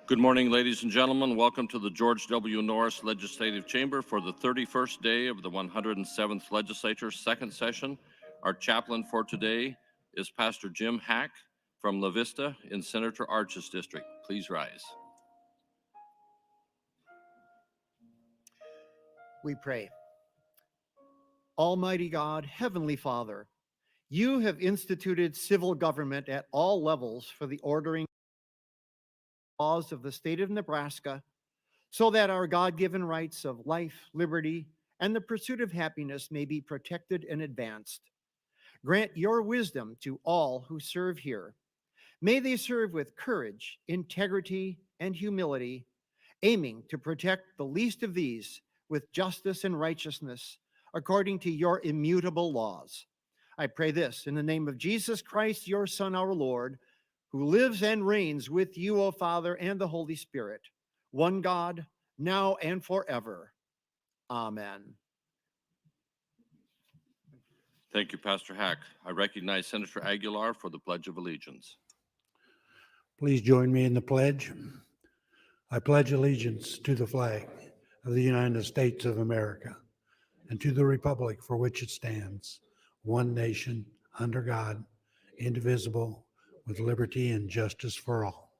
Good morning, ladies and gentlemen. Welcome to the George W. Norris Legislative Chamber for the 31st day of the 107th Legislature, second session. Our chaplain for today is Pastor Jim Hack from La Vista in Senator Arch's district. Please rise. We pray. Almighty God, Heavenly Father, you have instituted civil government at all levels for the ordering laws of the state of Nebraska, so that our God-given rights of life, liberty, and the pursuit of happiness may be protected and advanced. Grant your wisdom to all who serve here. May they serve with courage, integrity, and humility, aiming to protect the least of these with justice and righteousness, according to your immutable laws. I pray this in the name of Jesus Christ, your Son, our Lord, who lives and reigns with you, O Father, and the Holy Spirit, one God, now and forever. Amen. Thank you, Pastor Hack. I recognize Senator Aguilar for the Pledge of Allegiance. Please join me in the pledge. I pledge allegiance to the flag of the United States of America and to the republic for which it stands, one nation, under God, indivisible, with liberty and justice for all.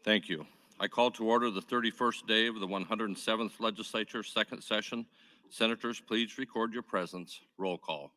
Thank you. I call to order the 31st day of the 107th Legislature, second session. Senators, please record your presence. Roll call.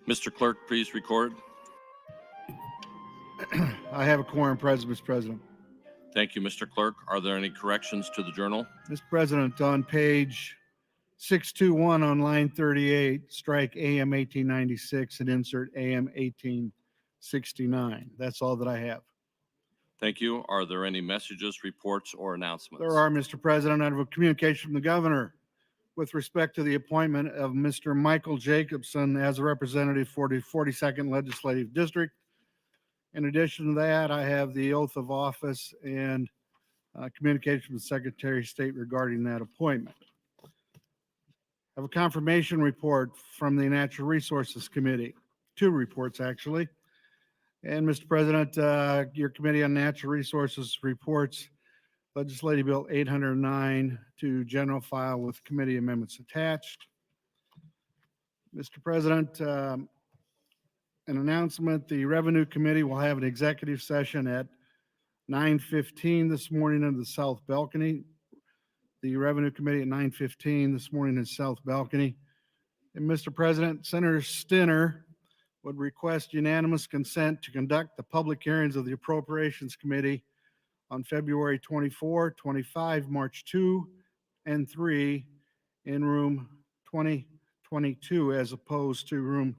Mr. Clerk, please record. I have a quorum present, Mr. President. Thank you, Mr. Clerk. Are there any corrections to the journal? Mr. President, on page 621 on line 38, strike AM 1896 and insert AM 1869. That's all that I have. Thank you. Are there any messages, reports, or announcements? There are, Mr. President. I have a communication from the governor with respect to the appointment of Mr. Michael Jacobson as a representative for the 42nd Legislative District. In addition to that, I have the oath of office and communication with the Secretary of State regarding that appointment. I have a confirmation report from the Natural Resources Committee, 2 reports actually. And Mr. President, your Committee on Natural Resources reports Legislative Bill 809 to general file with committee amendments attached. Mr. President, an announcement, the Revenue Committee will have an executive session at 9:15 this morning in the South Balcony. The Revenue Committee at 9:15 this morning in South Balcony. And Mr. President, Senator Stinner would request unanimous consent to conduct the public hearings of the Appropriations Committee on February 24, 25, March 2 and 3 in room 2022 as opposed to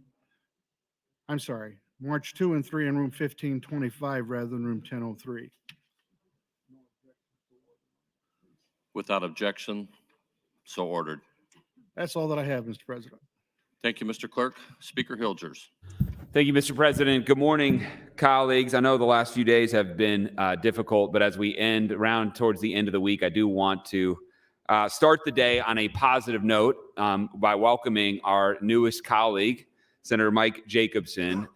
March 2 and 3 in room 1525 rather than room 1003. Without objection, so ordered. That's all that I have, Mr. President. Thank you, Mr. Clerk. Speaker Hilgers. Thank you, Mr. President. Good morning, colleagues. I know the last few days have been difficult, but as we end around towards the end of the week, I do want to start the day on a positive note by welcoming our newest colleague, Senator Mike Jacobson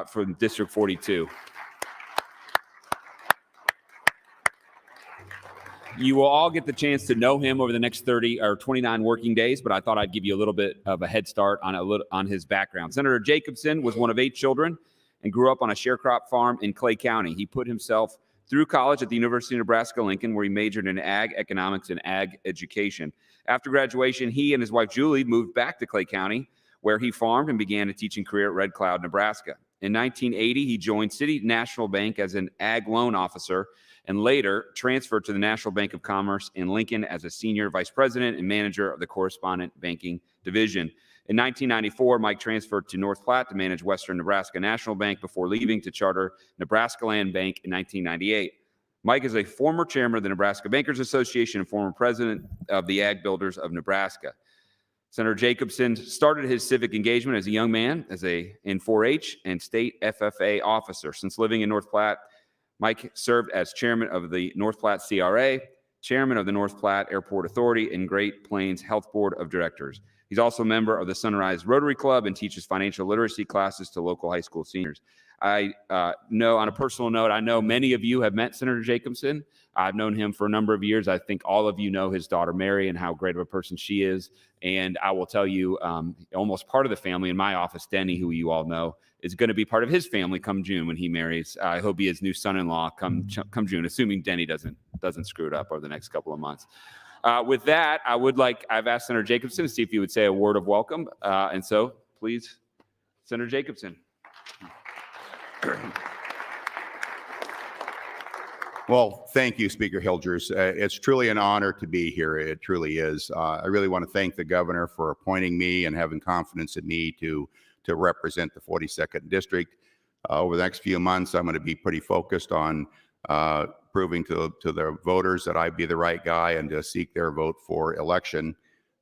from District 42. You will all get the chance to know him over the next 30 or 29 working days, but I thought I'd give you a little bit of a head start on his background. Senator Jacobson was one of 8 children and grew up on a sharecrop farm in Clay County. He put himself through college at the University of Nebraska-Lincoln, where he majored in ag economics and ag education. After graduation, he and his wife Julie moved back to Clay County, where he farmed and began a teaching career at Red Cloud, Nebraska. In 1980, he joined City National Bank as an ag loan officer and later transferred to the National Bank of Commerce in Lincoln as a senior vice president and manager of the correspondent banking division. In 1994, Mike transferred to North Platte to manage Western Nebraska National Bank before leaving to charter Nebraska Land Bank in 1998. Mike is a former chairman of the Nebraska Bankers Association and former president of the Ag Builders of Nebraska. Senator Jacobson started his civic engagement as a young man in 4-H and state FFA officer. Since living in North Platte, Mike served as chairman of the North Platte CRA, chairman of the North Platte Airport Authority, and Great Plains Health Board of Directors. He's also a member of the Sunrise Rotary Club and teaches financial literacy classes to local high school seniors. I know, on a personal note, I know many of you have met Senator Jacobson. I've known him for a number of years. I think all of you know his daughter, Mary, and how great of a person she is. And I will tell you, almost part of the family in my office, Denny, who you all know, is going to be part of his family come June when he marries. He'll be his new son-in-law come June, assuming Denny doesn't screw it up over the next couple of months. With that, I've asked Senator Jacobson to see if he would say a word of welcome. And so, please, Senator Jacobson. Well, thank you, Speaker Hilgers. It's truly an honor to be here. It truly is. I really want to thank the governor for appointing me and having confidence in me to represent the 42nd District. Over the next few months, I'm going to be pretty focused on proving to the voters that I'd be the right guy and to seek their vote for election.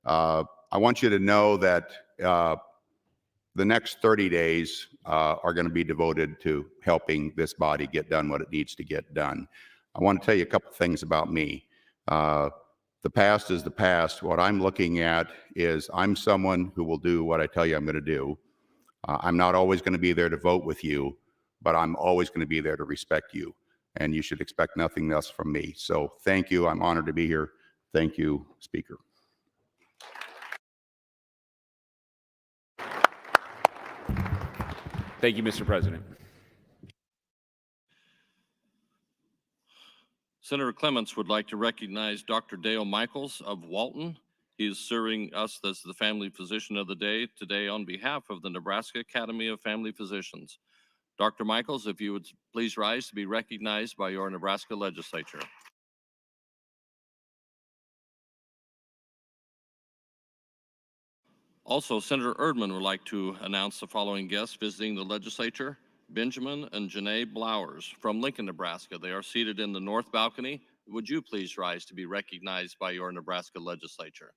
I want you to know that the next 30 days are going to be devoted to helping this body get done what it needs to get done. I want to tell you a couple things about me. The past is the past. What I'm looking at is I'm someone who will do what I tell you I'm going to do. I'm not always going to be there to vote with you, but I'm always going to be there to respect you. And you should expect nothing less from me. So thank you. I'm honored to be here. Thank you, Speaker. Thank you, Mr. President. Senator Clements would like to recognize Dr. Dale Michaels of Walton. He is serving us as the family physician of the day today on behalf of the Nebraska Academy of Family Physicians. Dr. Michaels, if you would please rise to be recognized by your Nebraska Legislature. Also, Senator Erdman would like to announce the following guests visiting the legislature: Benjamin and Janae Blowers from Lincoln, Nebraska. They are seated in the north balcony. Would you please rise to be recognized by your Nebraska Legislature?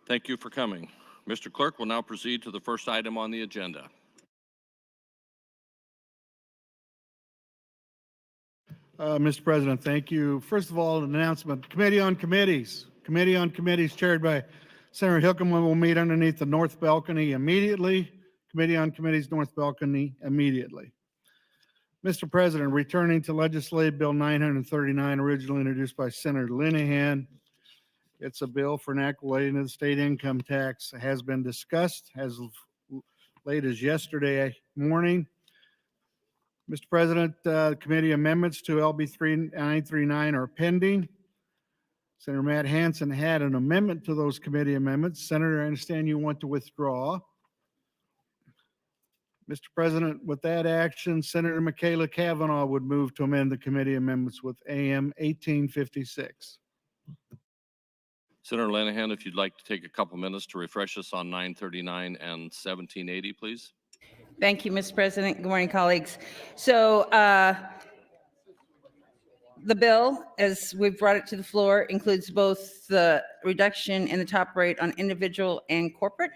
Thank you for coming. Mr. Clerk will now proceed to the first item on the agenda. Mr. President, thank you. First of all, an announcement. Committee on Committees. Committee on Committees chaired by Senator Hilkeman will meet underneath the north balcony immediately. Committee on Committees, north balcony immediately. Mr. President, returning to Legislative Bill 939, originally introduced by Senator Linehan. It's a bill for an act relating to the state income tax. It has been discussed as late as yesterday morning. Mr. President, committee amendments to LB 939 are pending. Senator Matt Hansen had an amendment to those committee amendments. Senator, I understand you want to withdraw. Mr. President, with that action, Senator Michaela Cavanaugh would move to amend the committee amendments with AM 1856. Senator Lanahan, if you'd like to take a couple minutes to refresh us on 939 and 1780, please. Thank you, Mr. President. Good morning, colleagues. So the bill, as we've brought it to the floor, includes both the reduction in the top rate on individual and corporate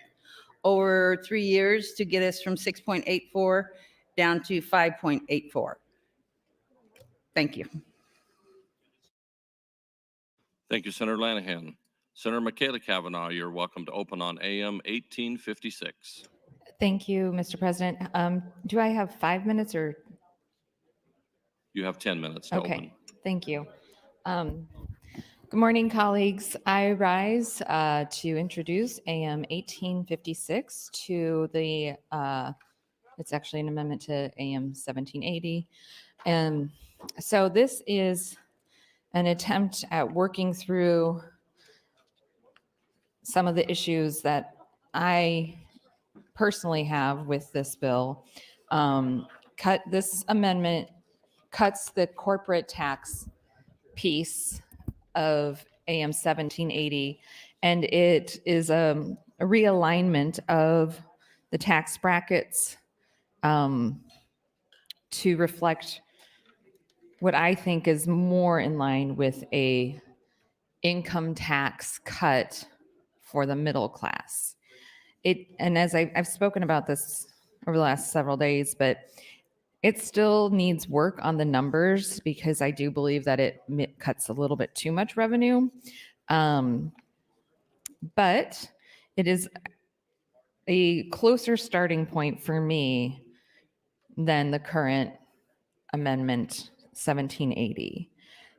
over 3 years to get us from 6.84 down to 5.84. Thank you. Thank you, Senator Lanahan. Senator Michaela Cavanaugh, you're welcome to open on AM 1856. Thank you, Mr. President. Do I have 5 minutes or You have 10 minutes, Alderman. Okay, thank you. Good morning, colleagues. I rise to introduce AM 1856 to the, it's actually an amendment to AM 1780. And so this is an attempt at working through some of the issues that I personally have with this bill. This amendment cuts the corporate tax piece of AM 1780, and it is a realignment of the tax brackets to reflect what I think is more in line with a income tax cut for the middle class. And as I've spoken about this over the last several days, but it still needs work on the numbers because I do believe that it cuts a little bit too much revenue. But it is a closer starting point for me than the current amendment 1780.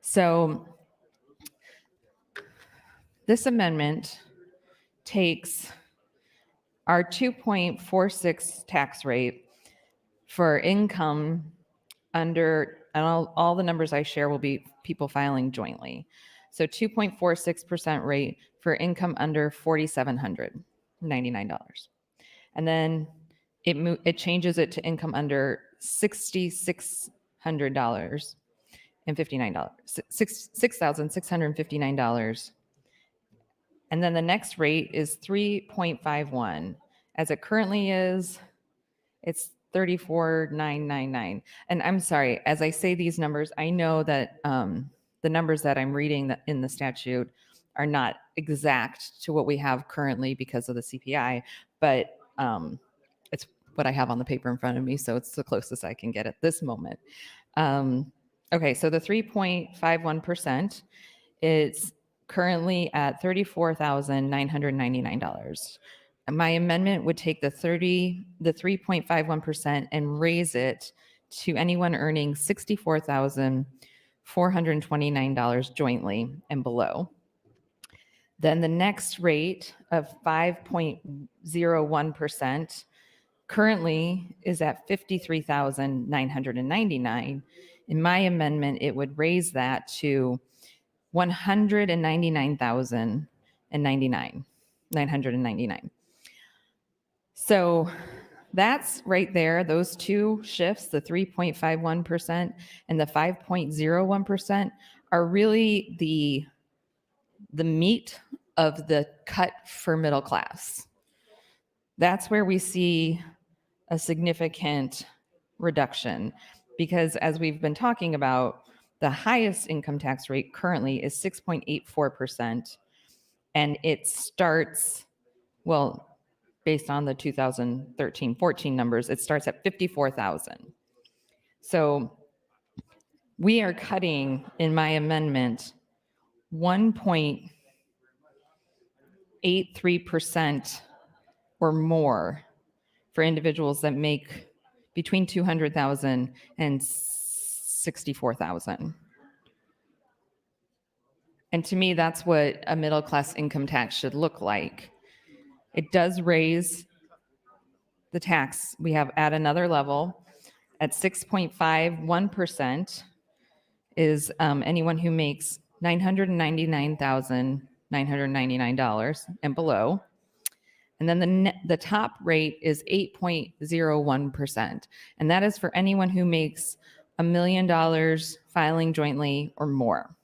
So this amendment takes our 2.46 tax rate for income under, and all the numbers I share will be people filing jointly. So 2.46% rate for income under $4,799. And then it changes it to income under $6,600 and $59, $6,659. And then the next rate is 3.51. As it currently is, it's 34,999. And I'm sorry, as I say these numbers, I know that the numbers that I'm reading in the statute are not exact to what we have currently because of the CPI, but it's what I have on the paper in front of me, so it's the closest I can get at this moment. Okay, so the 3.51%, it's currently at $34,999. My amendment would take the 3.51% and raise it to anyone earning $64,429 jointly and below. Then the next rate of 5.01% currently is at $53,999. In my amendment, it would raise that to $199,999. So that's right there. Those two shifts, the 3.51% and the 5.01%, are really the meat of the cut for middle class. That's where we see a significant reduction because, as we've been talking about, the highest income tax rate currently is 6.84%, and it starts, well, based on the 2013-14 numbers, it starts at $54,000. So we are cutting, in my amendment, 1.83% or more for individuals that make between $200,000 and $64,000. And to me, that's what a middle class income tax should look like. It does raise the tax. We have at another level at 6.51% is anyone who makes $999,999 and below. And then the top rate is 8.01%. And that is for anyone who makes $1 million filing jointly or more.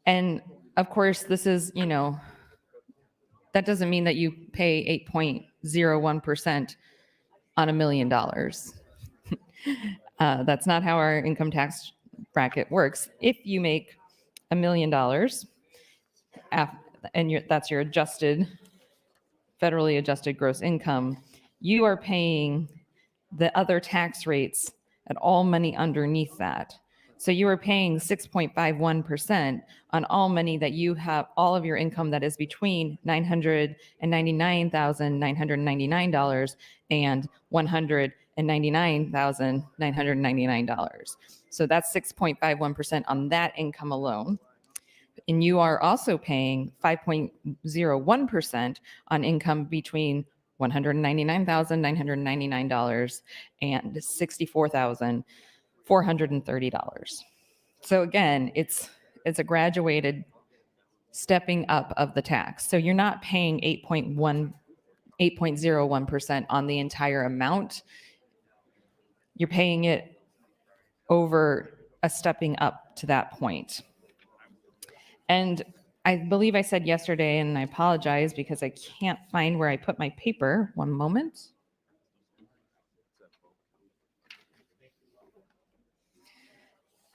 And of course, this is, that doesn't mean that you pay 8.01% on $1 million. That's not how our income tax bracket works. If you make $1 million, and that's your federally adjusted gross income, you are paying the other tax rates at all money underneath that. So you are paying 6.51% on all money that you have, all of your income that is between $999,999 and $199,999. $1,999,999. So that's 6.51% on that income alone. And you are also paying 5.01% on income between $199,999 and $64,430. So again, it's a graduated stepping up of the tax. So you're not paying 8.01% on the entire amount. You're paying it over a stepping up to that point. And I believe I said yesterday, and I apologize because I can't find where I put my paper. One moment.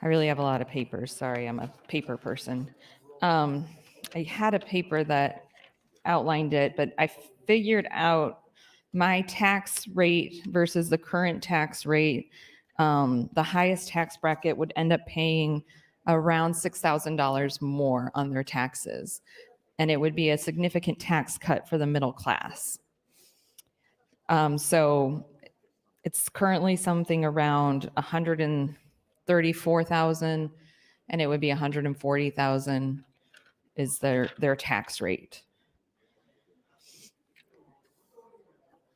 I really have a lot of papers. Sorry, I'm a paper person. I had a paper that outlined it, but I figured out my tax rate versus the current tax rate. The highest tax bracket would end up paying around $6,000 more on their taxes, and it would be a significant tax cut for the middle class. So it's currently something around 134,000, and it would be 140,000 is their tax rate.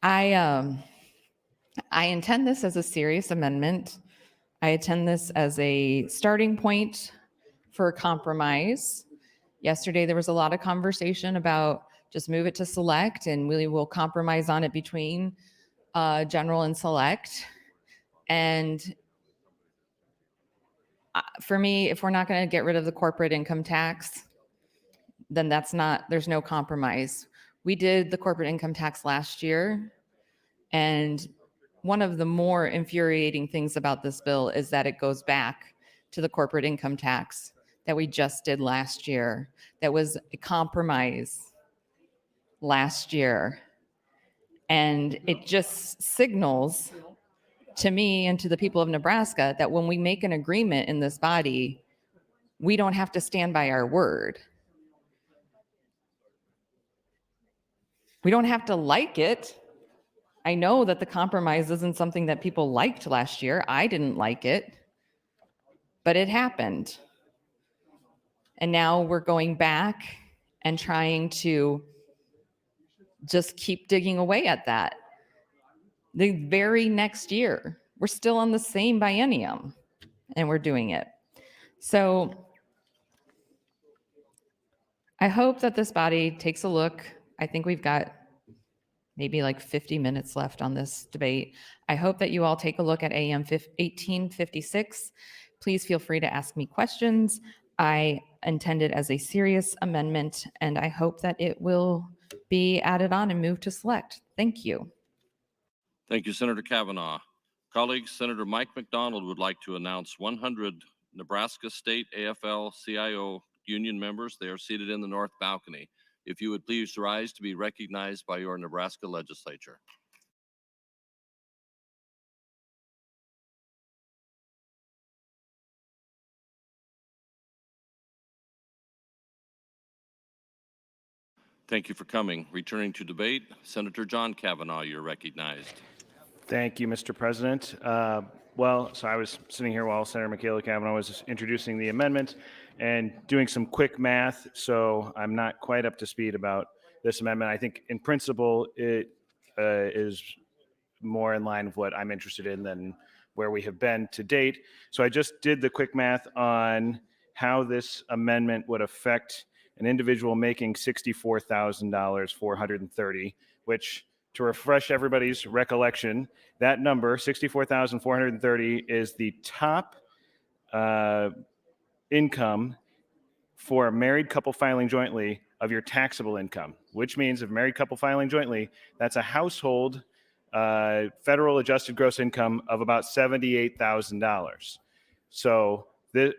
I intend this as a serious amendment. I intend this as a starting point for a compromise. Yesterday, there was a lot of conversation about just move it to select and we will compromise on it between general and select. And for me, if we're not going to get rid of the corporate income tax, then there's no compromise. We did the corporate income tax last year, and one of the more infuriating things about this bill is that it goes back to the corporate income tax that we just did last year. That was a compromise last year. And it just signals to me and to the people of Nebraska that when we make an agreement in this body, we don't have to stand by our word. We don't have to like it. I know that the compromise isn't something that people liked last year. I didn't like it, but it happened. And now we're going back and trying to just keep digging away at that. The very next year, we're still on the same biennium, and we're doing it. So I hope that this body takes a look. I think we've got maybe like 50 minutes left on this debate. I hope that you all take a look at AM 1856. Please feel free to ask me questions. I intend it as a serious amendment, and I hope that it will be added on and moved to select. Thank you. Thank you, Senator Kavanaugh. Colleagues, Senator Mike McDonald would like to announce 100 Nebraska State AFL-CIO union members. They are seated in the north balcony. If you would please rise to be recognized by your Nebraska legislature. Thank you for coming. Returning to debate, Senator John Kavanaugh, you're recognized. Thank you, Mr. President. So I was sitting here while Senator Michaela Kavanaugh was introducing the amendment and doing some quick math, so I'm not quite up to speed about this amendment. I think in principle, it is more in line with what I'm interested in than where we have been to date. So I just did the quick math on how this amendment would affect an individual making $64,430, which, to refresh everybody's recollection, that number, $64,430, is the top income for a married couple filing jointly of your taxable income, which means if a married couple filing jointly, that's a household federal adjusted gross income of about $78,000. So the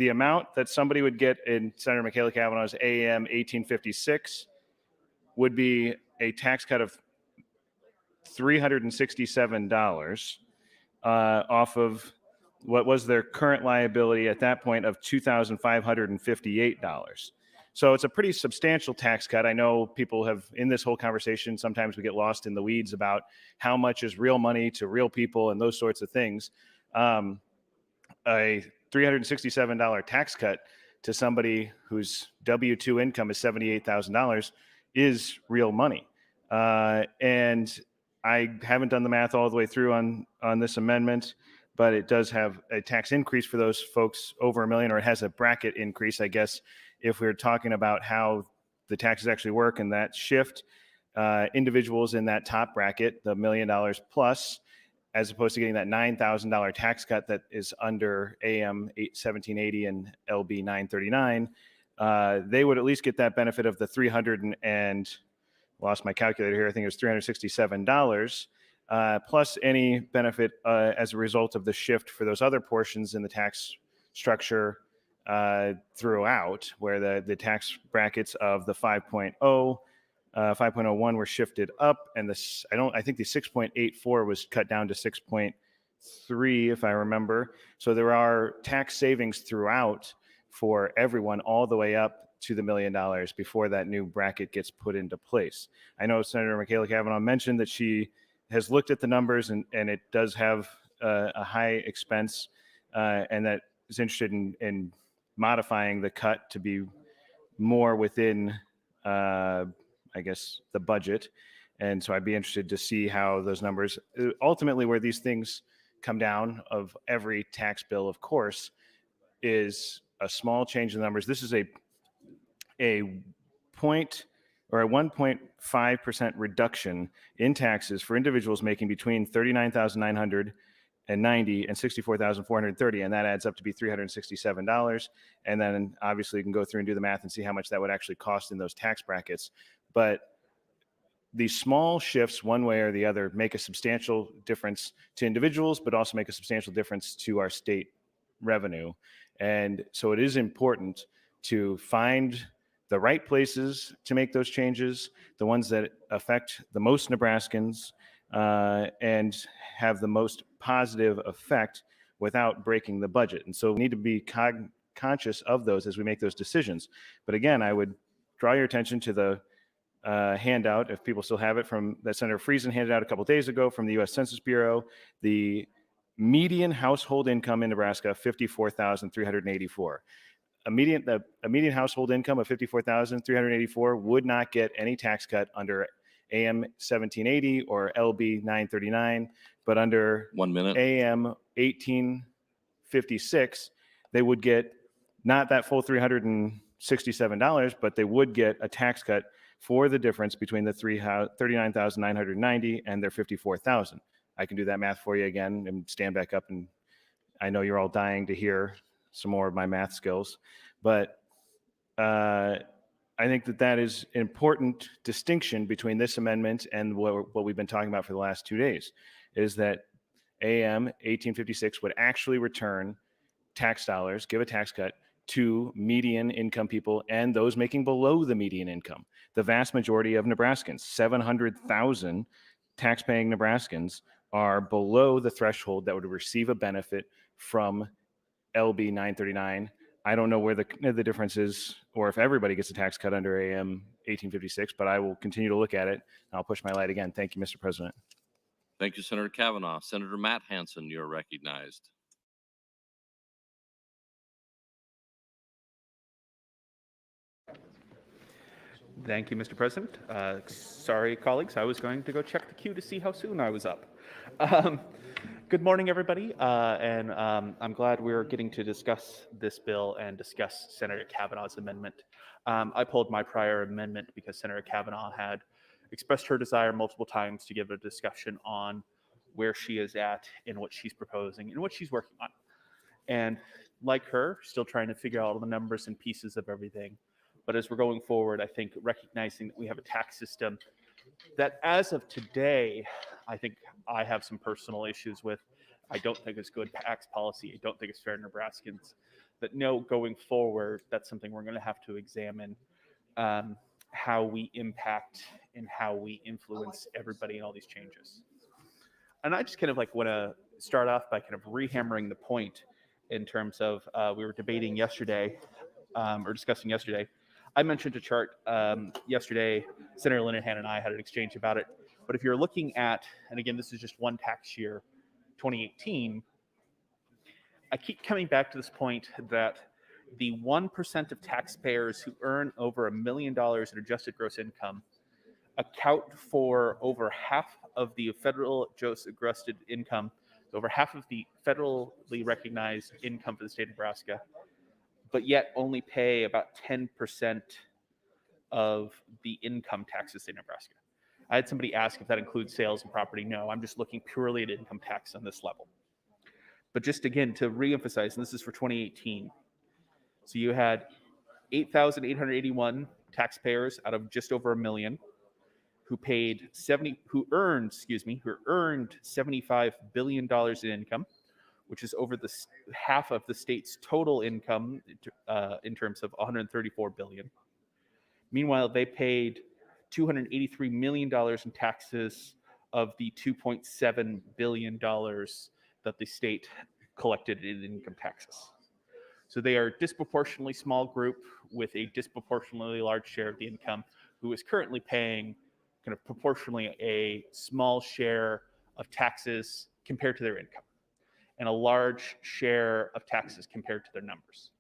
amount that somebody would get in Senator Michaela Kavanaugh's AM 1856 would be a tax cut of $367 off of what was their current liability at that point of $2,558. So it's a pretty substantial tax cut. I know people have, in this whole conversation, sometimes we get lost in the weeds about how much is real money to real people and those sorts of things. A $367 tax cut to somebody whose W-2 income is $78,000 is real money. And I haven't done the math all the way through on this amendment, but it does have a tax increase for those folks over $1 million, or it has a bracket increase, I guess, if we're talking about how the taxes actually work and that shift. Individuals in that top bracket, the $1 million plus, as opposed to getting that $9,000 tax cut that is under AM 1780 and LB 939, they would at least get that benefit of the lost my calculator here, I think it was $367, plus any benefit as a result of the shift for those other portions in the tax structure throughout, where the tax brackets of the 5.0, 5.01 were shifted up, and I think the 6.84 was cut down to 6.3, if I remember. So there are tax savings throughout for everyone, all the way up to the $1 million before that new bracket gets put into place. I know Senator Michaela Cavanaugh mentioned that she has looked at the numbers, and it does have a high expense, and that is interested in modifying the cut to be more within I guess, the budget. And so I'd be interested to see how those numbers, ultimately where these things come down of every tax bill, of course, is a small change in the numbers. This is a 1.5% reduction in taxes for individuals making between $39,990 and $64,430, and that adds up to be $367. And then obviously you can go through and do the math and see how much that would actually cost in those tax brackets. But these small shifts, one way or the other, make a substantial difference to individuals, but also make a substantial difference to our state revenue. And so it is important to find the right places to make those changes, the ones that affect the most Nebraskans, and have the most positive effect without breaking the budget. And so we need to be conscious of those as we make those decisions. But again, I would draw your attention to the handout, if people still have it, from that Senator Friesen handed out a couple days ago from the U.S. Census Bureau. The median household income in Nebraska, $54,384. A median household income of $54,384 would not get any tax cut under AM 1780 or LB 939, but under 1 minute. AM 1856, they would get not that full $367, but they would get a tax cut for the difference between the $39,990 and their $54,000. I can do that math for you again and stand back up, and I know you're all dying to hear some more of my math skills, but I think that is an important distinction between this amendment and what we've been talking about for the last 2 days, is that AM 1856 would actually return tax dollars, give a tax cut to median income people and those making below the median income. The vast majority of Nebraskans, 700,000 tax-paying Nebraskans, are below the threshold that would receive a benefit from LB 939. I don't know where the difference is, or if everybody gets a tax cut under AM 1856, but I will continue to look at it, and I'll push my light again. Thank you, Mr. President. Thank you, Senator Cavanaugh. Senator Matt Hansen, you're recognized. Thank you, Mr. President. Sorry, colleagues, I was going to go check the queue to see how soon I was up. Good morning, everybody, and I'm glad we're getting to discuss this bill and discuss Senator Cavanaugh's amendment. I pulled my prior amendment because Senator Cavanaugh had expressed her desire multiple times to give a discussion on where she is at and what she's proposing and what she's working on. And like her, still trying to figure out all the numbers and pieces of everything. But as we're going forward, I think recognizing that we have a tax system that as of today, I think I have some personal issues with. I don't think it's good tax policy. I don't think it's fair to Nebraskans. But no, going forward, that's something we're going to have to examine, how we impact and how we influence everybody in all these changes. And I just kind of like want to start off by kind of rehammering the point in terms of we were debating yesterday or discussing yesterday I mentioned a chart yesterday. Senator Linehan and I had an exchange about it. But if you're looking at, and again, this is just one tax year, 2018, I keep coming back to this point that the 1% of taxpayers who earn over $1 million in adjusted gross income account for over half of the federal adjusted income, over half of the federally recognized income for the state of Nebraska, but yet only pay about 10% of the income taxes in Nebraska. I had somebody ask if that includes sales and property. No, I'm just looking purely at income tax on this level. But just again, to reemphasize, and this is for 2018. So you had 8,881 taxpayers out of just over a million who earned $75 billion in income, which is over the half of the state's total income in terms of 134 billion. Meanwhile, they paid $283 million in taxes of the $2.7 billion that the state collected in income taxes. So they are a disproportionately small group with a disproportionately large share of the income who is currently paying kind of proportionally a small share of taxes compared to their income and a large share of taxes compared to their numbers.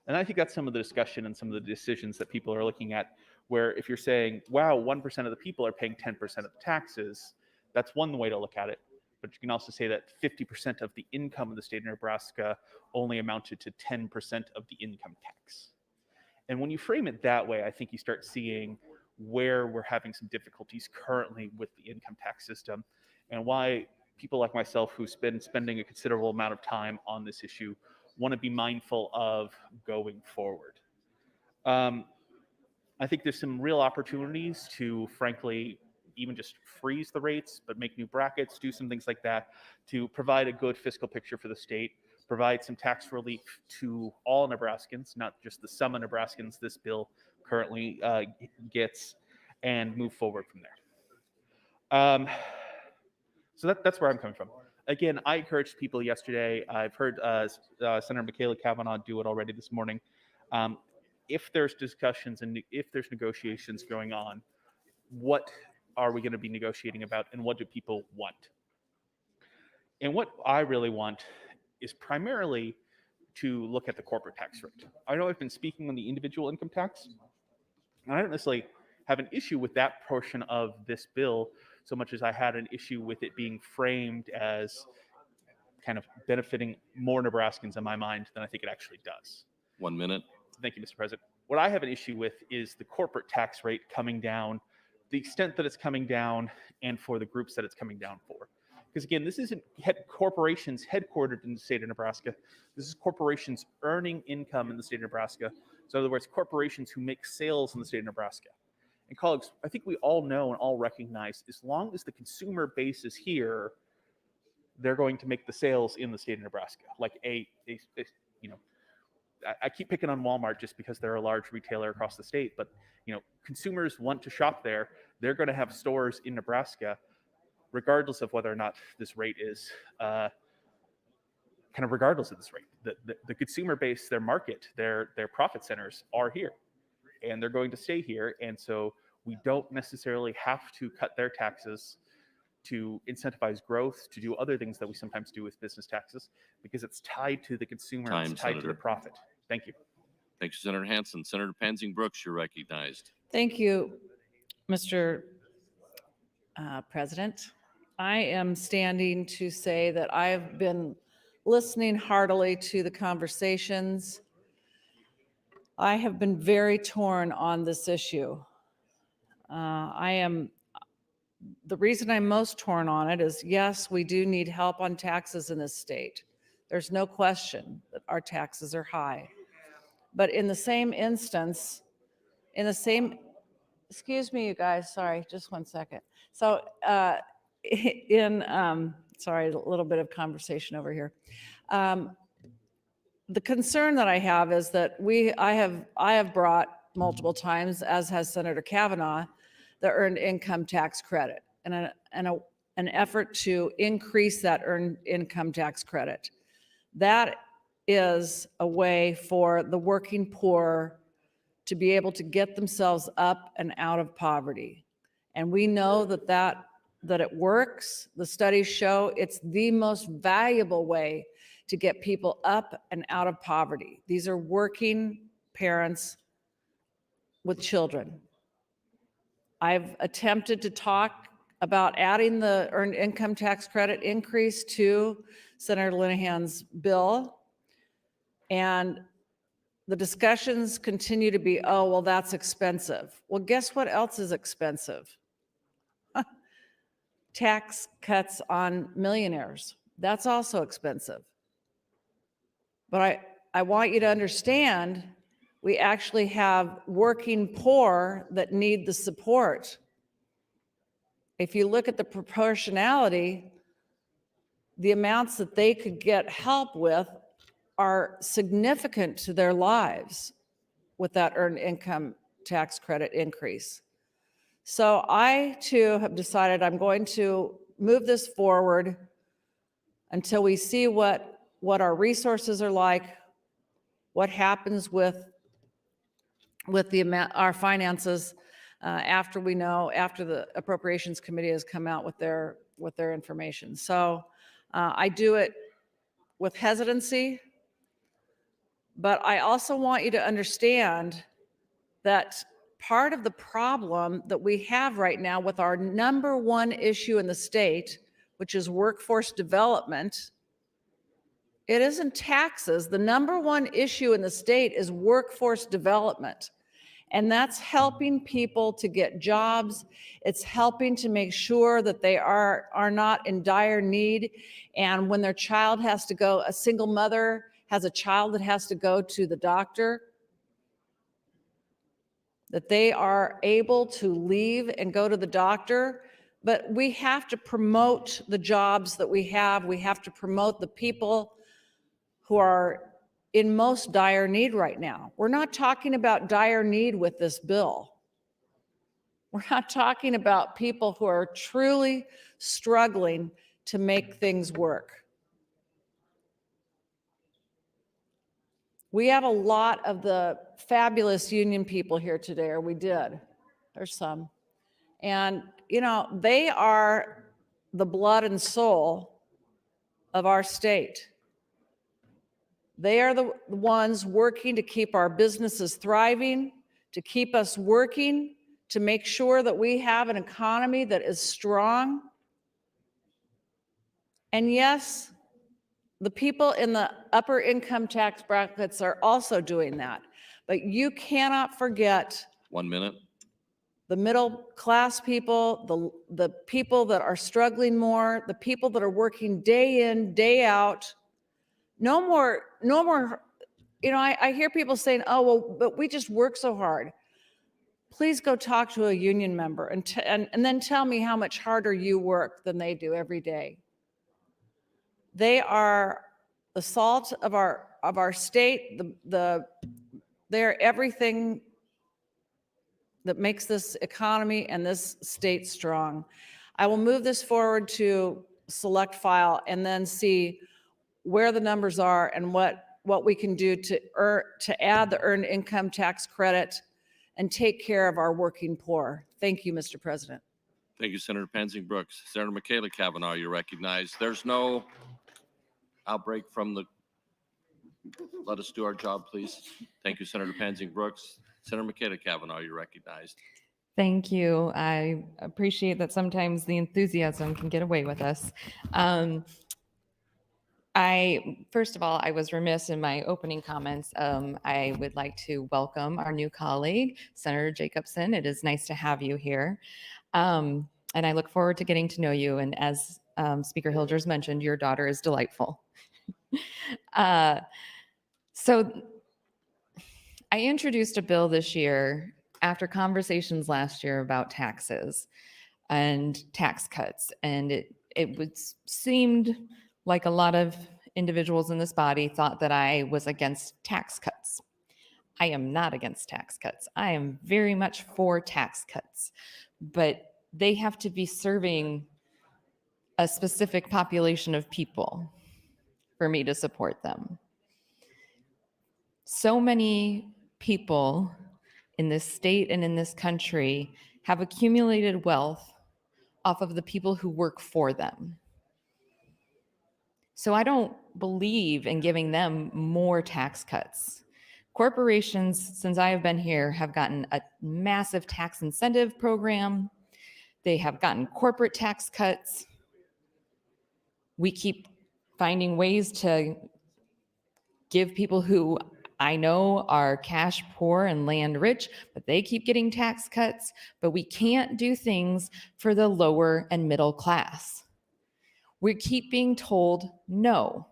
And I think that's some of the discussion and some of the decisions that people are looking at, where if you're saying, wow, 1% of the people are paying 10% of the taxes, that's one way to look at it. But you can also say that 50% of the income of the state of Nebraska only amounted to 10% of the income tax. And when you frame it that way, I think you start seeing where we're having some difficulties currently with the income tax system and why people like myself who've been spending a considerable amount of time on this issue want to be mindful of going forward. I think there's some real opportunities to, frankly, even just freeze the rates, but make new brackets, do some things like that to provide a good fiscal picture for the state, provide some tax relief to all Nebraskans, not just the some of Nebraskans this bill currently gets, and move forward from there. So that's where I'm coming from. Again, I encouraged people yesterday. I've heard Senator Michaela Cavanaugh do it already this morning. If there's discussions and if there's negotiations going on, what are we going to be negotiating about and what do people want? And what I really want is primarily to look at the corporate tax rate. I know I've been speaking on the individual income tax, and I don't necessarily have an issue with that portion of this bill so much as I had an issue with it being framed as kind of benefiting more Nebraskans in my mind than I think it actually does. 1 minute. Thank you, Mr. President. What I have an issue with is the corporate tax rate coming down, the extent that it's coming down, and for the groups that it's coming down for. Because again, this isn't corporations headquartered in the state of Nebraska. This is corporations earning income in the state of Nebraska. So in other words, corporations who make sales in the state of Nebraska. And colleagues, I think we all know and all recognize, as long as the consumer base is here, they're going to make the sales in the state of Nebraska. Like I keep picking on Walmart just because they're a large retailer across the state, but consumers want to shop there. They're going to have stores in Nebraska, regardless of whether or not this rate is regardless of this rate. The consumer base, their market, their profit centers are here, and they're going to stay here. And so we don't necessarily have to cut their taxes to incentivize growth, to do other things that we sometimes do with business taxes, because it's tied to the consumer, it's tied to the profit. Thank you. Thank you, Senator Hansen. Senator Pansing Brooks, you're recognized. Thank you, Mr. President. I am standing to say that I've been listening heartily to the conversations. I have been very torn on this issue. The reason I'm most torn on it is, yes, we do need help on taxes in this state. There's no question that our taxes are high. But in the same instance, excuse me, you guys, sorry, just 1 second. So sorry, a little bit of conversation over here. The concern that I have is that I have brought multiple times, as has Senator Cavanaugh, the earned income tax credit and an effort to increase that earned income tax credit. That is a way for the working poor to be able to get themselves up and out of poverty. And we know that it works. The studies show it's the most valuable way to get people up and out of poverty. These are working parents with children. I've attempted to talk about adding the earned income tax credit increase to Senator Linehan's bill. And the discussions continue to be, oh, well, that's expensive. Well, guess what else is expensive? Tax cuts on millionaires. That's also expensive. But I want you to understand, we actually have working poor that need the support. If you look at the proportionality, the amounts that they could get help with are significant to their lives with that earned income tax credit increase. So I too have decided I'm going to move this forward until we see what our resources are like, what happens with our finances after the Appropriations Committee has come out with their information. So I do it with hesitancy, but I also want you to understand that part of the problem that we have right now with our number one issue in the state, which is workforce development, it isn't taxes. The number one issue in the state is workforce development. And that's helping people to get jobs. It's helping to make sure that they are not in dire need. And when their child has to go, a single mother has a child that has to go to the doctor, that they are able to leave and go to the doctor. But we have to promote the jobs that we have. We have to promote the people who are in most dire need right now. We're not talking about dire need with this bill. We're not talking about people who are truly struggling to make things work. We have a lot of the fabulous union people here today, or we did. There's some. And, they are the blood and soul of our state. They are the ones working to keep our businesses thriving, to keep us working, to make sure that we have an economy that is strong. And yes, the people in the upper income tax brackets are also doing that. But you cannot forget 1 minute. the middle class people, the people that are struggling more, the people that are working day in, day out. No more, I hear people saying, oh, well, but we just work so hard. Please go talk to a union member and then tell me how much harder you work than they do every day. They are the salt of our state. They're everything that makes this economy and this state strong. I will move this forward to select file and then see where the numbers are and what we can do to add the earned income tax credit and take care of our working poor. Thank you, Mr. President. Thank you, Senator Pansy Brooks. Senator Michaela Cavanaugh, you're recognized. There's no outbreak from the, let us do our job, please. Thank you, Senator Pansy Brooks. Senator Michaela Cavanaugh, you're recognized. Thank you. I appreciate that sometimes the enthusiasm can get away with us. First of all, I was remiss in my opening comments. I would like to welcome our new colleague, Senator Jacobson. It is nice to have you here. And I look forward to getting to know you. And as Speaker Hilgers mentioned, your daughter is delightful. So I introduced a bill this year after conversations last year about taxes and tax cuts. And it seemed like a lot of individuals in this body thought that I was against tax cuts. I am not against tax cuts. I am very much for tax cuts, but they have to be serving a specific population of people for me to support them. So many people in this state and in this country have accumulated wealth off of the people who work for them. So I don't believe in giving them more tax cuts. Corporations, since I have been here, have gotten a massive tax incentive program. They have gotten corporate tax cuts. We keep finding ways to give people who I know are cash poor and land rich, but they keep getting tax cuts. But we can't do things for the lower and middle class. We keep being told no.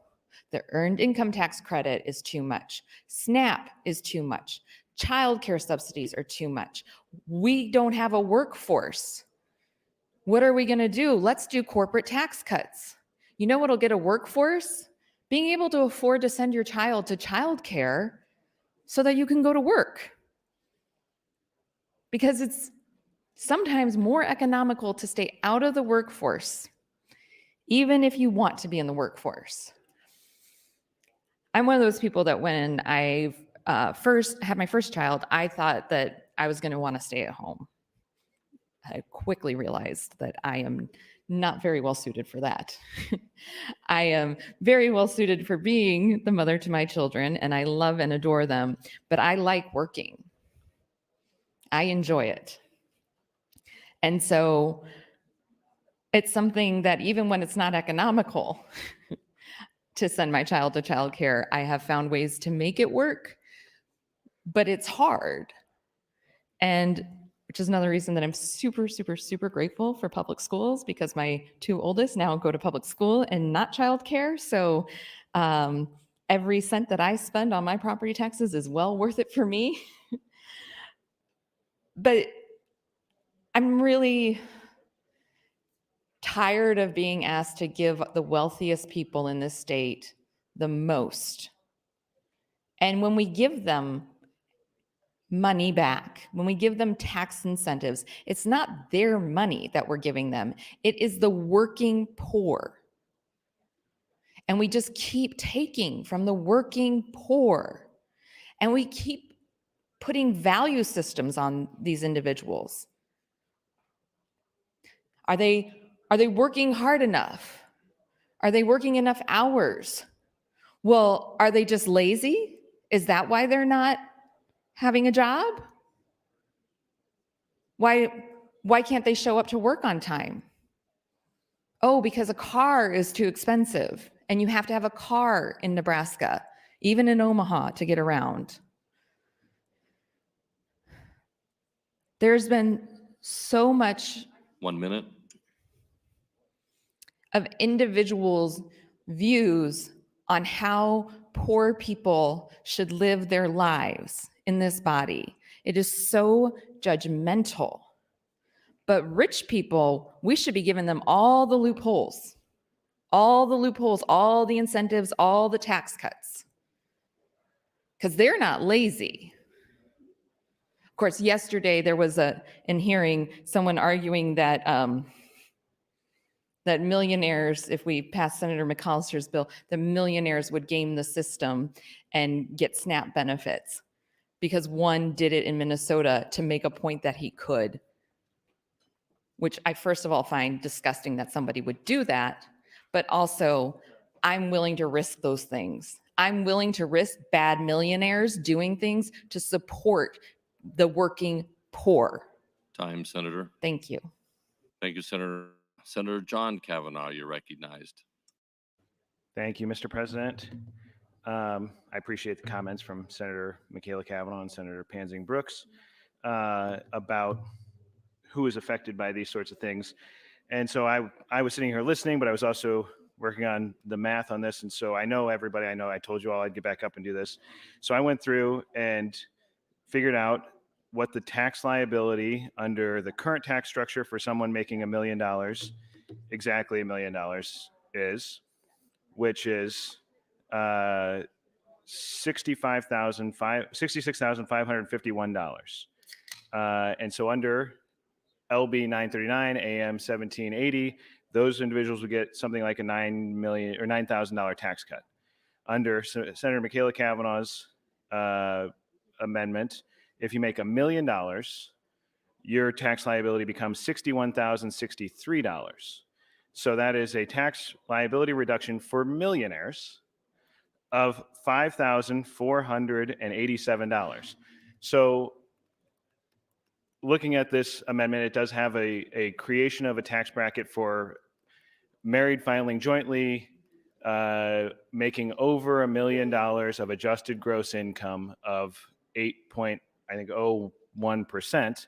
The earned income tax credit is too much. SNAP is too much. Childcare subsidies are too much. We don't have a workforce. What are we going to do? Let's do corporate tax cuts. You know what'll get a workforce? Being able to afford to send your child to childcare so that you can go to work. Because it's sometimes more economical to stay out of the workforce, even if you want to be in the workforce. I'm one of those people that when I first had my first child, I thought that I was going to want to stay at home. I quickly realized that I am not very well suited for that. I am very well suited for being the mother to my children, and I love and adore them, but I like working. I enjoy it. And so it's something that even when it's not economical to send my child to childcare, I have found ways to make it work, but it's hard. And which is another reason that I'm super, super, super grateful for public schools, because my two oldest now go to public school and not childcare. So every cent that I spend on my property taxes is well worth it for me. But I'm really tired of being asked to give the wealthiest people in this state the most. And when we give them money back, when we give them tax incentives, it's not their money that we're giving them. It is the working poor. And we just keep taking from the working poor. And we keep putting value systems on these individuals. Are they working hard enough? Are they working enough hours? Well, are they just lazy? Is that why they're not having a job? Why can't they show up to work on time? Oh, because a car is too expensive, and you have to have a car in Nebraska, even in Omaha, to get around. There's been so much 1 minute. of individuals' views on how poor people should live their lives in this body. It is so judgmental. But rich people, we should be giving them all the loopholes, all the incentives, all the tax cuts, because they're not lazy. Of course, yesterday there was in hearing someone arguing that that millionaires, if we pass Senator McAllister's bill, the millionaires would game the system and get SNAP benefits because one did it in Minnesota to make a point that he could, which I first of all find disgusting that somebody would do that, but also I'm willing to risk those things. I'm willing to risk bad millionaires doing things to support the working poor. Time, Senator. Thank you. Thank you, Senator. Senator John Kavanaugh, you're recognized. Thank you, Mr. President. I appreciate the comments from Senator Michaela Cavanaugh and Senator Pansing Brooks about who is affected by these sorts of things. And so I was sitting here listening, but I was also working on the math on this. And so I know everybody, I told you all I'd get back up and do this. So I went through and figured out what the tax liability under the current tax structure for someone making $1 million, exactly $1 million is, which is $66,551. And so under LB 939, AM 1780, those individuals would get something like a $9,000 tax cut. Under Senator Michaela Cavanaugh's amendment, If you make $1 million, your tax liability becomes $61,063. So that is a tax liability reduction for millionaires of $5,487. So looking at this amendment, it does have a creation of a tax bracket for married filing jointly, making over $1 million of adjusted gross income of 8.01%.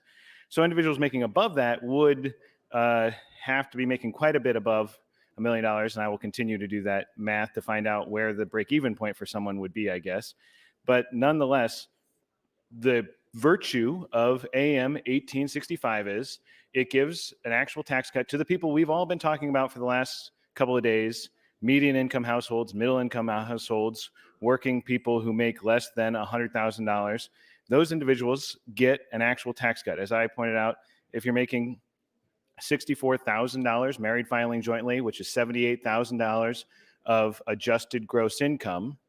So individuals making above that would have to be making quite a bit above $1 million, and I will continue to do that math to find out where the break-even point for someone would be, I guess. But nonetheless, the virtue of AM 1865 is it gives an actual tax cut to the people we've all been talking about for the last couple of days: median income households, middle income households, working people who make less than $100,000. Those individuals get an actual tax cut. As I pointed out, if you're making $64,000 married filing jointly, which is $78,000 of adjusted gross income,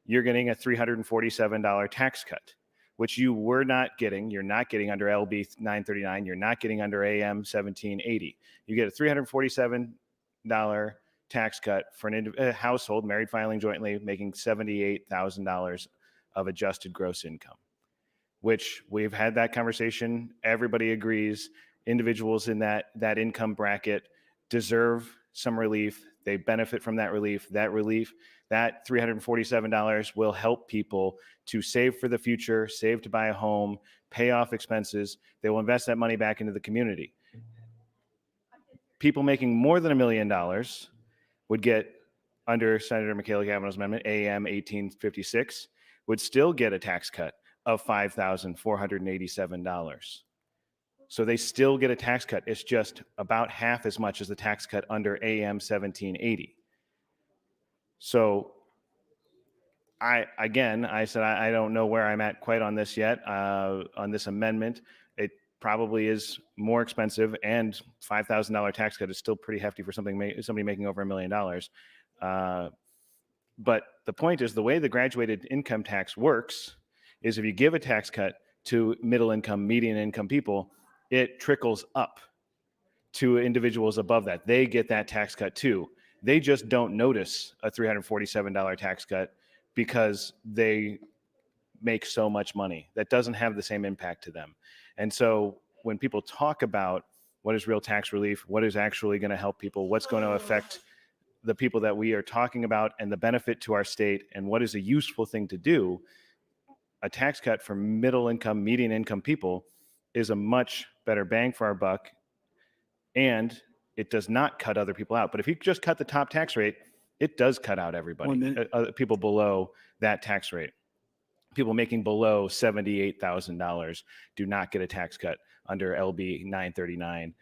you're getting a $347 tax cut, which you were not getting. You're not getting under LB 939. You're not getting under AM 1780. You get a $347 tax cut for a household married filing jointly making $78,000 of adjusted gross income, which we've had that conversation. Everybody agrees individuals in that income bracket deserve some relief. They benefit from that relief. That $347 will help people to save for the future, save to buy a home, pay off expenses. They will invest that money back into the community. People making more than $1 million would get, under Senator Michaela Cavanaugh's amendment, AM 1856, would still get a tax cut of $5,487. So they still get a tax cut. It's just about half as much as the tax cut under AM 1780. So I said I don't know where I'm at quite on this yet, on this amendment. It probably is more expensive, and $5,000 tax cut is still pretty hefty for somebody making over $1 million. But the point is, the way the graduated income tax works is if you give a tax cut to middle income, median income people, it trickles up to individuals above that. They get that tax cut too. They just don't notice a $347 tax cut because they make so much money. That doesn't have the same impact to them. And so when people talk about what is real tax relief, what is actually going to help people, what's going to affect the people that we are talking about and the benefit to our state, and what is a useful thing to do, a tax cut for middle income, median income people is a much better bang for our buck, and it does not cut other people out. But if you just cut the top tax rate, it does cut out everybody, people below that tax rate. People making below $78,000 do not get a tax cut under LB 939.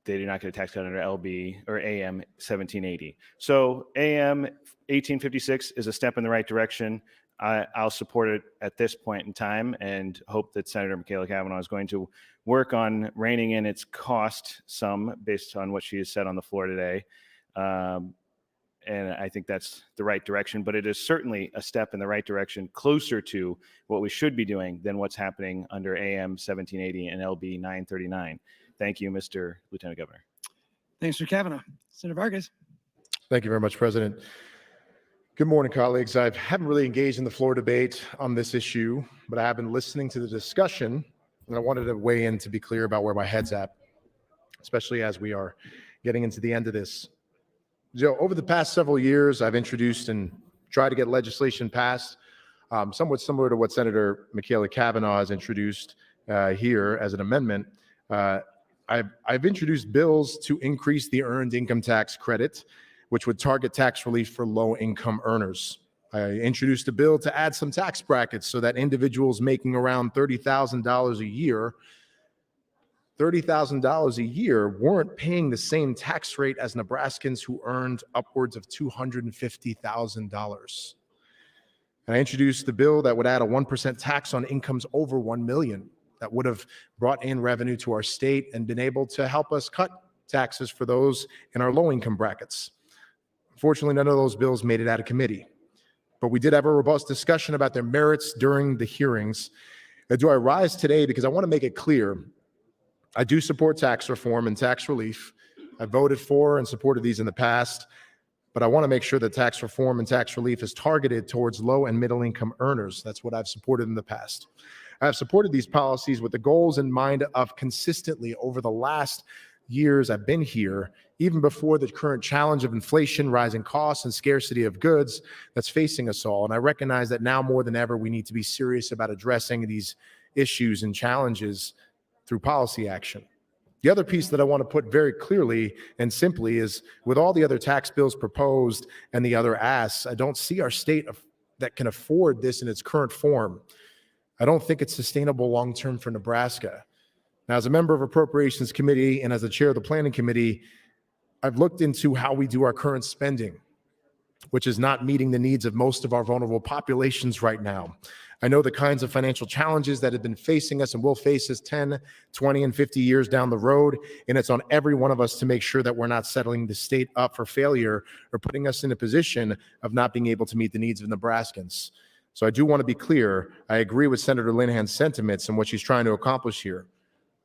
They do not get a tax cut under LB or AM 1780. So AM 1856 is a step in the right direction. I'll support it at this point in time and hope that Senator Michaela Cavanaugh is going to work on reining in its cost some based on what she has said on the floor today. And I think that's the right direction, but it is certainly a step in the right direction, closer to what we should be doing than what's happening under AM 1780 and LB 939. Thank you, Mr. Lieutenant Governor. Thanks, Mr. Kavanaugh. Senator Vargas. Thank you very much, President. Good morning, colleagues. I haven't really engaged in the floor debate on this issue, but I have been listening to the discussion, and I wanted to weigh in to be clear about where my head's at, especially as we are getting into the end of this. Over the past several years, I've introduced and tried to get legislation passed, somewhat similar to what Senator Michaela Cavanaugh has introduced here as an amendment. I've introduced bills to increase the earned income tax credit, which would target tax relief for low-income earners. I introduced a bill to add some tax brackets so that individuals making around $30,000 a year weren't paying the same tax rate as Nebraskans who earned upwards of $250,000. And I introduced a bill that would add a 1% tax on incomes over $1 million. That would have brought in revenue to our state and been able to help us cut taxes for those in our low-income brackets. Unfortunately, none of those bills made it out of committee. but we did have a robust discussion about their merits during the hearings. Do I rise today because I want to make it clear I do support tax reform and tax relief. I voted for and supported these in the past, but I want to make sure that tax reform and tax relief is targeted towards low and middle income earners. That's what I've supported in the past. I've supported these policies with the goals in mind of consistently over the last years I've been here, even before the current challenge of inflation, rising costs, and scarcity of goods that's facing us all. And I recognize that now more than ever, we need to be serious about addressing these issues and challenges through policy action. The other piece that I want to put very clearly and simply is with all the other tax bills proposed and the other asks, I don't see our state that can afford this in its current form. I don't think it's sustainable long-term for Nebraska. Now, as a member of Appropriations Committee and as the chair of the Planning Committee, I've looked into how we do our current spending, which is not meeting the needs of most of our vulnerable populations right now. I know the kinds of financial challenges that have been facing us and will face us 10, 20, and 50 years down the road, and it's on every one of us to make sure that we're not settling the state up for failure or putting us in a position of not being able to meet the needs of Nebraskans. So I do want to be clear. I agree with Senator Linehan's sentiments and what she's trying to accomplish here.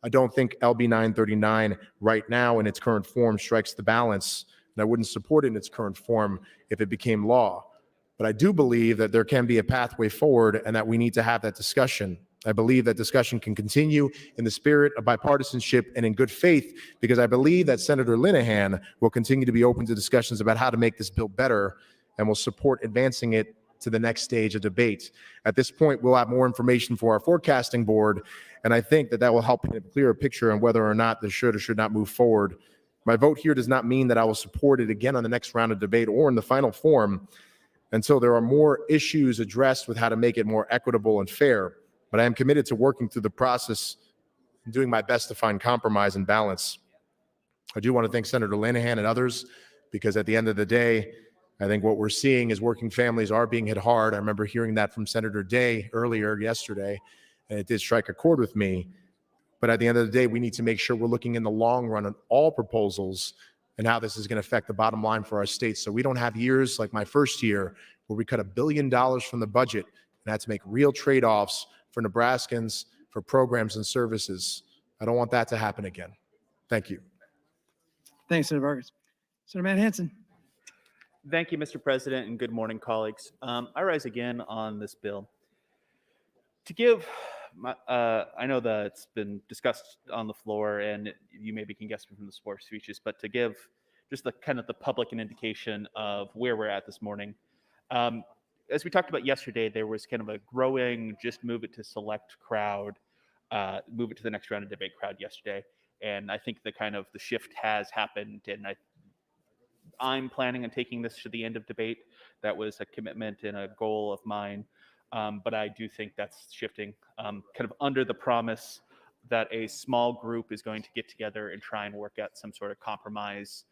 I don't think LB 939 right now in its current form strikes the balance, and I wouldn't support it in its current form if it became law. But I do believe that there can be a pathway forward and that we need to have that discussion. I believe that discussion can continue in the spirit of bipartisanship and in good faith, because I believe that Senator Linehan will continue to be open to discussions about how to make this bill better and will support advancing it to the next stage of debate. At this point, we'll have more information for our forecasting board, and I think that that will help paint a clearer picture on whether or not this should or should not move forward. My vote here does not mean that I will support it again on the next round of debate or in the final form until there are more issues addressed with how to make it more equitable and fair. But I am committed to working through the process and doing my best to find compromise and balance. I do want to thank Senator Linehan and others, because at the end of the day, I think what we're seeing is working families are being hit hard. I remember hearing that from Senator Day earlier yesterday, and it did strike a chord with me. But at the end of the day, we need to make sure we're looking in the long run on all proposals and how this is going to affect the bottom line for our state. So we don't have years like my first year where we cut $1 billion from the budget and had to make real trade-offs for Nebraskans, for programs and services. I don't want that to happen again. Thank you. Thanks, Senator Vargas. Senator Matt Hansen. Thank you, Mr. President, and good morning, colleagues. I rise again on this bill to give I know that it's been discussed on the floor, and you maybe can guess from the floor speeches, but to give just the kind of the public an indication of where we're at this morning. As we talked about yesterday, there was kind of a growing just move it to select crowd, move it to the next round of debate crowd yesterday. And I think the kind of the shift has happened, and I'm planning on taking this to the end of debate. That was a commitment and a goal of mine. But I do think that's shifting kind of under the promise that a small group is going to get together and try and work out some sort of compromise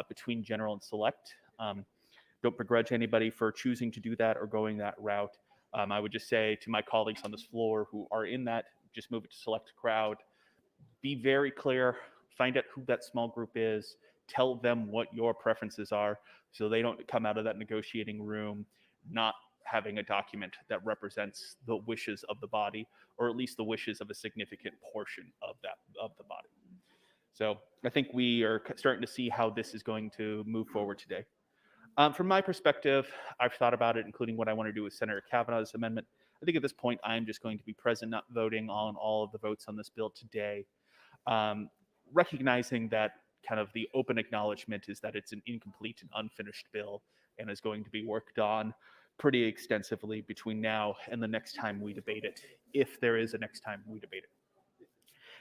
between general and select. Don't begrudge anybody for choosing to do that or going that route. I would just say to my colleagues on this floor who are in that, just move it to select crowd. Be very clear, find out who that small group is, tell them what your preferences are so they don't come out of that negotiating room not having a document that represents the wishes of the body, or at least the wishes of a significant portion of the body. So I think we are starting to see how this is going to move forward today. From my perspective, I've thought about it, including what I want to do with Senator Kavanaugh's amendment. I think at this point, I'm just going to be present, not voting on all of the votes on this bill today. Recognizing that kind of the open acknowledgement is that it's an incomplete and unfinished bill and is going to be worked on pretty extensively between now and the next time we debate it, if there is a next time we debate it.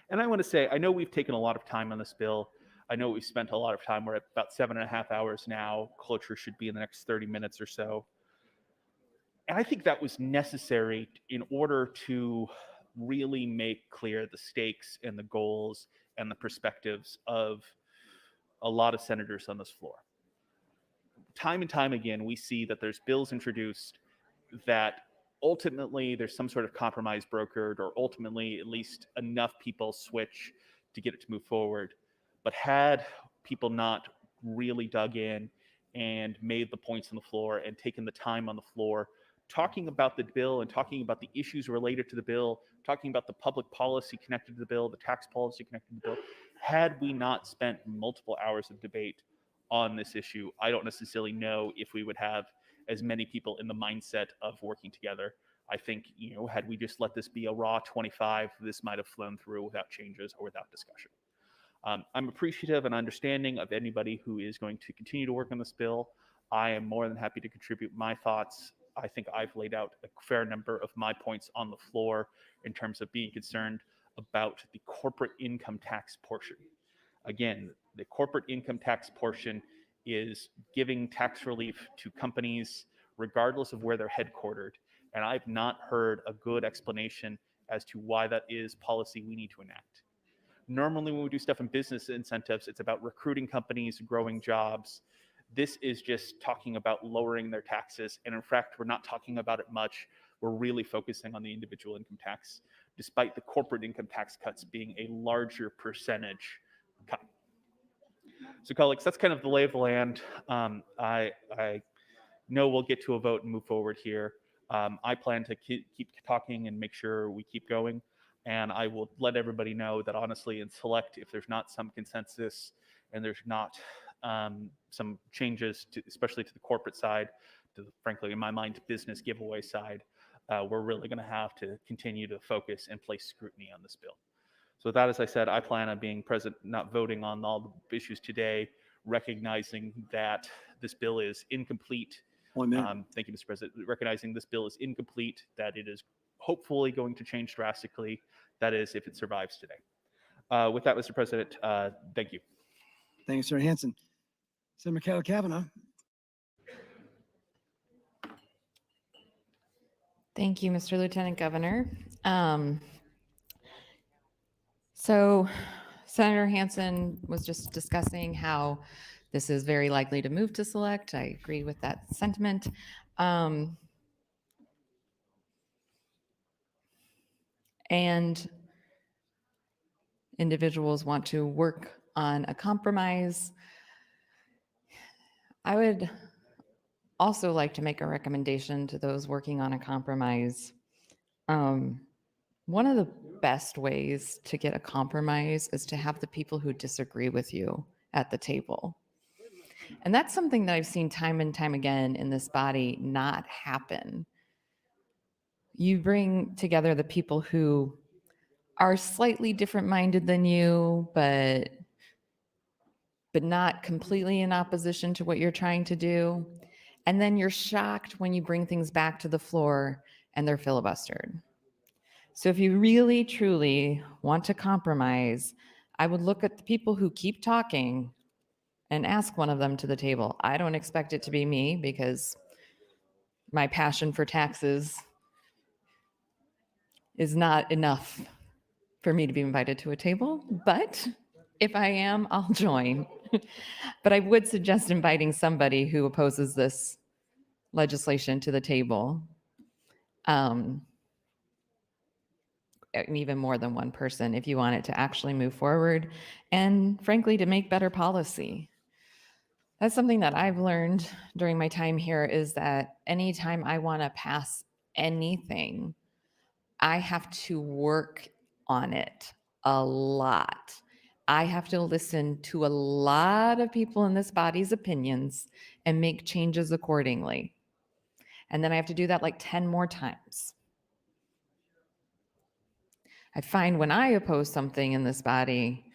And I want to say, I know we've taken a lot of time on this bill. I know we've spent a lot of time. We're at about 7.5 hours now. Cloture should be in the next 30 minutes or so. And I think that was necessary in order to really make clear the stakes and the goals and the perspectives of a lot of senators on this floor. Time and time again, we see that there's bills introduced that ultimately there's some sort of compromise brokered, or ultimately at least enough people switch to get it to move forward. But had people not really dug in and made the points on the floor and taken the time on the floor, talking about the bill and talking about the issues related to the bill, talking about the public policy connected to the bill, the tax policy connected to the bill. Had we not spent multiple hours of debate on this issue, I don't necessarily know if we would have as many people in the mindset of working together. I think, had we just let this be a raw 25, this might have flown through without changes or without discussion. I'm appreciative and understanding of anybody who is going to continue to work on this bill. I am more than happy to contribute my thoughts. I think I've laid out a fair number of my points on the floor in terms of being concerned about the corporate income tax portion. Again, the corporate income tax portion is giving tax relief to companies regardless of where they're headquartered. And I've not heard a good explanation as to why that is policy we need to enact. Normally, when we do stuff in business incentives, it's about recruiting companies, growing jobs. This is just talking about lowering their taxes. And in fact, we're not talking about it much. We're really focusing on the individual income tax, despite the corporate income tax cuts being a larger percentage cut. So colleagues, that's kind of the lay of the land. I know we'll get to a vote and move forward here. I plan to keep talking and make sure we keep going. And I will let everybody know that honestly in select, if there's not some consensus and there's not some changes, especially to the corporate side, to frankly, in my mind, business giveaway side, we're really going to have to continue to focus and place scrutiny on this bill. So with that, as I said, I plan on being present, not voting on all the issues today, recognizing that this bill is incomplete. Thank you, Mr. President. Recognizing this bill is incomplete, that it is hopefully going to change drastically. That is, if it survives today. With that, Mr. President, thank you. Thank you, Senator Hansen. Senator Michaela Kavanaugh. Thank you, Mr. Lieutenant Governor. So Senator Hansen was just discussing how this is very likely to move to select. I agree with that sentiment. And individuals want to work on a compromise. I would also like to make a recommendation to those working on a compromise. One of the best ways to get a compromise is to have the people who disagree with you at the table. And that's something that I've seen time and time again in this body not happen. You bring together the people who are slightly different minded than you, but not completely in opposition to what you're trying to do. And then you're shocked when you bring things back to the floor and they're filibustered. So if you really, truly want to compromise, I would look at the people who keep talking and ask one of them to the table. I don't expect it to be me because my passion for taxes is not enough for me to be invited to a table, but if I am, I'll join. But I would suggest inviting somebody who opposes this legislation to the table. Even more than one person if you want it to actually move forward and frankly to make better policy. That's something that I've learned during my time here is that anytime I want to pass anything, I have to work on it a lot. I have to listen to a lot of people in this body's opinions and make changes accordingly. And then I have to do that like 10 more times. I find when I oppose something in this body,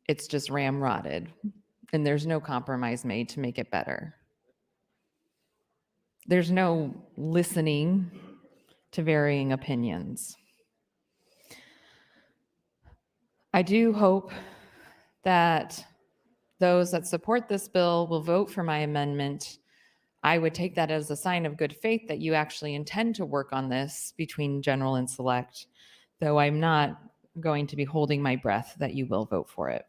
it's just ramrodded and there's no compromise made to make it better. There's no listening to varying opinions. I do hope that those that support this bill will vote for my amendment. I would take that as a sign of good faith that you actually intend to work on this between general and select, though I'm not going to be holding my breath that you will vote for it.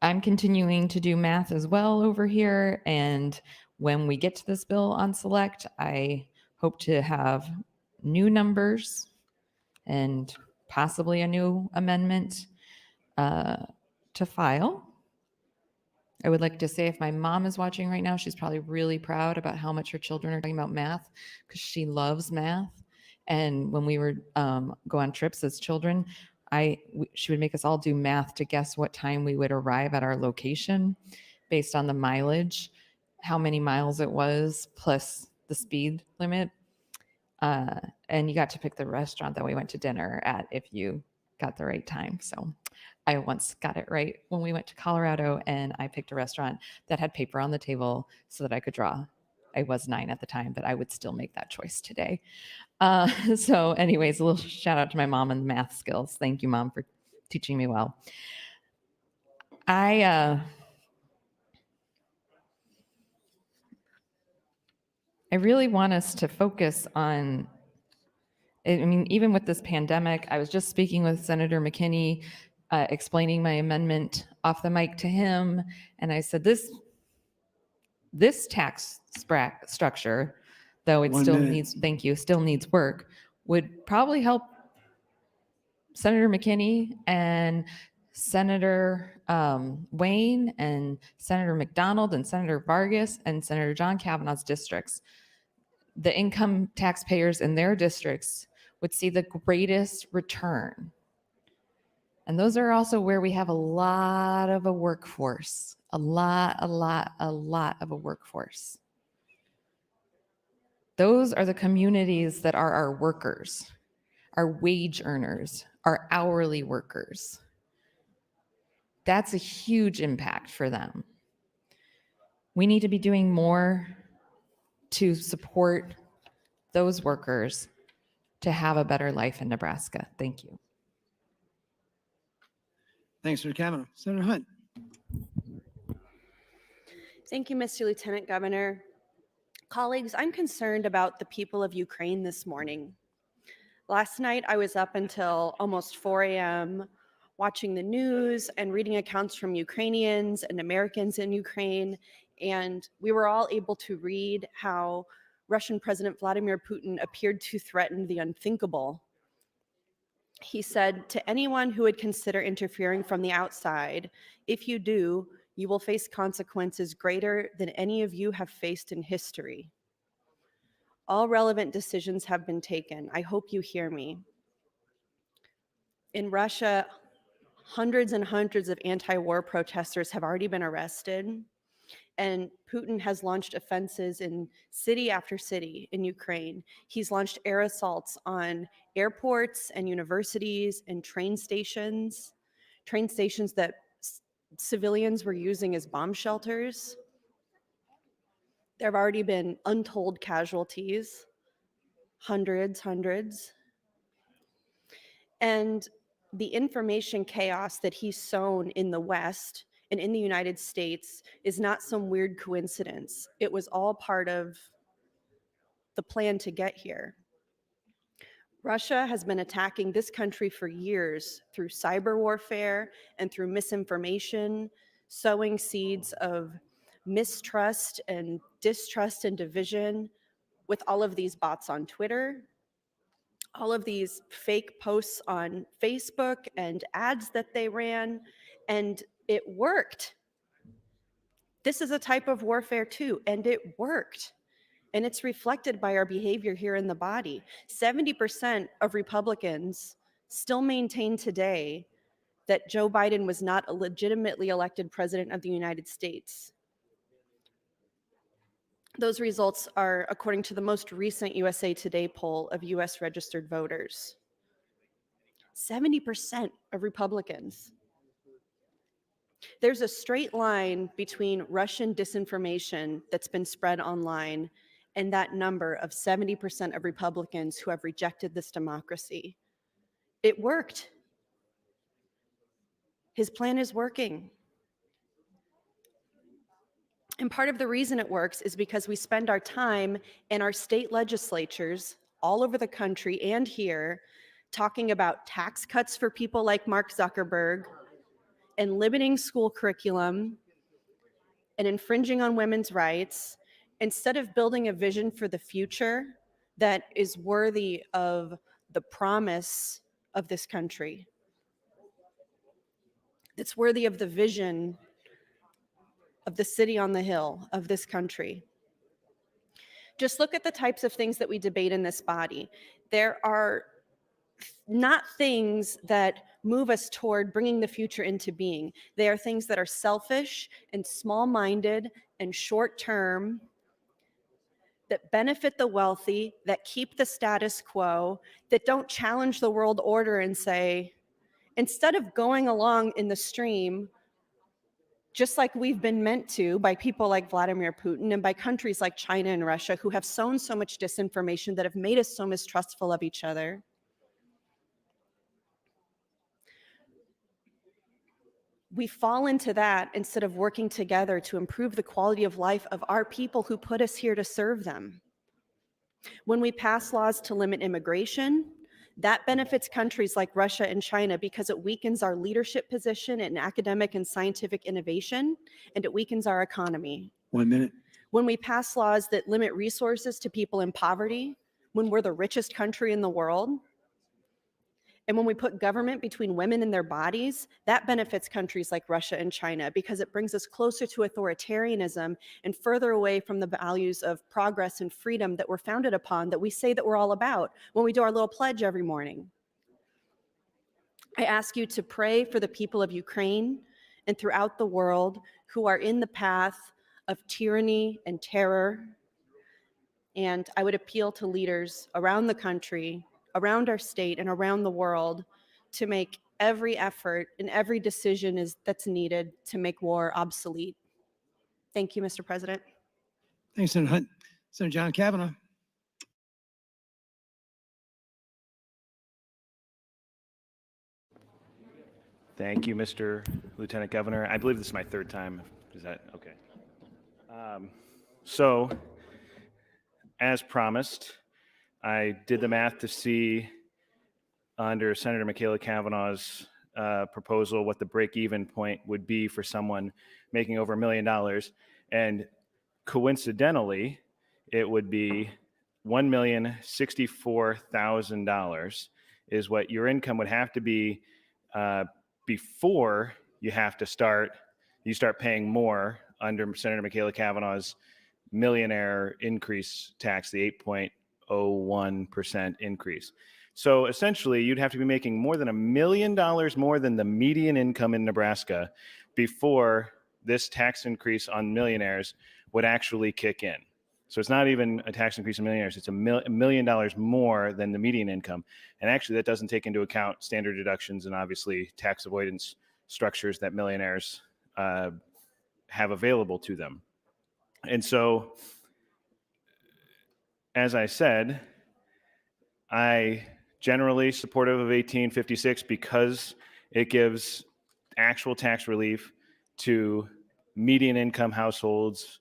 I'm continuing to do math as well over here, and when we get to this bill on select, I hope to have new numbers and possibly a new amendment to file. I would like to say if my mom is watching right now, she's probably really proud about how much her children are talking about math because she loves math. And when we were go on trips as children, she would make us all do math to guess what time we would arrive at our location based on the mileage, how many miles it was, plus the speed limit. And you got to pick the restaurant that we went to dinner at if you got the right time. So I once got it right when we went to Colorado, and I picked a restaurant that had paper on the table so that I could draw. I was 9 at the time, but I would still make that choice today. So anyways, a little shout out to my mom and the math skills. Thank you, Mom, for teaching me well. I really want us to focus on, I mean, even with this pandemic, I was just speaking with Senator McKinney, explaining my amendment off the mic to him. And I said, this tax structure, though it still needs, thank you, still needs work, would probably help Senator McKinney and Senator Wayne and Senator McDonald and Senator Vargas and Senator John Kavanaugh's districts. The income taxpayers in their districts would see the greatest return. And those are also where we have a lot of a workforce, a lot of a workforce. Those are the communities that are our workers, our wage earners, our hourly workers. That's a huge impact for them. We need to be doing more to support those workers to have a better life in Nebraska. Thank you. Thanks, Senator Kavanaugh. Senator Hunt. Thank you, Mr. Lieutenant Governor. Colleagues, I'm concerned about the people of Ukraine this morning. Last night, I was up until almost 4 a.m. watching the news and reading accounts from Ukrainians and Americans in Ukraine, and we were all able to read how Russian President Vladimir Putin appeared to threaten the unthinkable. He said to anyone who would consider interfering from the outside, if you do, you will face consequences greater than any of you have faced in history. All relevant decisions have been taken. I hope you hear me. In Russia, hundreds and hundreds of anti-war protesters have already been arrested, and Putin has launched offenses in city after city in Ukraine. He's launched air assaults on airports and universities and train stations that civilians were using as bomb shelters. There have already been untold casualties, hundreds. And the information chaos that he's sown in the West and in the United States is not some weird coincidence. It was all part of the plan to get here. Russia has been attacking this country for years through cyber warfare and through misinformation, sowing seeds of mistrust and distrust and division with all of these bots on Twitter, all of these fake posts on Facebook and ads that they ran, and it worked. This is a type of warfare too, and it worked. And it's reflected by our behavior here in the body. 70% of Republicans still maintain today that Joe Biden was not a legitimately elected president of the United States. Those results are according to the most recent USA Today poll of US registered voters. 70% of Republicans. There's a straight line between Russian disinformation that's been spread online and that number of 70% of Republicans who have rejected this democracy. It worked. His plan is working. And part of the reason it works is because we spend our time in our state legislatures all over the country and here talking about tax cuts for people like Mark Zuckerberg and limiting school curriculum and infringing on women's rights, instead of building a vision for the future that is worthy of the promise of this country, that's worthy of the vision of the city on the hill of this country. Just look at the types of things that we debate in this body. There are not things that move us toward bringing the future into being. They are things that are selfish and small-minded and short-term, that benefit the wealthy, that keep the status quo, that don't challenge the world order and say, instead of going along in the stream, just like we've been meant to by people like Vladimir Putin and by countries like China and Russia who have sown so much disinformation that have made us so mistrustful of each other, we fall into that instead of working together to improve the quality of life of our people who put us here to serve them. When we pass laws to limit immigration, that benefits countries like Russia and China because it weakens our leadership position in academic and scientific innovation, and it weakens our economy. 1 minute. When we pass laws that limit resources to people in poverty, when we're the richest country in the world, and when we put government between women and their bodies, that benefits countries like Russia and China because it brings us closer to authoritarianism and further away from the values of progress and freedom that we're founded upon, that we say that we're all about when we do our little pledge every morning. I ask you to pray for the people of Ukraine and throughout the world who are in the path of tyranny and terror. And I would appeal to leaders around the country, around our state, and around the world to make every effort and every decision that's needed to make war obsolete. Thank you, Mr. President. Thanks, Senator Hunt. Senator John Kavanaugh. Thank you, Mr. Lieutenant Governor. I believe this is my third time. Is that okay? So, as promised, I did the math to see under Senator Michaela Kavanaugh's proposal what the break-even point would be for someone making over $1 million. And coincidentally, it would be $1,064,000 is what your income would have to be before you start paying more under Senator Michaela Kavanaugh's millionaire increase tax, the 8.01% increase. So essentially, you'd have to be making more than $1 million more than the median income in Nebraska before this tax increase on millionaires would actually kick in. So it's not even a tax increase on millionaires, it's $1 million more than the median income. And actually that doesn't take into account standard deductions and obviously tax avoidance structures that millionaires have available to them. And so, as I said, I generally supportive of 1856 because it gives actual tax relief to median income households,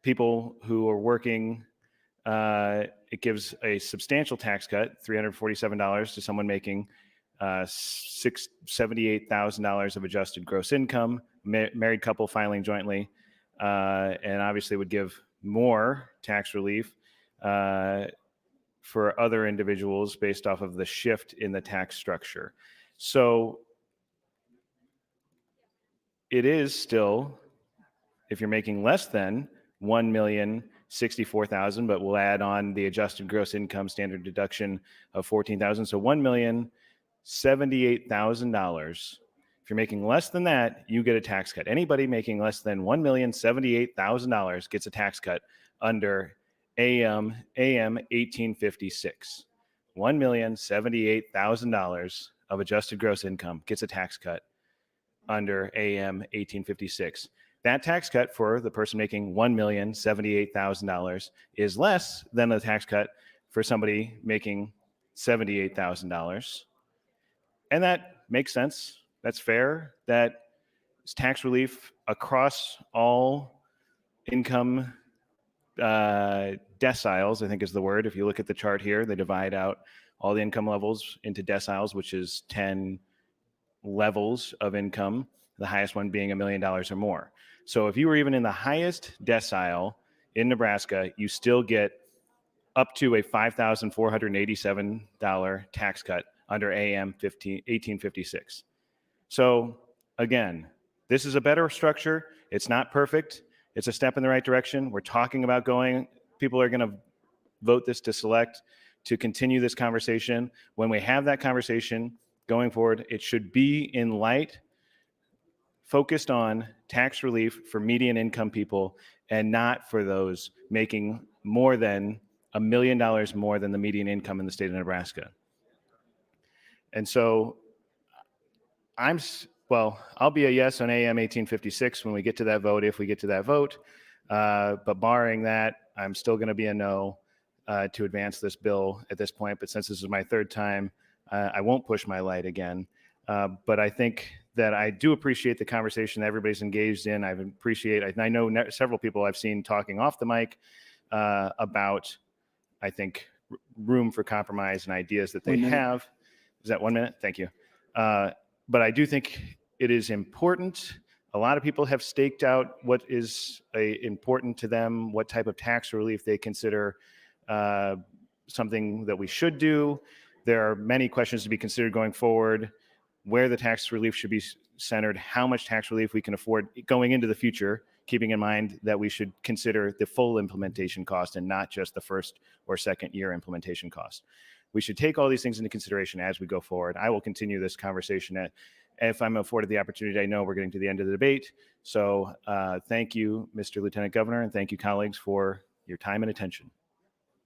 people who are working. It gives a substantial tax cut, $347 to someone making $78,000 of adjusted gross income, married couple filing jointly, and obviously would give more tax relief for other individuals based off of the shift in the tax structure. So it is still, if you're making less than $1,064,000, but we'll add on the adjusted gross income standard deduction of $14,000. So $1,078,000. If you're making less than that, you get a tax cut. Anybody making less than $1,078,000 gets a tax cut under AM 1856. $1,078,000 of adjusted gross income gets a tax cut under AM 1856. That tax cut for the person making $1,078,000 is less than the tax cut for somebody making $78,000. And that makes sense. That's fair. That is tax relief across all income deciles, I think is the word. If you look at the chart here, they divide out all the income levels into deciles, which is 10 levels of income, the highest one being $1 million or more. So if you were even in the highest decile in Nebraska, you still get up to a $5,487 tax cut under AM 1856. So again, this is a better structure. It's not perfect. It's a step in the right direction. We're talking about people are going to vote this to select, to continue this conversation. When we have that conversation going forward, it should be in light, focused on tax relief for median income people and not for those making more than $1 million more than the median income in the state of Nebraska. And so I'll be a yes on AM 1856 when we get to that vote, if we get to that vote. But barring that, I'm still going to be a no to advance this bill at this point. But since this is my third time, I won't push my light again. But I think that I do appreciate the conversation that everybody's engaged in. I know several people I've seen talking off the mic about, I think, room for compromise and ideas that they have. Is that 1 minute? Thank you. But I do think it is important. A lot of people have staked out what is important to them, what type of tax relief they consider something that we should do. There are many questions to be considered going forward, where the tax relief should be centered, how much tax relief we can afford going into the future, keeping in mind that we should consider the full implementation cost and not just the first or second year implementation cost. We should take all these things into consideration as we go forward. I will continue this conversation if I'm afforded the opportunity. I know we're getting to the end of the debate. So thank you, Mr. Lieutenant Governor, and thank you, colleagues, for your time and attention.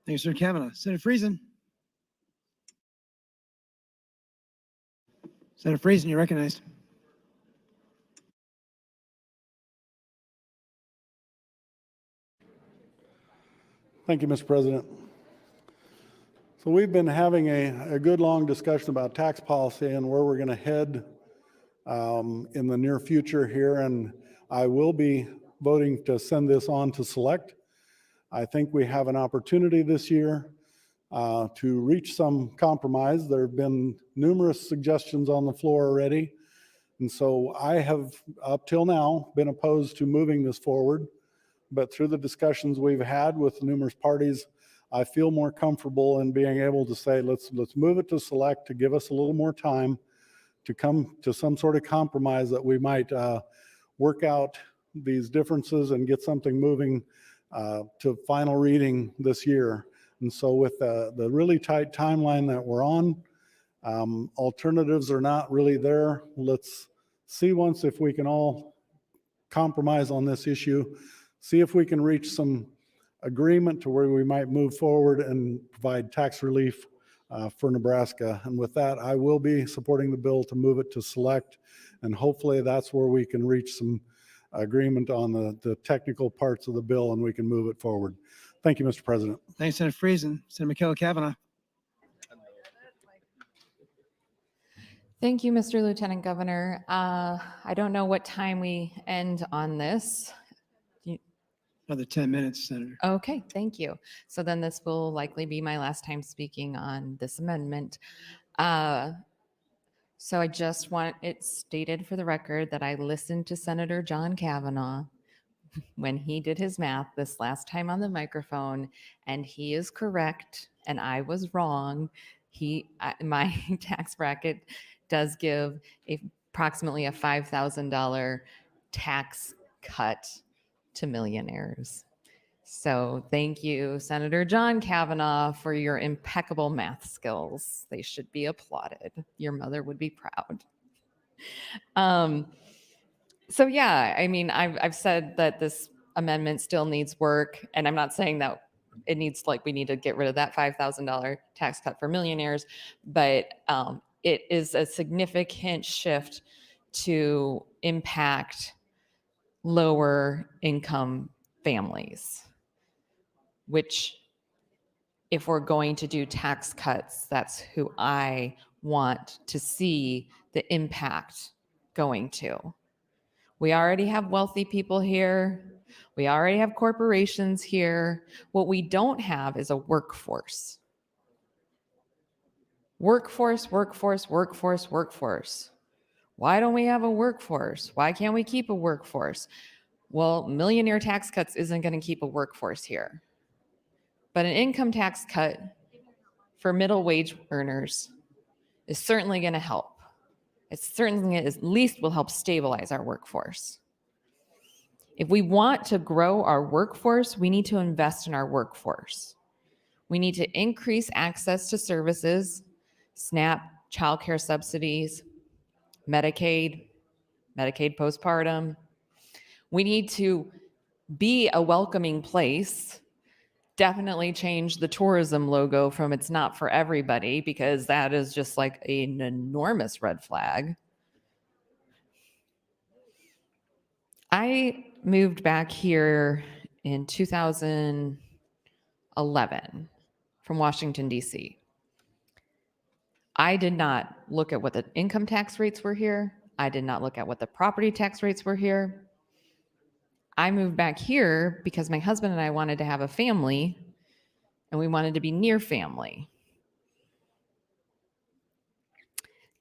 Thanks, Senator Kavanaugh. Senator Friesen. Senator Friesen, you're recognized. Thank you, Mr. President. So we've been having a good long discussion about tax policy and where we're going to head in the near future here, and I will be voting to send this on to select. I think we have an opportunity this year to reach some compromise. There have been numerous suggestions on the floor already, and so I have, up till now, been opposed to moving this forward, but through the discussions we've had with numerous parties, I feel more comfortable in being able to say, let's move it to select to give us a little more time to come to some sort of compromise that we might work out these differences and get something moving to final reading this year. And so with the really tight timeline that we're on, alternatives are not really there. Let's see once if we can all compromise on this issue, see if we can reach some agreement to where we might move forward and provide tax relief for Nebraska. And with that, I will be supporting the bill to move it to select, and hopefully that's where we can reach some agreement on the technical parts of the bill and we can move it forward. Thank you, Mr. President. Thanks, Senator Friesen. Senator Kavanaugh. Thank you, Mr. Lieutenant Governor. I don't know what time we end on this. Another 10 minutes, Senator. Okay, thank you. So then this will likely be my last time speaking on this amendment. So I just want it stated for the record that I listened to Senator John Kavanaugh when he did his math this last time on the microphone, and he is correct and I was wrong. My tax bracket does give approximately a $5,000 tax cut to millionaires. So thank you, Senator John Kavanaugh, for your impeccable math skills. They should be applauded. Your mother would be proud. So yeah, I mean, I've said that this amendment still needs work, and I'm not saying that it needs, like, we need to get rid of that $5,000 tax cut for millionaires, but it is a significant shift to impact lower income families, which, if we're going to do tax cuts, that's who I want to see the impact going to. We already have wealthy people here. We already have corporations here. What we don't have is a workforce. Workforce, workforce, workforce, workforce. Why don't we have a workforce? Why can't we keep a workforce? Well, millionaire tax cuts isn't going to keep a workforce here. But an income tax cut for middle wage earners is certainly going to help. It certainly at least will help stabilize our workforce. If we want to grow our workforce, we need to invest in our workforce. We need to increase access to services, SNAP, childcare subsidies, Medicaid postpartum. We need to be a welcoming place. Definitely change the tourism logo from "it's not for everybody," because that is just like an enormous red flag. I moved back here in 2011 from Washington, D.C. I did not look at what the income tax rates were here. I did not look at what the property tax rates were here. I moved back here because my husband and I wanted to have a family, and we wanted to be near family.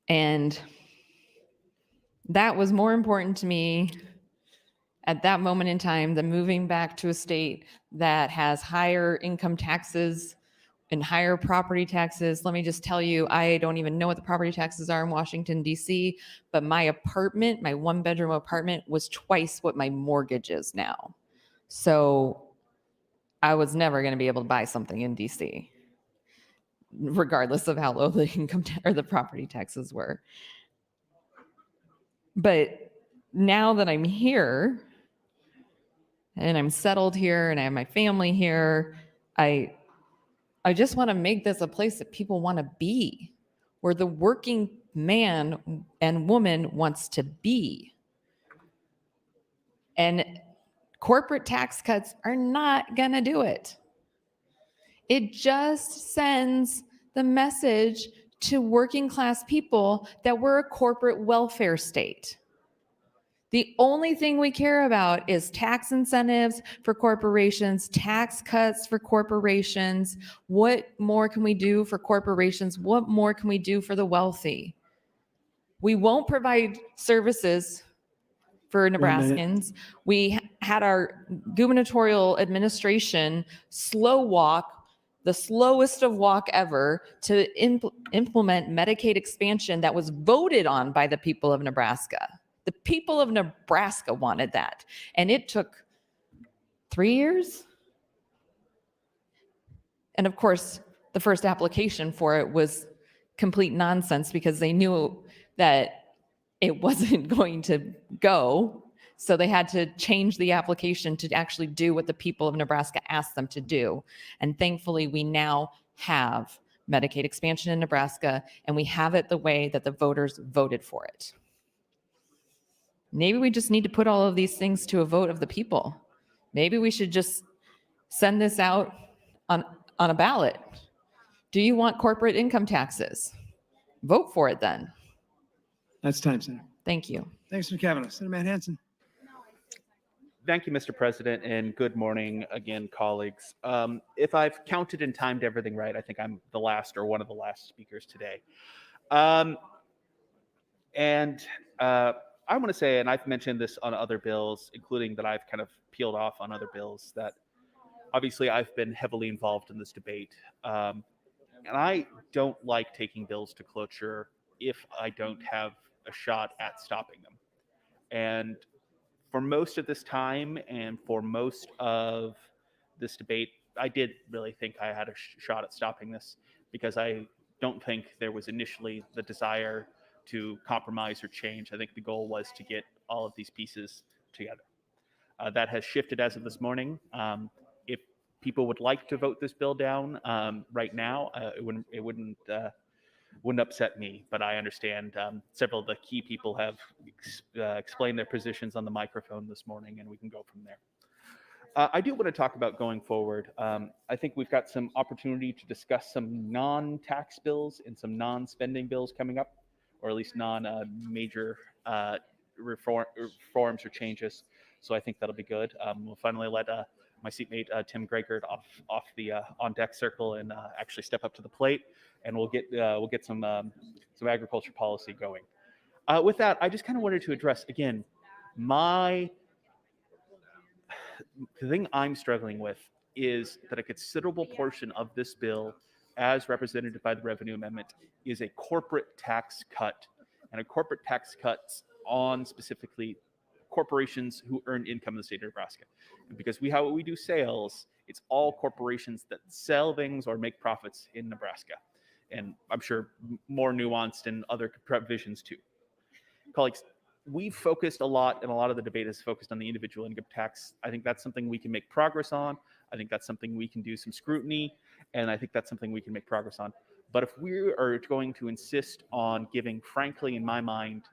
And that was more important to me at that moment in time than moving back to a state that has higher income taxes and higher property taxes. Let me just tell you, I don't even know what the property taxes are in Washington, D.C., but my apartment, my one-bedroom apartment, was twice what my mortgage is now. So I was never going to be able to buy something in D.C., regardless of how low the income or the property taxes were. But now that I'm here and I'm settled here and I have my family here, I just want to make this a place that people want to be, where the working man and woman wants to be. And corporate tax cuts are not going to do it. It just sends the message to working class people that we're a corporate welfare state. The only thing we care about is tax incentives for corporations, tax cuts for corporations. What more can we do for corporations? What more can we do for the wealthy? We won't provide services for Nebraskans. We had our gubernatorial administration slow walk, the slowest of walk ever, to implement Medicaid expansion that was voted on by the people of Nebraska. The people of Nebraska wanted that. And it took 3 years. And of course, the first application for it was complete nonsense because they knew that it wasn't going to go. So they had to change the application to actually do what the people of Nebraska asked them to do. And thankfully, we now have Medicaid expansion in Nebraska, and we have it the way that the voters voted for it. Maybe we just need to put all of these things to a vote of the people. Maybe we should just send this out on a ballot. Do you want corporate income taxes? Vote for it then. That's time, Senator. Thank you. Thanks, Mr. Kavanaugh. Senator Matt Hansen. Thank you, Mr. President, and good morning again, colleagues. If I've counted and timed everything right, I think I'm the last or one of the last speakers today. I want to say, and I've mentioned this on other bills, including that I've kind of peeled off on other bills, that obviously I've been heavily involved in this debate. And I don't like taking bills to cloture if I don't have a shot at stopping them. And for most of this time and for most of this debate, I did really think I had a shot at stopping this, because I don't think there was initially the desire to compromise or change. I think the goal was to get all of these pieces together. That has shifted as of this morning. If people would like to vote this bill down right now, it wouldn't upset me, but I understand several of the key people have explained their positions on the microphone this morning, and we can go from there. I do want to talk about going forward. I think we've got some opportunity to discuss some non-tax bills and some non-spending bills coming up, or at least non-major reforms or changes. So I think that'll be good. We'll finally let my seatmate Tim Gregard off the on-deck circle and actually step up to the plate, and we'll get some agriculture policy going. With that, I just kind of wanted to address again the thing I'm struggling with is that a considerable portion of this bill, as represented by the revenue amendment, is a corporate tax cut, and a corporate tax cut on specifically corporations who earn income in the state of Nebraska. And because how we do sales, it's all corporations that sell things or make profits in Nebraska. And I'm sure more nuanced in other provisions too. Colleagues, we've focused a lot, and a lot of the debate is focused on the individual income tax. I think that's something we can make progress on. I think that's something we can do some scrutiny, and I think that's something we can make progress on. But if we are going to insist on giving, frankly, in my mind,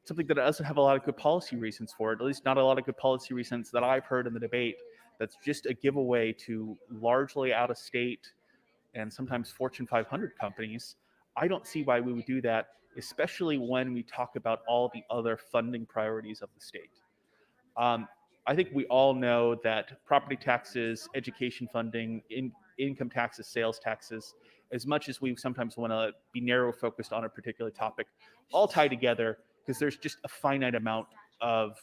something that doesn't have a lot of good policy reasons for it, at least not a lot of good policy reasons that I've heard in the debate, that's just a giveaway to largely out-of-state and sometimes Fortune 500 companies, I don't see why we would do that, especially when we talk about all the other funding priorities of the state. I think we all know that property taxes, education funding, income taxes, sales taxes, as much as we sometimes want to be narrow focused on a particular topic, all tie together because there's just a finite amount of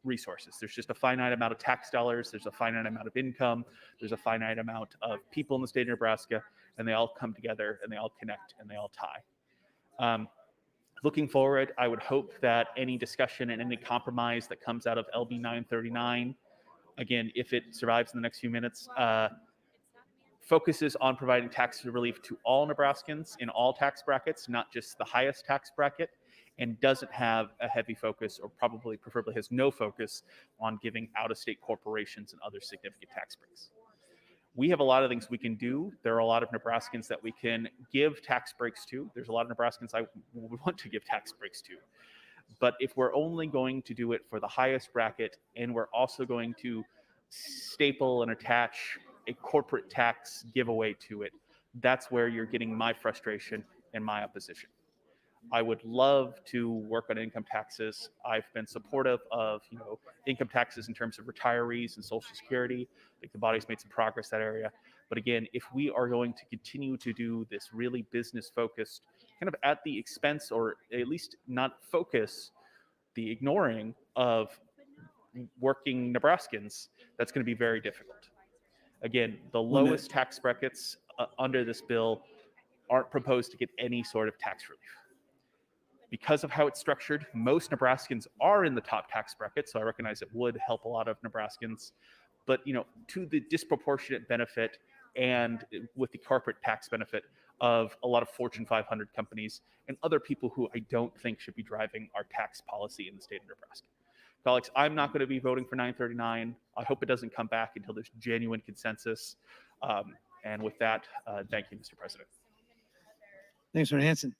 resources. There's just a finite amount of tax dollars. There's a finite amount of income. There's a finite amount of people in the state of Nebraska, and they all come together and they all connect and they all tie. Looking forward, I would hope that any discussion and any compromise that comes out of LB 939, again, if it survives in the next few minutes, focuses on providing tax relief to all Nebraskans in all tax brackets, not just the highest tax bracket, and doesn't have a heavy focus, or preferably has no focus on giving out-of-state corporations and other significant tax breaks. We have a lot of things we can do. There are a lot of Nebraskans that we can give tax breaks to. There's a lot of Nebraskans I would want to give tax breaks to. But if we're only going to do it for the highest bracket, and we're also going to staple and attach a corporate tax giveaway to it, that's where you're getting my frustration and my opposition. I would love to work on income taxes. I've been supportive of, income taxes in terms of retirees and Social Security. I think the body's made some progress in that area. But again, if we are going to continue to do this really business-focused, kind of at the expense, or at least not focus, the ignoring of working Nebraskans, that's going to be very difficult. Again, the lowest tax brackets under this bill aren't proposed to get any sort of tax relief. Because of how it's structured, most Nebraskans are in the top tax bracket, so I recognize it would help a lot of Nebraskans. But to the disproportionate benefit and with the corporate tax benefit of a lot of Fortune 500 companies and other people who I don't think should be driving our tax policy in the state of Nebraska. Colleagues, I'm not going to be voting for 939. I hope it doesn't come back until there's genuine consensus. And with that, thank you, Mr. President. Thanks, Senator Hansen.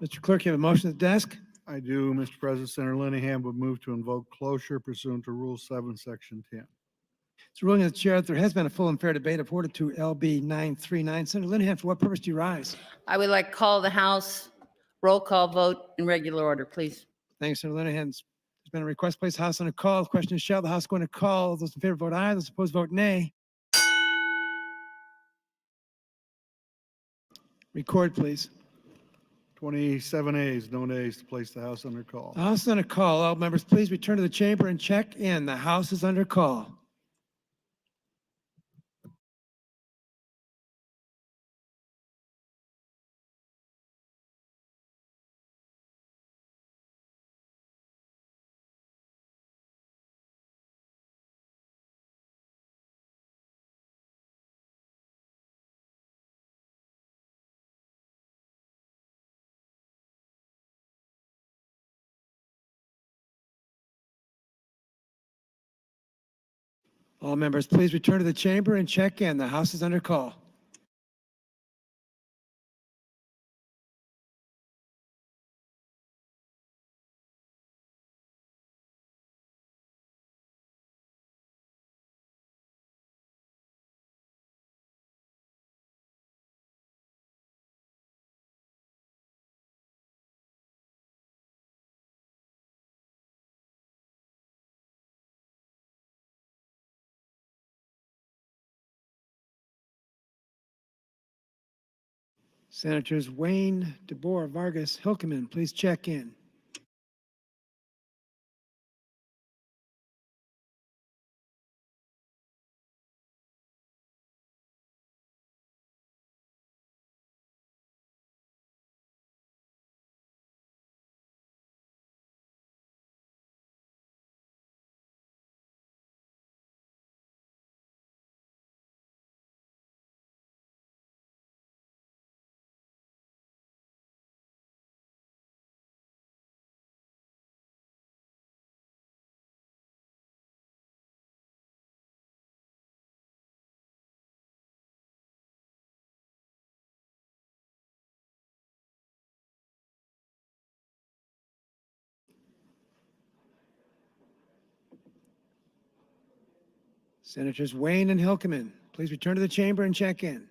Mr. Clerk, you have a motion at the desk? I do, Mr. President. Senator Linehan would move to invoke cloture pursuant to Rule 7, Section 10. It's a ruling of the chair that there has been a full and fair debate afforded to LB 939. Senator Linehan, for what purpose do you rise? I would like to call the House roll call vote in regular order, please. Thanks, Senator Linehan. There's been a request to place the House on a call. The question is, shall the House go into call? Those in favor vote aye. Those opposed vote nay. Record, please. 27 ayes, no nays to place the House under call. The House is under call. All members, please return to the chamber and check in. The House is under call. All members, please return to the chamber and check in. The House is under call. Senators Wayne, DeBoer, Vargas, Hilkeman, please check in. Senators Wayne and Hilkeman, please return to the chamber and check in.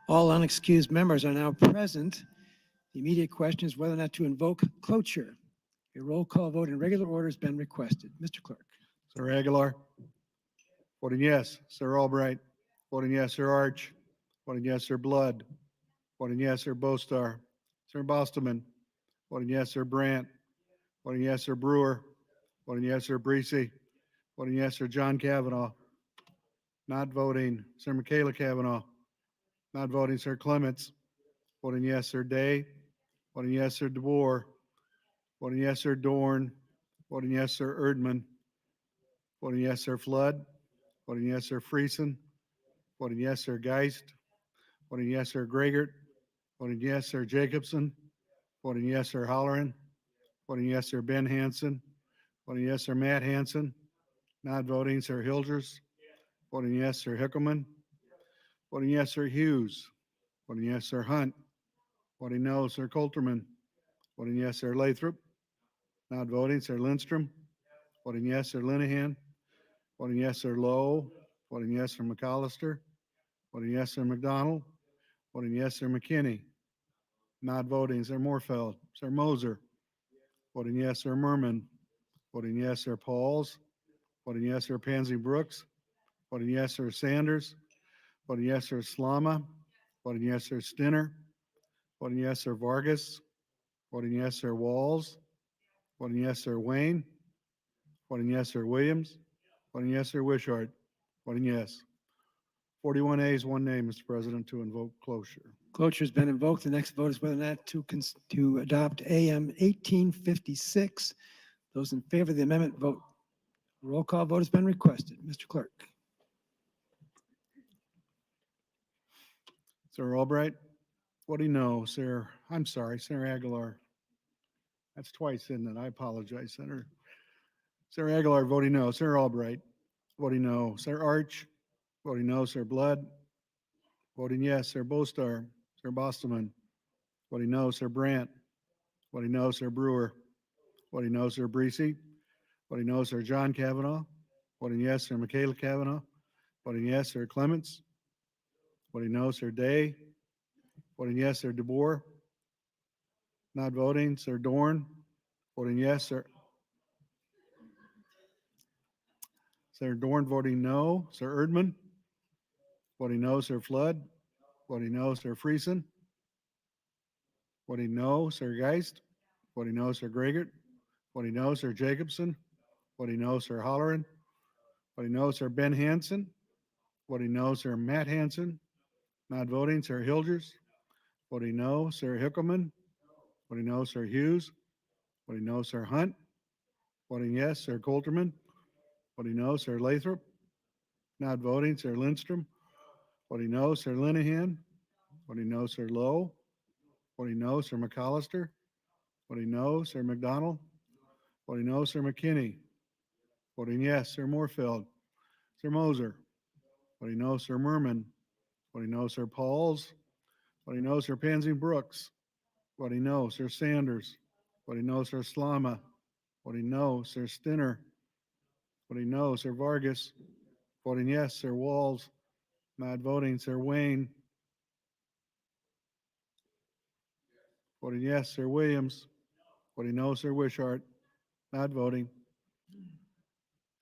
All unexcused members are now present. The immediate question is whether or not to invoke cloture. A roll call vote in regular order has been requested. Mr. Clerk. Sir Aguilar. Voting yes. Sir Albright. Voting yes. Sir Arch. Voting yes. Sir Blood. Voting yes. Sir Bostar. Sir Bostelman. Voting yes. Sir Brandt. Voting yes. Sir Brewer. Voting yes. Sir Breesy. Voting yes. Sir John Kavanaugh. Not voting. Sir Michaela Kavanaugh. Not voting. Sir Clements. Voting yes. Sir Day. Voting yes. Sir DeBoer. Voting yes. Sir Dorn. Voting yes. Sir Erdman. Voting yes. Sir Flood. Voting yes. Sir Friesen. Voting yes. Sir Geist. Voting yes. Sir Gregert. Voting yes. Sir Jacobson. Voting yes. Sir Holleran. Voting yes. Sir Ben Hansen. Voting yes. Sir Matt Hansen. Not voting. Sir Hilders. Voting yes. Sir Hickelman. Voting yes. Sir Hughes. Voting yes. Sir Hunt. Voting no. Sir Coulterman. Voting yes. Sir Lathrop. Not voting. Sir Lindstrom. Voting yes. Sir Linehan. Voting yes. Sir Lowe. Voting yes. Sir McAllister. Voting yes. Sir McDonald. Voting yes. Sir McKinney. Not voting. Sir Morfeld. Sir Moser. Voting yes. Sir Merman. Voting yes. Sir Pauls. Voting yes. Sir Pansy Brooks. Voting yes. Sir Sanders. Voting yes. Sir Slama. Voting yes. Sir Stinner. Voting yes. Sir Vargas. Voting yes. Sir Walls. Voting yes. Sir Wayne. Voting yes. Sir Williams. Voting yes. Sir Wishart. Voting yes. 41 ayes, 1 nay, Mr. President, to invoke cloture. Cloture has been invoked. The next vote is whether or not to adopt AM 1856. Those in favor of the amendment vote. Roll call vote has been requested. Mr. Clerk. Sir Albright? Voting no. I'm sorry, Senator Aguilar. That's twice, isn't it? I apologize, Senator. Sir Aguilar voting no. Sir Albright voting no. Sir Arch voting no. Sir Blood voting yes. Sir Bostar. Sir Bostelman voting no. Sir Brandt voting no. Sir Brewer voting no. Sir Breesy voting no. Sir John Kavanaugh voting yes. Sir Michaela Kavanaugh voting yes. Sir Clements voting no. Sir Day voting yes. Sir DeBoer not voting. Sir Dorn voting yes. Sir Dorn voting no. Sir Erdman voting no. Sir Flood voting no. Sir Friesen voting no. Sir Geist voting no. Sir Gregert voting no. Sir Jacobson voting no. Sir Holleran voting no. Sir Ben Hansen voting no. Sir Matt Hansen not voting. Sir Hilders voting no. Sir Hickelman voting no. Sir Hughes voting no. Sir Hunt voting yes. Sir Coulterman voting no. Sir Lathrop not voting. Sir Lindstrom voting no. Sir Linehan voting no. Sir Lowe voting no. Sir McAllister voting no. Sir McDonald voting no. Sir McKinney voting yes. Sir Morfeld Sir Moser voting no. Sir Merman voting no. Sir Pauls voting no. Sir Pansy Brooks voting no. Sir Sanders voting no. Sir Slama voting no. Sir Stinner voting no. Sir Vargas voting yes. Sir Walls not voting. Sir Wayne voting yes. Sir Williams voting no. Sir Wishart not voting.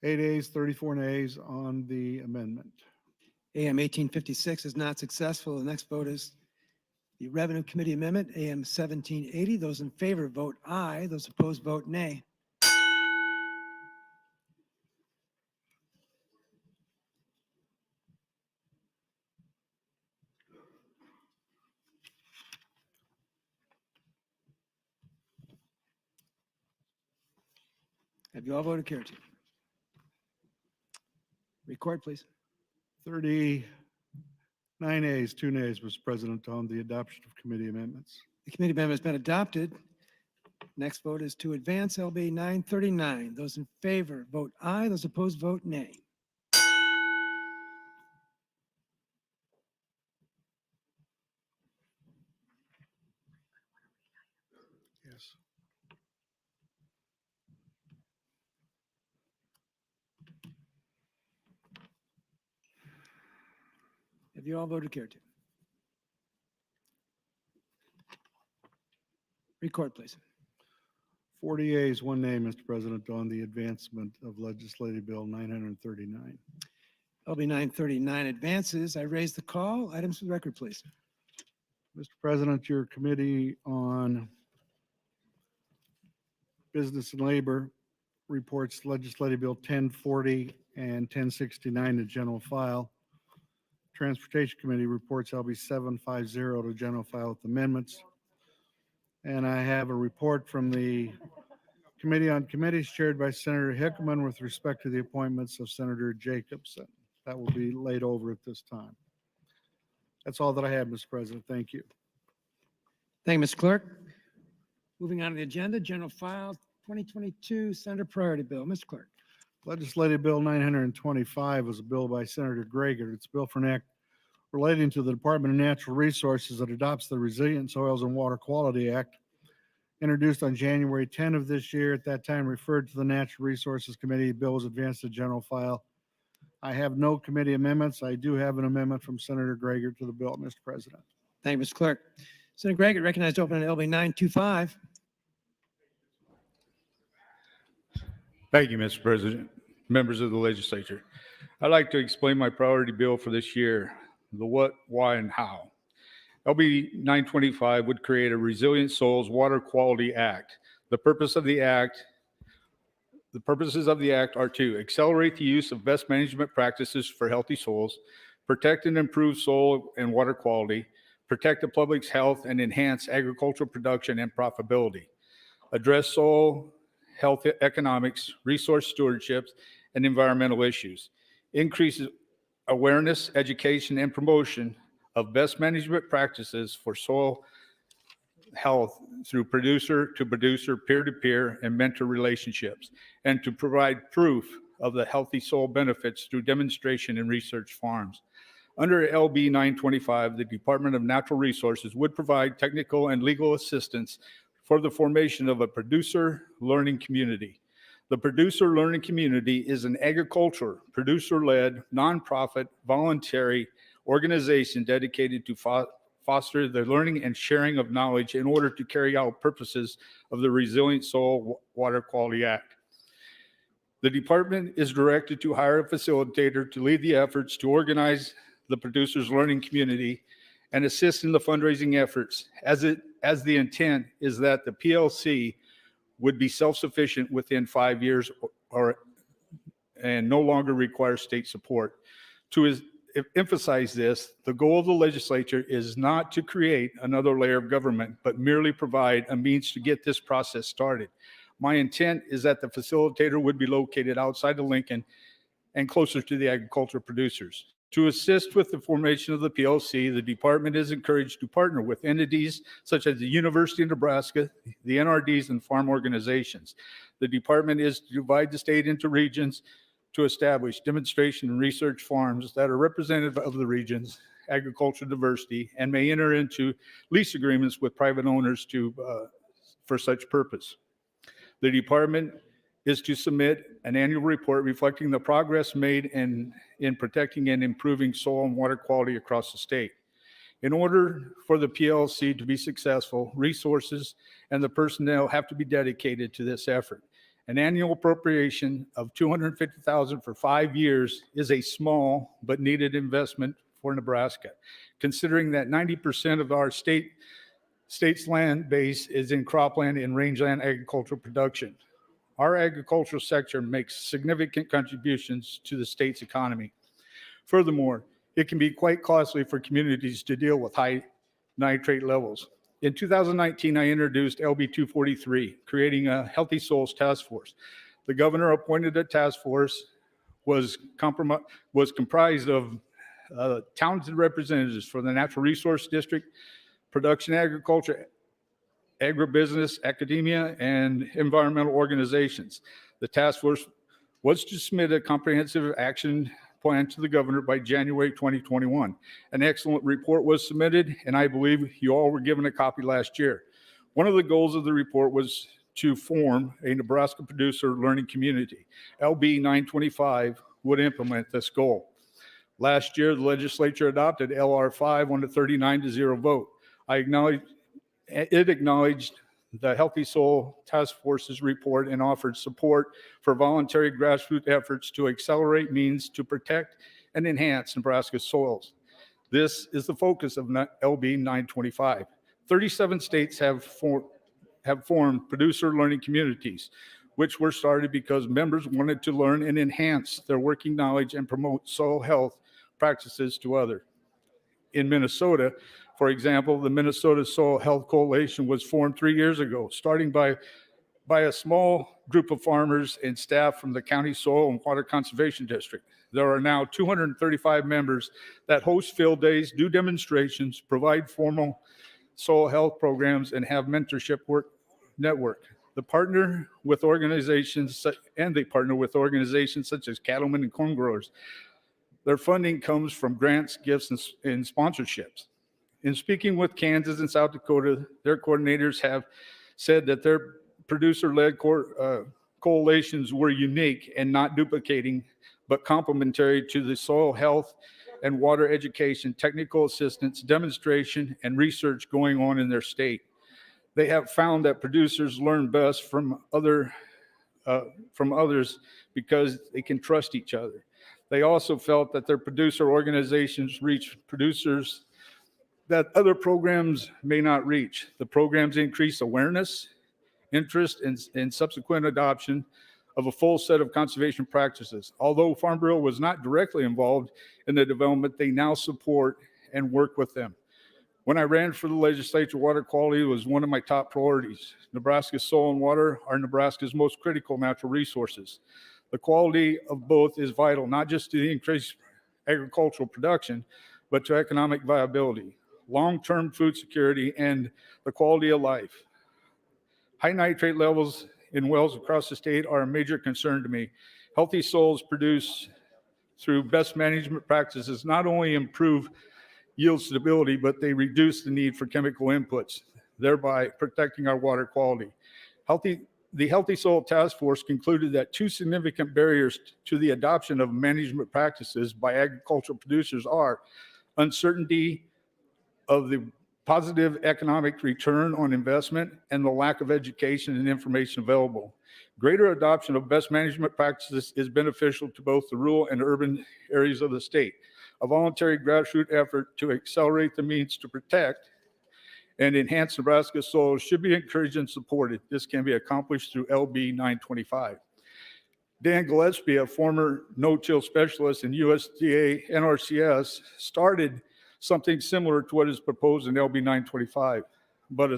8 ayes, 34 nays on the amendment. AM 1856 is not successful. The next vote is the Revenue Committee Amendment, AM 1780. Those in favor vote aye. Those opposed vote nay. Have you all voted? Carried. Record, please. 39 ayes, 2 nays, Mr. President, on the adoption of committee amendments. The committee amendment has been adopted. Next vote is to advance LB 939. Those in favor vote aye. Those opposed vote nay. Yes. Have you all voted? Carried. Record, please. 40 ayes, 1 nay, Mr. President, on the advancement of legislative bill 939. LB 939 advances. I raise the call. Items for the record, please. Mr. President, your Committee on Business and Labor reports legislative bill 1040 and 1069 to general file. Transportation Committee reports LB 750 to general file with amendments. And I have a report from the Committee on Committees chaired by Senator Hickman with respect to the appointments of Senator Jacobson. That will be laid over at this time. That's all that I have, Mr. President. Thank you. Thank you, Mr. Clerk. Moving on to the agenda, general file 2022 Senator Priority Bill. Mr. Clerk. Legislative Bill 925 was a bill by Senator Greger. It's a bill for an act relating to the Department of Natural Resources that adopts the Resilient Soils and Water Quality Act, introduced on January 10 of this year. At that time, referred to the Natural Resources Committee. The bill was advanced to general file. I have no committee amendments. I do have an amendment from Senator Greger to the bill, Mr. President. Thank you, Mr. Clerk. Senator Greger recognized to open on LB 925. Thank you, Mr. President, members of the legislature. I'd like to explain my priority bill for this year, the what, why, and how. LB 925 would create a Resilient Soils Water Quality Act. The purposes of the act are to accelerate the use of best management practices for healthy soils, protect and improve soil and water quality, protect the public's health, and enhance agricultural production and profitability, address soil health economics, resource stewardships, and environmental issues, increases awareness, education, and promotion of best management practices for soil health through producer to producer, peer-to-peer, and mentor relationships, and to provide proof of the healthy soil benefits through demonstration and research farms. Under LB 925, the Department of Natural Resources would provide technical and legal assistance for the formation of a producer learning community. The producer learning community is an agriculture, producer-led, nonprofit, voluntary organization dedicated to foster the learning and sharing of knowledge in order to carry out purposes of the Resilient Soil Water Quality Act. The department is directed to hire a facilitator to lead the efforts to organize the producers learning community and assist in the fundraising efforts, as the intent is that the PLC would be self-sufficient within 5 years and no longer require state support. To emphasize this, the goal of the legislature is not to create another layer of government, but merely provide a means to get this process started. My intent is that the facilitator would be located outside of Lincoln and closer to the agricultural producers. To assist with the formation of the PLC, the department is encouraged to partner with entities such as the University of Nebraska, the NRDs, and farm organizations. The department is to divide the state into regions to establish demonstration and research farms that are representative of the region's agricultural diversity and may enter into lease agreements with private owners for such purpose. The department is to submit an annual report reflecting the progress made in protecting and improving soil and water quality across the state. In order for the PLC to be successful, resources and the personnel have to be dedicated to this effort. An annual appropriation of $250,000 for 5 years is a small but needed investment for Nebraska, considering that 90% of our state's land base is in cropland and rangeland agricultural production. Our agricultural sector makes significant contributions to the state's economy. Furthermore, it can be quite costly for communities to deal with high nitrate levels. In 2019, I introduced LB 243, creating a Healthy Soils Task Force. The governor appointed a task force, was comprised of talented representatives for the Natural Resource District, production agriculture, agribusiness, academia, and environmental organizations. The task force was to submit a comprehensive action plan to the governor by January 2021. An excellent report was submitted, and I believe you all were given a copy last year. One of the goals of the report was to form a Nebraska producer learning community. LB 925 would implement this goal. Last year, the legislature adopted LR 5 on a 39-0 vote. It acknowledged the Healthy Soil Task Force's report and offered support for voluntary grassroots efforts to accelerate means to protect and enhance Nebraska's soils. This is the focus of LB 925. 37 states have formed producer learning communities, which were started because members wanted to learn and enhance their working knowledge and promote soil health practices to others. In Minnesota, for example, the Minnesota Soil Health Coalition was formed 3 years ago, starting by a small group of farmers and staff from the County Soil and Water Conservation District. There are now 235 members that host field days, do demonstrations, provide formal soil health programs, and have mentorship network. They partner with organizations such as cattlemen and corn growers. Their funding comes from grants, gifts, and sponsorships. In speaking with Kansas and South Dakota, their coordinators have said that their producer-led coalitions were unique and not duplicating, but complementary to the soil health and water education, technical assistance, demonstration, and research going on in their state. They have found that producers learn best from others because they can trust each other. They also felt that their producer organizations reach producers that other programs may not reach. The programs increase awareness, interest, and subsequent adoption of a full set of conservation practices. Although Farm Bureau was not directly involved in the development, they now support and work with them. When I ran for the legislature, water quality was one of my top priorities. Nebraska's soil and water are Nebraska's most critical natural resources. The quality of both is vital, not just to the increased agricultural production, but to economic viability, long-term food security, and the quality of life. High nitrate levels in wells across the state are a major concern to me. Healthy soils produced through best management practices not only improve yield stability, but they reduce the need for chemical inputs, thereby protecting our water quality. The Healthy Soil Task Force concluded that two significant barriers to the adoption of management practices by agricultural producers are uncertainty of the positive economic return on investment and the lack of education and information available. Greater adoption of best management practices is beneficial to both the rural and urban areas of the state. A voluntary grassroots effort to accelerate the means to protect and enhance Nebraska's soils should be encouraged and supported. This can be accomplished through LB 925. Dan Gillespie, a former no-till specialist in USDA NRCS, started something similar to what is proposed in LB 925, but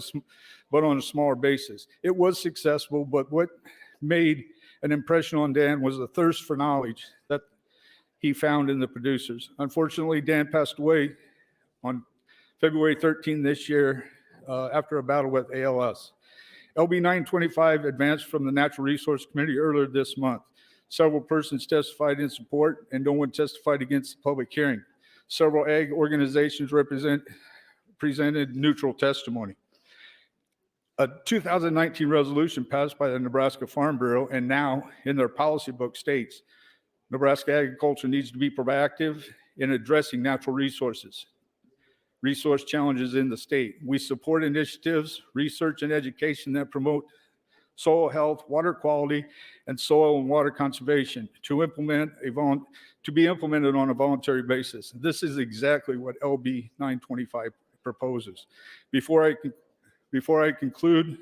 on a smaller basis. It was successful, but what made an impression on Dan was the thirst for knowledge that he found in the producers. Unfortunately, Dan passed away on February 13 this year after a battle with ALS. LB 925 advanced from the Natural Resource Committee earlier this month. Several persons testified in support, and no one testified against the public hearing. Several ag organizations presented neutral testimony. A 2019 resolution passed by the Nebraska Farm Bureau and now in their policy book states, Nebraska agriculture needs to be proactive in addressing natural resource challenges in the state. We support initiatives, research, and education that promote soil health, water quality, and soil and water conservation to be implemented on a voluntary basis. This is exactly what LB 925 proposes. Before I conclude,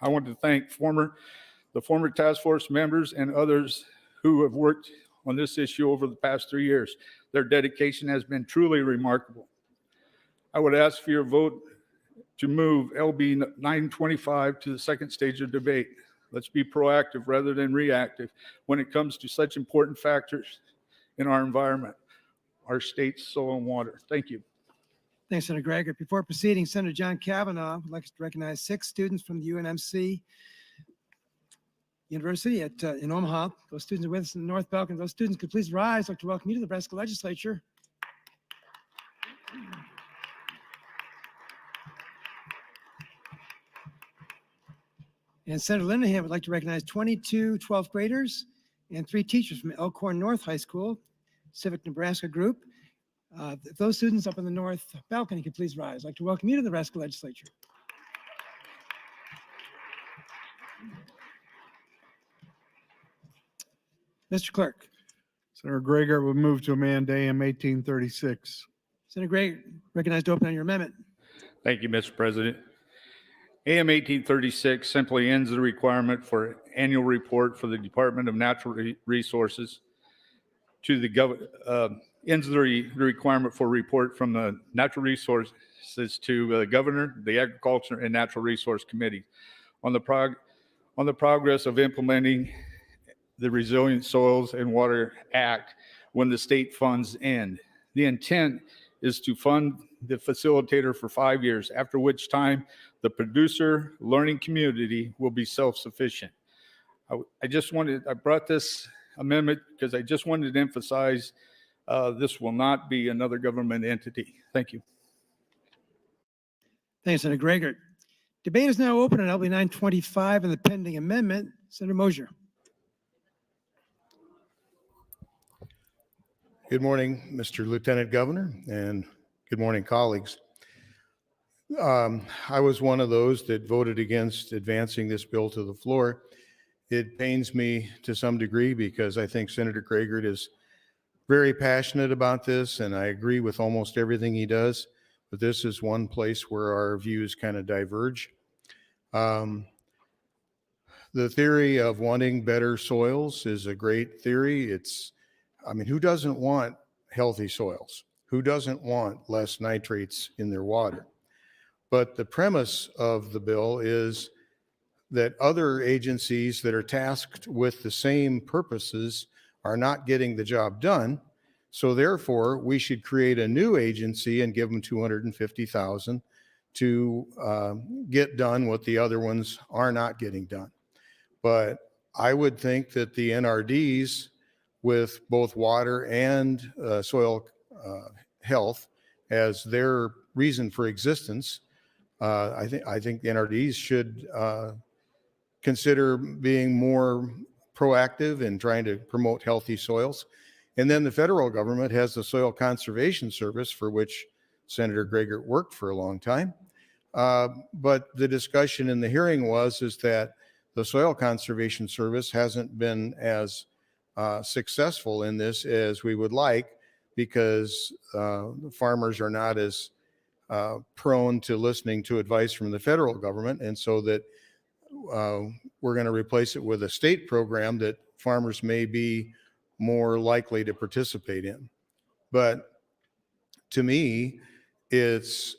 I want to thank the former task force members and others who have worked on this issue over the past 3 years. Their dedication has been truly remarkable. I would ask for your vote to move LB 925 to the second stage of debate. Let's be proactive rather than reactive when it comes to such important factors in our environment, our state's soil and water. Thank you. Thanks, Senator Gregor. Before proceeding, Senator John Kavanaugh would like to recognize 6 students from the UNMC University in Omaha. Those students are with us in the North Balcony. Those students could please rise. I'd like to welcome you to the Nebraska Legislature. And Senator Linehan would like to recognize 22 12th graders and 3 teachers from Elkhorn North High School, Civic Nebraska Group. If those students up in the North Balcony could please rise. I'd like to welcome you to the Nebraska Legislature. Mr. Clerk. Senator Gregor would move to amend AM 1836. Senator Gregor, recognized to open on your amendment. Thank you, Mr. President. AM 1836 simply ends the requirement for annual report for the Department of Natural Resources to the ends the requirement for report from the Natural Resources to the Governor, the Agriculture and Natural Resource Committee on the progress of implementing the Resilient Soils and Water Act when the state funds end. The intent is to fund the facilitator for 5 years, after which time the producer learning community will be self-sufficient. I brought this amendment because I just wanted to emphasize this will not be another government entity. Thank you. Thanks, Senator Gregor. Debate is now open on LB 925 and the pending amendment. Senator Mosier. Good morning, Mr. Lieutenant Governor, and good morning, colleagues. I was one of those that voted against advancing this bill to the floor. It pains me to some degree because I think Senator Gregor is very passionate about this, and I agree with almost everything he does, but this is one place where our views kind of diverge. The theory of wanting better soils is a great theory. Who doesn't want healthy soils? Who doesn't want less nitrates in their water? But the premise of the bill is that other agencies that are tasked with the same purposes are not getting the job done. So therefore, we should create a new agency and give them $250,000 to get done what the other ones are not getting done. But I would think that the NRDs with both water and soil health as their reason for existence, I think the NRDs should consider being more proactive in trying to promote healthy soils. And then the federal government has the Soil Conservation Service, for which Senator Gregor worked for a long time. But the discussion in the hearing is that the Soil Conservation Service hasn't been as successful in this as we would like, because farmers are not as prone to listening to advice from the federal government, and so that we're going to replace it with a state program that farmers may be more likely to participate in. But to me, it's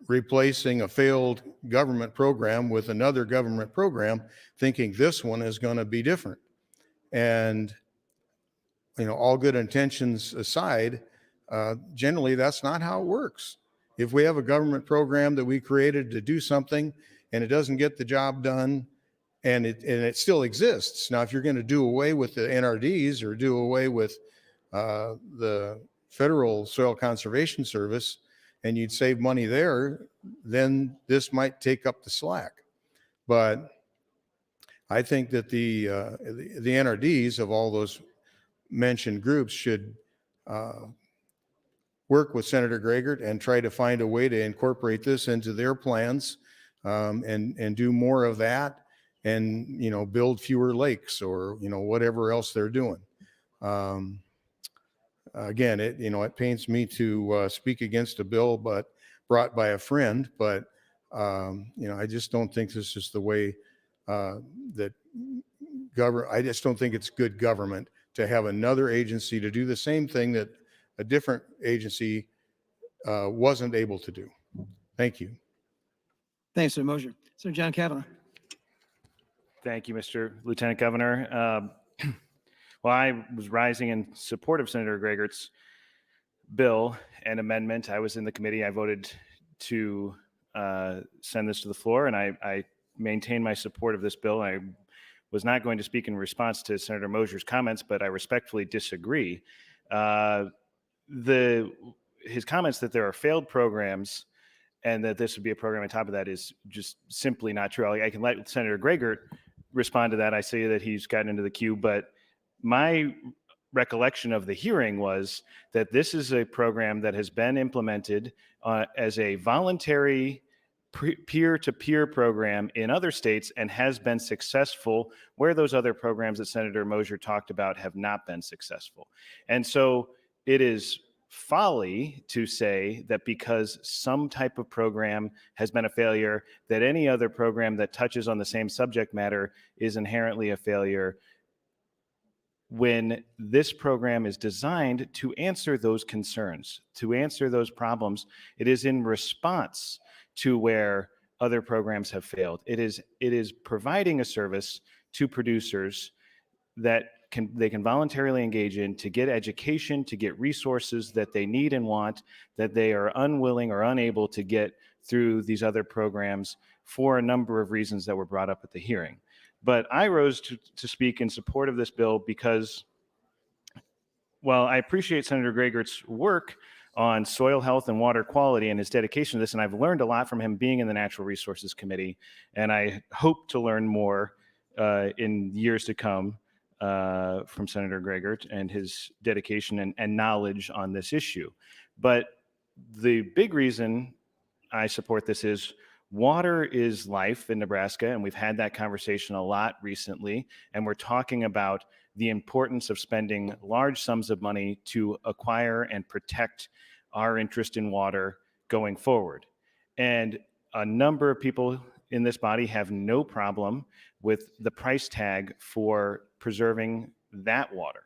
replacing a failed government program with another government program, thinking this one is going to be different. And, all good intentions aside, generally that's not how it works. If we have a government program that we created to do something and it doesn't get the job done, and it still exists. Now, if you're going to do away with the NRDs or do away with the Federal Soil Conservation Service, and you'd save money there, then this might take up the slack. But I think that the NRDs of all those mentioned groups should work with Senator Gregor and try to find a way to incorporate this into their plans, and do more of that. and, build fewer lakes or, whatever else they're doing. Again, it pains me to speak against a bill, but brought by a friend, but, I just don't think this is the way that I just don't think it's good government to have another agency to do the same thing that a different agency wasn't able to do. Thank you. Thanks, Mr. Mosher. Sir John Kavanaugh. Thank you, Mr. Lieutenant Governor. Well, I was rising in support of Senator Gregert's bill and amendment. I was in the committee. I voted to send this to the floor, and I maintain my support of this bill. I was not going to speak in response to Senator Mosher's comments, but I respectfully disagree. His comments that there are failed programs and that this would be a program on top of that is just simply not true. I can let Senator Gregert respond to that. I say that he's gotten into the queue, but my recollection of the hearing was that this is a program that has been implemented as a voluntary peer-to-peer program in other states and has been successful where those other programs that Senator Mosher talked about have not been successful. And so it is folly to say that because some type of program has been a failure, that any other program that touches on the same subject matter is inherently a failure, when this program is designed to answer those concerns, to answer those problems. It is in response to where other programs have failed. It is providing a service to producers that they can voluntarily engage in to get education, to get resources that they need and want, that they are unwilling or unable to get through these other programs for a number of reasons that were brought up at the hearing. But I rose to speak in support of this bill because, well, I appreciate Senator Gregert's work on soil health and water quality and his dedication to this, and I've learned a lot from him being in the Natural Resources Committee, and I hope to learn more in years to come from Senator Gregert and his dedication and knowledge on this issue. But the big reason I support this is water is life in Nebraska, and we've had that conversation a lot recently, and we're talking about the importance of spending large sums of money to acquire and protect our interest in water going forward. And a number of people in this body have no problem with the price tag for preserving that water.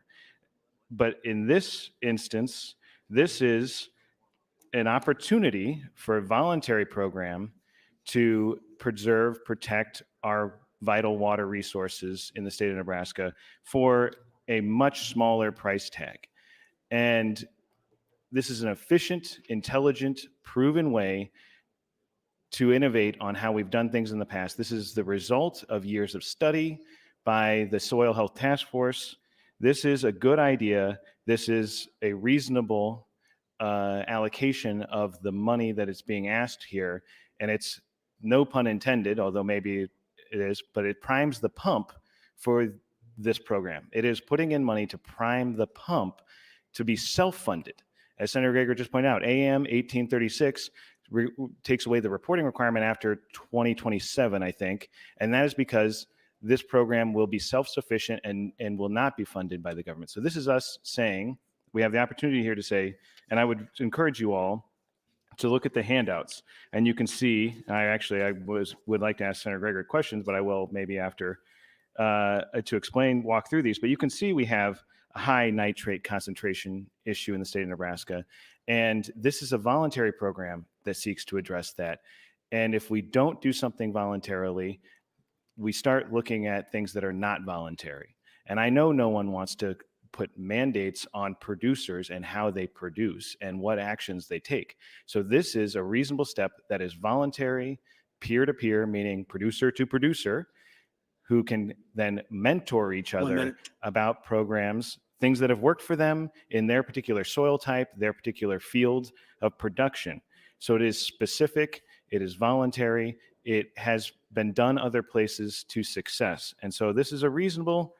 But in this instance, this is an opportunity for a voluntary program to preserve, protect our vital water resources in the state of Nebraska for a much smaller price tag. And this is an efficient, intelligent, proven way to innovate on how we've done things in the past. This is the result of years of study by the Soil Health Task Force. This is a good idea. This is a reasonable allocation of the money that is being asked here. And it's no pun intended, although maybe it is, but it primes the pump for this program. It is putting in money to prime the pump to be self-funded. As Senator Greger just pointed out, AM 1836 takes away the reporting requirement after 2027, I think. And that is because this program will be self-sufficient and will not be funded by the government. So this is us saying, we have the opportunity here to say, and I would encourage you all to look at the handouts, and you can see, would like to ask Senator Greger questions, but I will maybe after to walk through these. But you can see we have a high nitrate concentration issue in the state of Nebraska, and this is a voluntary program that seeks to address that. And if we don't do something voluntarily, we start looking at things that are not voluntary. And I know no one wants to put mandates on producers and how they produce and what actions they take. So this is a reasonable step that is voluntary, peer-to-peer, meaning producer to producer, who can then mentor each other about programs, things that have worked for them in their particular soil type, their particular field of production. So it is specific, it is voluntary, it has been done other places to success. And so this is a reasonable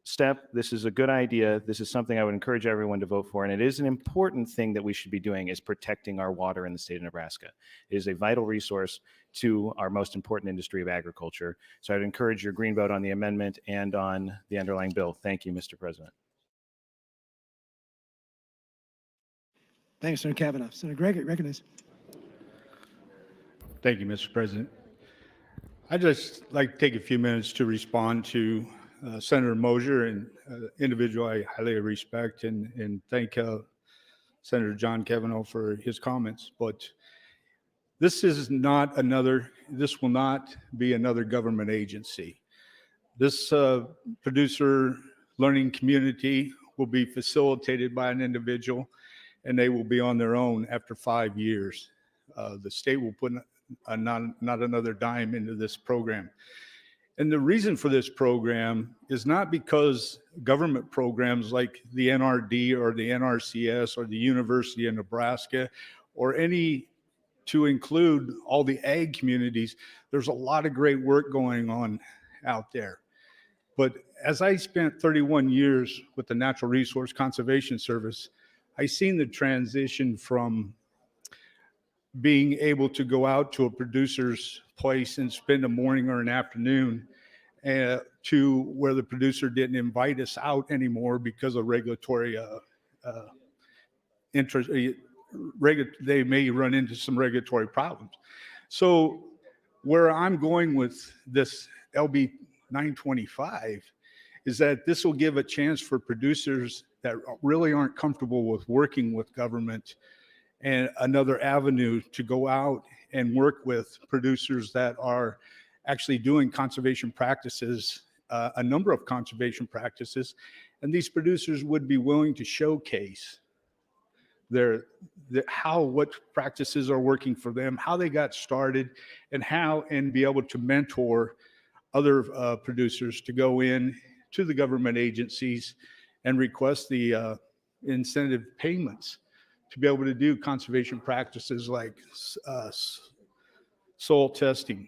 step. This is a good idea. This is something I would encourage everyone to vote for. And it is an important thing that we should be doing, is protecting our water in the state of Nebraska. It is a vital resource to our most important industry of agriculture. So I'd encourage your green vote on the amendment and on the underlying bill. Thank you, Mr. President. Thanks, Senator Kavanaugh. Senator Gregg, recognized. Thank you, Mr. President. I'd just like to take a few minutes to respond to Senator Mosier, and individual I highly respect, and thank Senator John Kavanaugh for his comments. But this will not be another government agency. This producer learning community will be facilitated by an individual, and they will be on their own after 5 years. The state will put not another dime into this program. And the reason for this program is not because government programs like the NRD or the NRCS or the University of Nebraska or any, to include all the ag communities, there's a lot of great work going on out there. But as I spent 31 years with the Natural Resource Conservation Service, I seen the transition from being able to go out to a producer's place and spend a morning or an afternoon to where the producer didn't invite us out anymore because of regulatory interest. They may run into some regulatory problems. So where I'm going with this LB 925 is that this will give a chance for producers that really aren't comfortable with working with government and another avenue to go out and work with producers that are actually doing conservation practices, a number of conservation practices, and these producers would be willing to showcase what practices are working for them, how they got started, and be able to mentor other producers to go in to the government agencies and request the incentive payments to be able to do conservation practices like soil testing,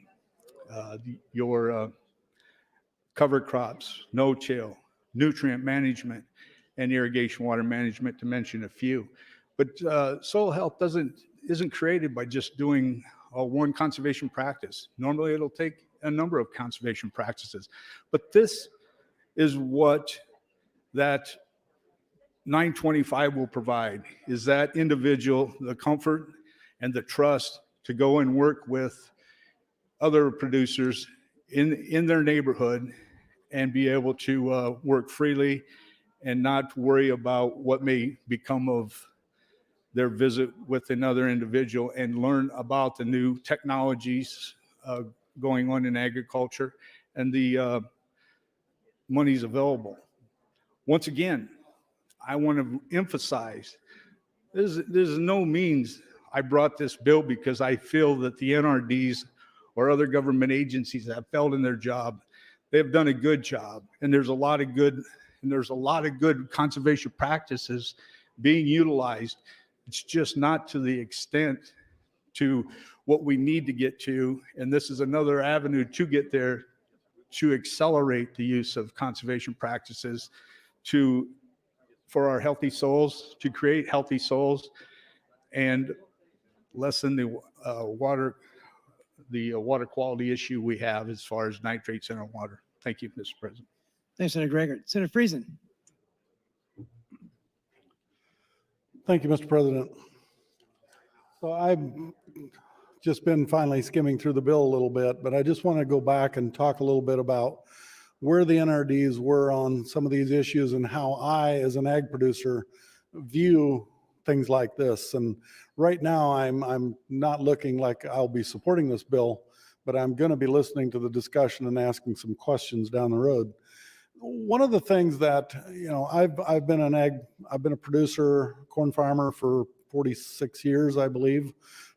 your cover crops, no-till, nutrient management, and irrigation water management, to mention a few. But soil health isn't created by just doing one conservation practice. Normally, it'll take a number of conservation practices. But this is what that 925 will provide, is that individual the comfort and the trust to go and work with other producers in their neighborhood and be able to work freely and not worry about what may become of their visit with another individual, and learn about the new technologies going on in agriculture and the monies available. Once again, I want to emphasize, there's no means I brought this bill because I feel that the NRDs or other government agencies have failed in their job. They've done a good job, and there's a lot of good conservation practices being utilized. It's just not to the extent to what we need to get to, and this is another avenue to get there, to accelerate the use of conservation practices for our healthy soils, to create healthy soils and lessen the water quality issue we have as far as nitrates in our water. Thank you, Mr. President. Thanks, Senator Gregg. Senator Friesen. Thank you, Mr. President. So I've just been finally skimming through the bill a little bit, but I just want to go back and talk a little bit about where the NRDs were on some of these issues and how I, as an ag producer, view things like this. And right now, I'm not looking like I'll be supporting this bill, but I'm going to be listening to the discussion and asking some questions down the road. One of the things that, I've been a producer, corn farmer for 46 years, I believe.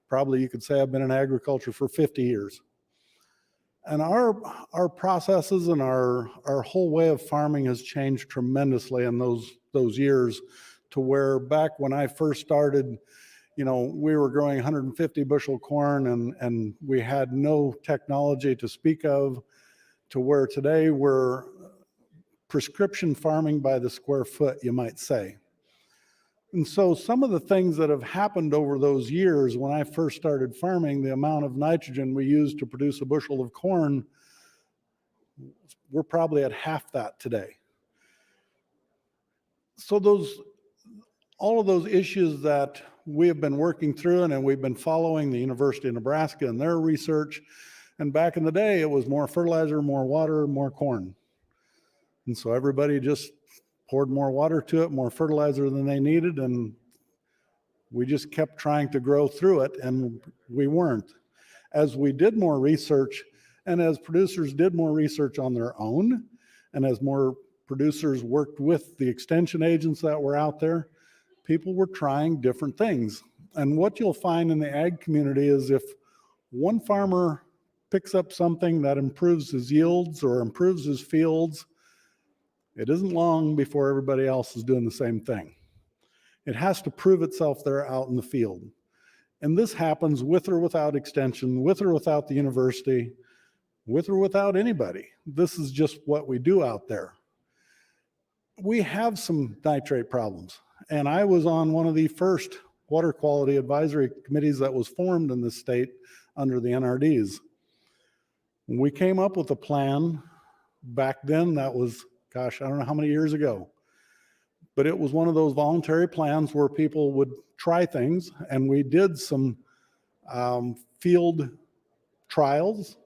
Probably you could say I've been in agriculture for 50 years. And our processes and our whole way of farming has changed tremendously in those years, to where back when I first started, we were growing 150 bushel corn and we had no technology to speak of, to where today we're prescription farming by the square foot, you might say. And so some of the things that have happened over those years, when I first started farming, the amount of nitrogen we used to produce a bushel of corn, we're probably at half that today. So all of those issues that we have been working through, and we've been following the University of Nebraska and their research. And back in the day, it was more fertilizer, more water, more corn. And so everybody just poured more water to it, more fertilizer than they needed, and we just kept trying to grow through it, and we weren't. As we did more research, and as producers did more research on their own, and as more producers worked with the extension agents that were out there, people were trying different things. And what you'll find in the ag community is if one farmer picks up something that improves his yields or improves his fields, it isn't long before everybody else is doing the same thing. It has to prove itself there out in the field. And this happens with or without extension, with or without the university, with or without anybody. This is just what we do out there. We have some nitrate problems. And I was on one of the first water quality advisory committees that was formed in the state under the NRDs. We came up with a plan back then that was, gosh, I don't know how many years ago, but it was one of those voluntary plans where people would try things, and we did some field trials,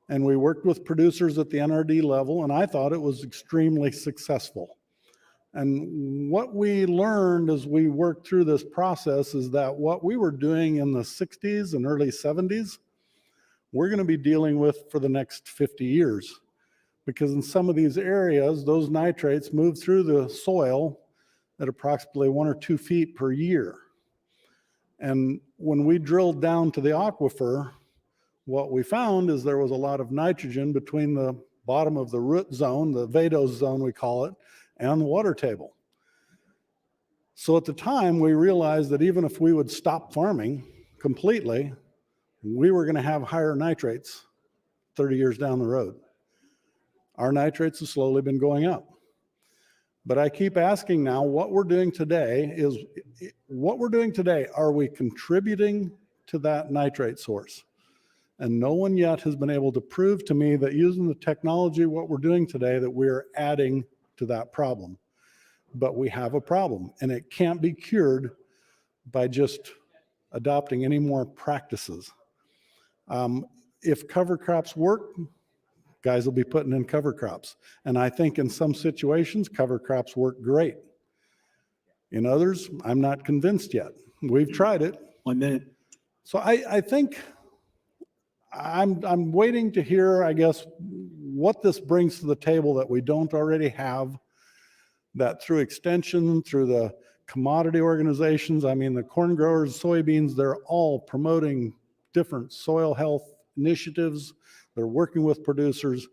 and we worked with producers at the NRD level, and I thought it was extremely successful. And what we learned as we worked through this process is that what we were doing in the 60s and early 70s, we're going to be dealing with for the next 50 years. Because in some of these areas, those nitrates move through the soil at approximately 1 or 2 feet per year. And when we drilled down to the aquifer, what we found is there was a lot of nitrogen between the bottom of the root zone, the vadose zone we call it, and the water table. So at the time, we realized that even if we would stop farming completely, we were going to have higher nitrates 30 years down the road. Our nitrates have slowly been going up. But I keep asking now, what we're doing today, are we contributing to that nitrate source? And no one yet has been able to prove to me that using the technology, what we're doing today, that we're adding to that problem. But we have a problem, and it can't be cured by just adopting any more practices. If cover crops work, guys will be putting in cover crops. And I think in some situations, cover crops work great. In others, I'm not convinced yet. We've tried it. 1 minute. So I think I'm waiting to hear, I guess, what this brings to the table that we don't already have, that through extension, through the commodity organizations, I mean, the corn growers, soybeans, they're all promoting different soil health initiatives. They're working with producers.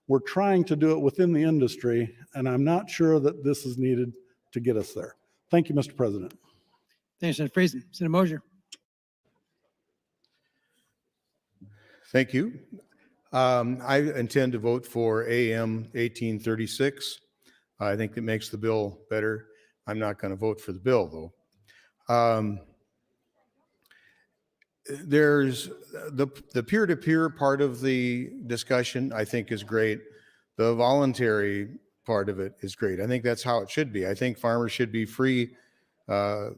We're trying to do it within the industry, and I'm not sure that this is needed to get us there. Thank you, Mr. President. Thanks, Senator Friesen. Senator Mosier. Thank you. I intend to vote for AM 1836. I think it makes the bill better. I'm not going to vote for the bill, though. There's the peer-to-peer part of the discussion, I think, is great. The voluntary part of it is great. I think that's how it should be. I think farmers should be free to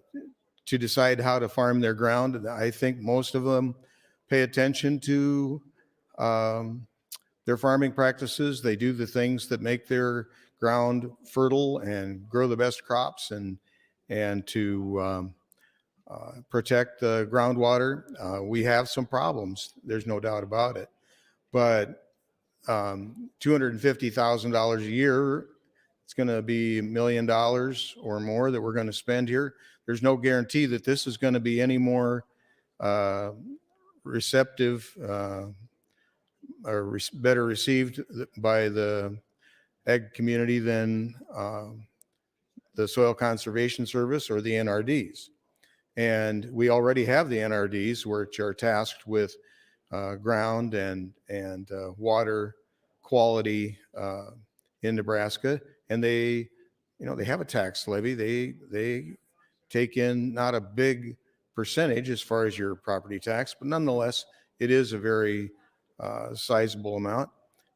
decide how to farm their ground. I think most of them pay attention to their farming practices. They do the things that make their ground fertile and grow the best crops, and to protect the groundwater. We have some problems, there's no doubt about it, but $250,000 a year, it's going to be $1 million or more that we're going to spend here. There's no guarantee that this is going to be any more receptive or better received by the ag community than the Soil Conservation Service or the NRDs. And we already have the NRDs, which are tasked with ground and water quality in Nebraska, and they have a tax levy. They take in not a big percentage as far as your property tax, but nonetheless, it is a very sizable amount.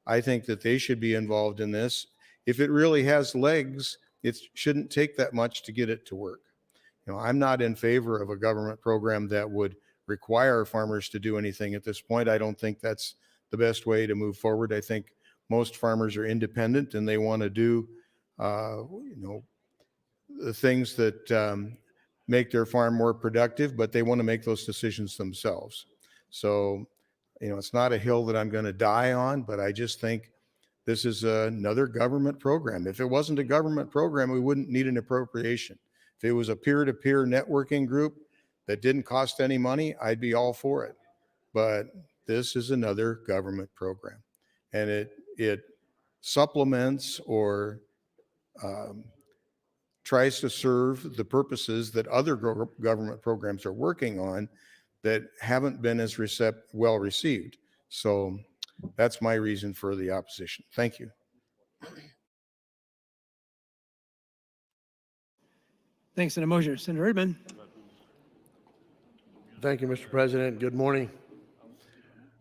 I think that they should be involved in this. If it really has legs, it shouldn't take that much to get it to work. I'm not in favor of a government program that would require farmers to do anything at this point. I don't think that's the best way to move forward. I think most farmers are independent and they want to do, the things that make their farm more productive, but they want to make those decisions themselves. So, it's not a hill that I'm going to die on, but I just think this is another government program. If it wasn't a government program, we wouldn't need an appropriation. If it was a peer-to-peer networking group that didn't cost any money, I'd be all for it. But this is another government program, and it supplements or tries to serve the purposes that other government programs are working on that haven't been as well received. So that's my reason for the opposition. Thank you. Thanks. And a motion, Senator Erdman. Thank you, Mr. President. Good morning.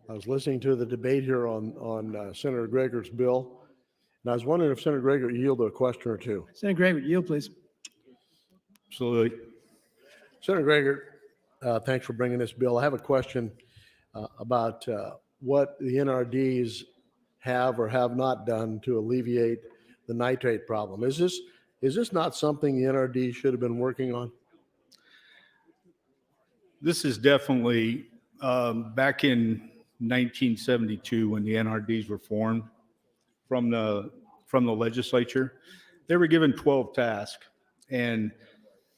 I was listening to the debate here on Senator Gregor's bill, and I was wondering if Senator Gregor yield a question or two. Senator Gregor, yield, please. Absolutely. Senator Gregor, thanks for bringing this bill. I have a question about what the NRDs have or have not done to alleviate the nitrate problem. Is this not something the NRD should have been working on? This is definitely back in 1972 when the NRDs were formed from the legislature. They were given 12 tasks, and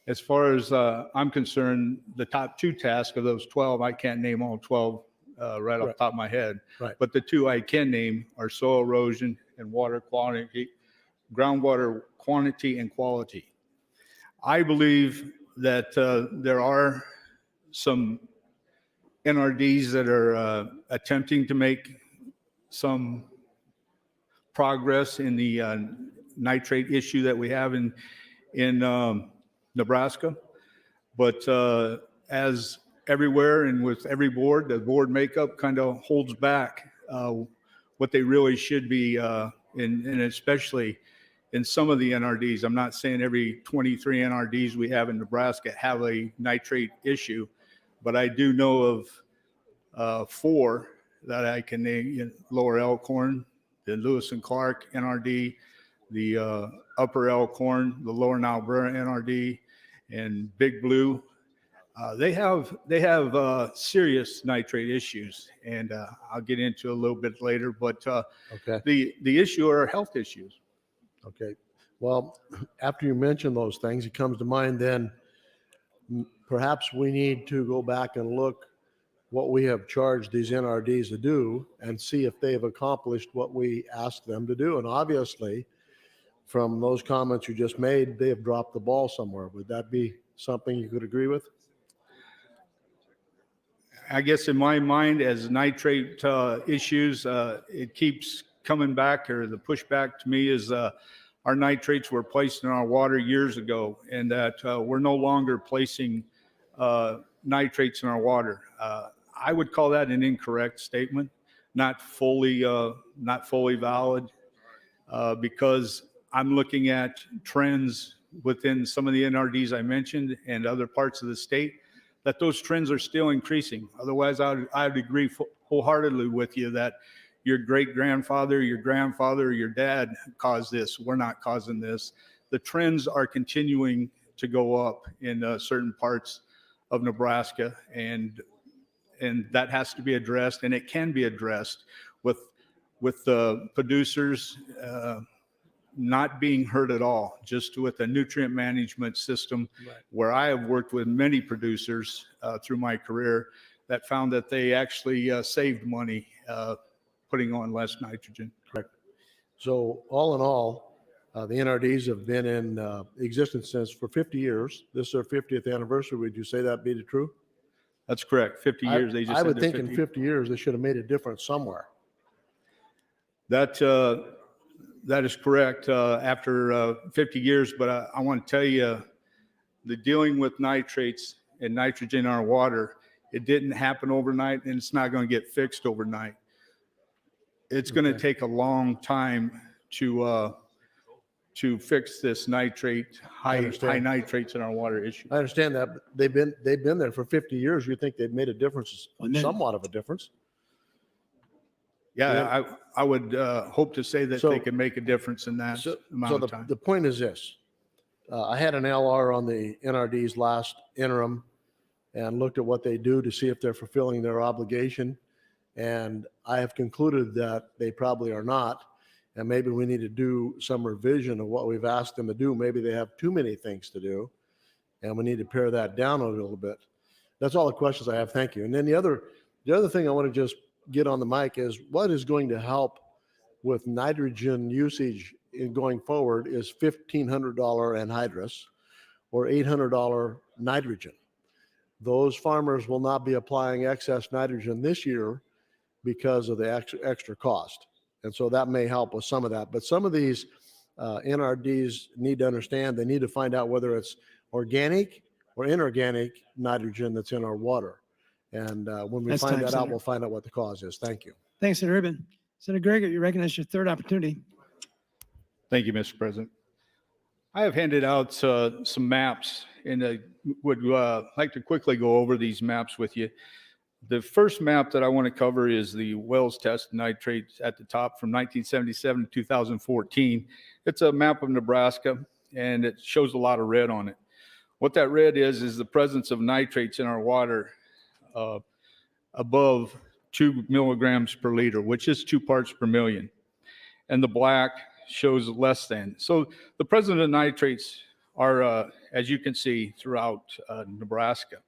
as far as I'm concerned, the top 2 tasks of those 12, I can't name all 12 right off the top of my head. Right. But the 2 I can name are soil erosion and water quality, groundwater quantity and quality. I believe that there are some NRDs that are attempting to make some progress in the nitrate issue that we have in Nebraska. But as everywhere and with every board, the board makeup kind of holds back what they really should be, and especially in some of the NRDs. I'm not saying every 23 NRDs we have in Nebraska have a nitrate issue, but I do know of 4 that I can name: Lower Elkhorn, the Lewis and Clark NRD, the Upper Elkhorn, the Lower Niobrara NRD, and Big Blue. They have serious nitrate issues, and I'll get into a little bit later. But Okay. the issue are health issues. Okay. Well, after you mention those things, it comes to mind then perhaps we need to go back and look what we have charged these NRDs to do and see if they've accomplished what we asked them to do. And obviously, from those comments you just made, they have dropped the ball somewhere. Would that be something you could agree with? I guess in my mind, as nitrate issues, it keeps coming back, or the pushback to me is our nitrates were placed in our water years ago, and that we're no longer placing nitrates in our water. I would call that an incorrect statement, not fully valid, because I'm looking at trends within some of the NRDs I mentioned and other parts of the state, that those trends are still increasing. Otherwise, I would agree wholeheartedly with you that your great-grandfather, your grandfather, or your dad caused this. We're not causing this. The trends are continuing to go up in certain parts of Nebraska, and that has to be addressed, and it can be addressed with the producers not being hurt at all, just with a nutrient management system. Right. Where I have worked with many producers through my career that found that they actually saved money putting on less nitrogen. Correct. So all in all, the NRDs have been in existence for 50 years. This is their 50th anniversary. Would you say that be the truth? That's correct. 50 years. They just I would said they're think in 50 years, they should have made a difference somewhere. That That is correct, after 50 years, but I want to tell you, the dealing with nitrates and nitrogen in our water, it didn't happen overnight, and it's not going to get fixed overnight. It's going to take a long time to fix this high nitrates in our water issue. I understand that, but they've been there for 50 years. You think they've made a difference, somewhat of a difference? Yeah, I would hope to say that they can make a difference in that amount of time. The point is this. I had an LR on the NRD's last interim and looked at what they do to see if they're fulfilling their obligation. And I have concluded that they probably are not. And maybe we need to do some revision of what we've asked them to do. Maybe they have too many things to do, and we need to pare that down a little bit. That's all the questions I have. Thank you. And then the other thing I want to just get on the mic is what is going to help with nitrogen usage in going forward is $1,500 anhydrous or $800 nitrogen. Those farmers will not be applying excess nitrogen this year because of the extra cost. And so that may help with some of that. But some of these NRDs need to understand, they need to find out whether it's organic or inorganic nitrogen that's in our water. And when we find that out, we'll find out what the cause is. Thank you. Thanks, Senator Urban. Senator Gregor, you recognize your third opportunity. Thank you, Mr. President. I have handed out some maps, and I would like to quickly go over these maps with you. The first map that I want to cover is the Wells test nitrates at the top from 1977 to 2014. It's a map of Nebraska, and it shows a lot of red on it. What that red is the presence of nitrates in our water above 2 milligrams per liter, which is 2 parts per million. And the black shows less than. So the presence of nitrates are, as you can see, throughout Nebraska.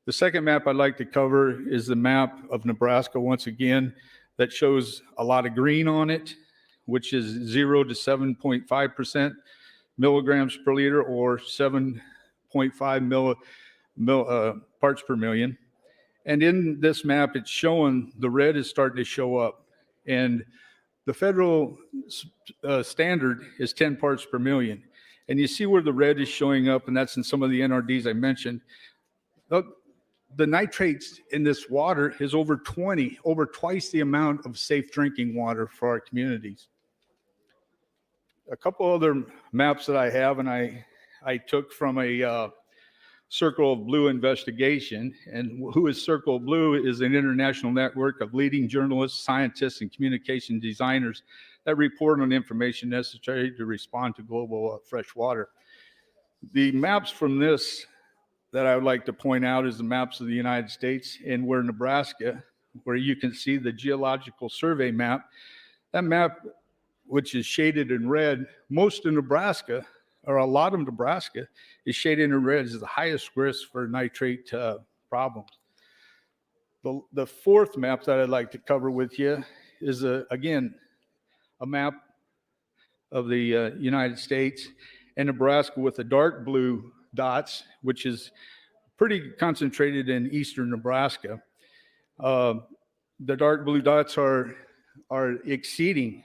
The second map I'd like to cover is the map of Nebraska, once again, that shows a lot of green on it, which is 0 to 7.5% milligrams per liter or 7.5 parts per million. And in this map, it's showing the red is starting to show up. And the federal standard is 10 parts per million. And you see where the red is showing up, and that's in some of the NRDs I mentioned. The nitrates in this water is over twice the amount of safe drinking water for our communities. A couple other maps that I have, and I took from a Circle of Blue investigation. And who is Circle of Blue is an international network of leading journalists, scientists, and communication designers that report on information necessary to respond to global fresh water. The maps from this that I would like to point out is the maps of the United States, and where Nebraska, where you can see the Geological Survey map. That map, which is shaded in red, most of Nebraska, or a lot of Nebraska, is shaded in red as the highest risk for nitrate problems. The fourth map that I'd like to cover with you is, again, a map of the United States and Nebraska with the dark blue dots, which is pretty concentrated in eastern Nebraska. The dark blue dots are exceeding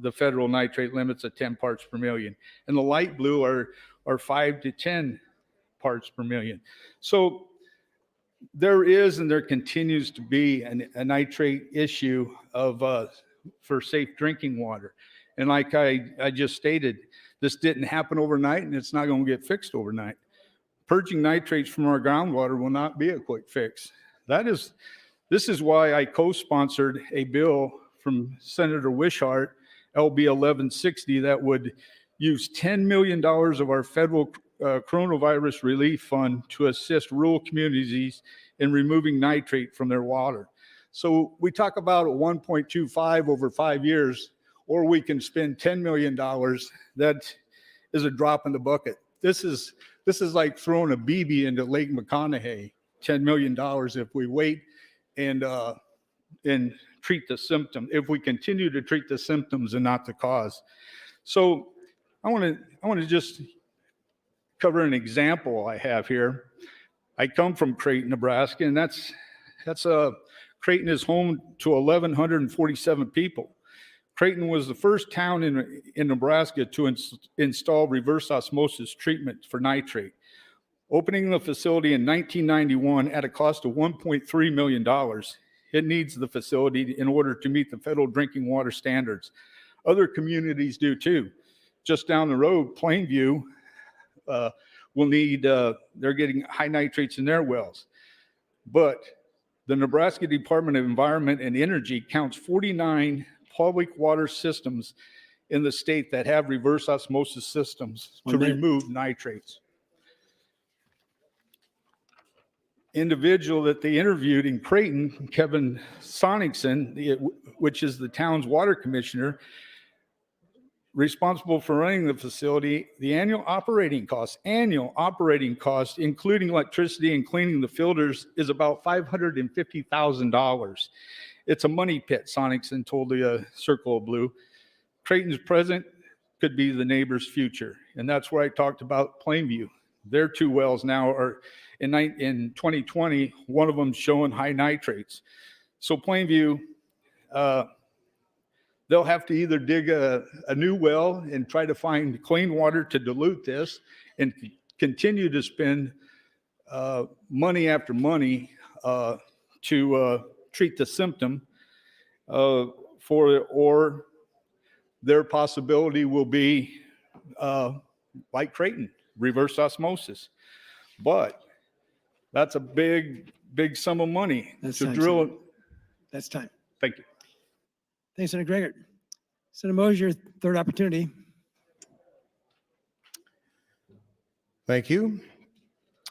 the federal nitrate limits of 10 parts per million. And the light blue are 5 to 10 parts per million. So there is and there continues to be a nitrate issue for safe drinking water. And like I just stated, this didn't happen overnight, and it's not going to get fixed overnight. Purging nitrates from our groundwater will not be a quick fix. This is why I co-sponsored a bill from Senator Wishart, LB 1160, that would use $10 million of our federal coronavirus relief fund to assist rural communities in removing nitrate from their water. So we talk about 1.25 over 5 years, or we can spend $10 million. That is a drop in the bucket. This is like throwing a BB into Lake McConaughey, $10 million if we wait and treat the symptom, if we continue to treat the symptoms and not the cause. So I want to just cover an example I have here. I come from Creighton, Nebraska, and Creighton is home to 1,147 people. Creighton was the first town in Nebraska to install reverse osmosis treatment for nitrate. Opening the facility in 1991 at a cost of $1.3 million, it needs the facility in order to meet the federal drinking water standards. Other communities do too. Just down the road, Plainview will need, they're getting high nitrates in their wells. But the Nebraska Department of Environment and Energy counts 49 public water systems in the state that have reverse osmosis systems to remove nitrates. Individual that they interviewed in Creighton, Kevin Sonicson, which is the town's water commissioner, responsible for running the facility, the annual operating cost, including electricity and cleaning the filters, is about $550,000. It's a money pit, Sonicson told the Circle of Blue. Creighton's present could be the neighbor's future. And that's where I talked about Plainview. Their two wells now are in 2020, one of them showing high nitrates. So Plainview, they'll have to either dig a new well and try to find clean water to dilute this and continue to spend money after money to treat the symptom or their possibility will be like Creighton, reverse osmosis. But that's a big sum of money to drill. That's time. Thank you. Thanks, Senator Gregor. Senator Mosier, third opportunity. Thank you.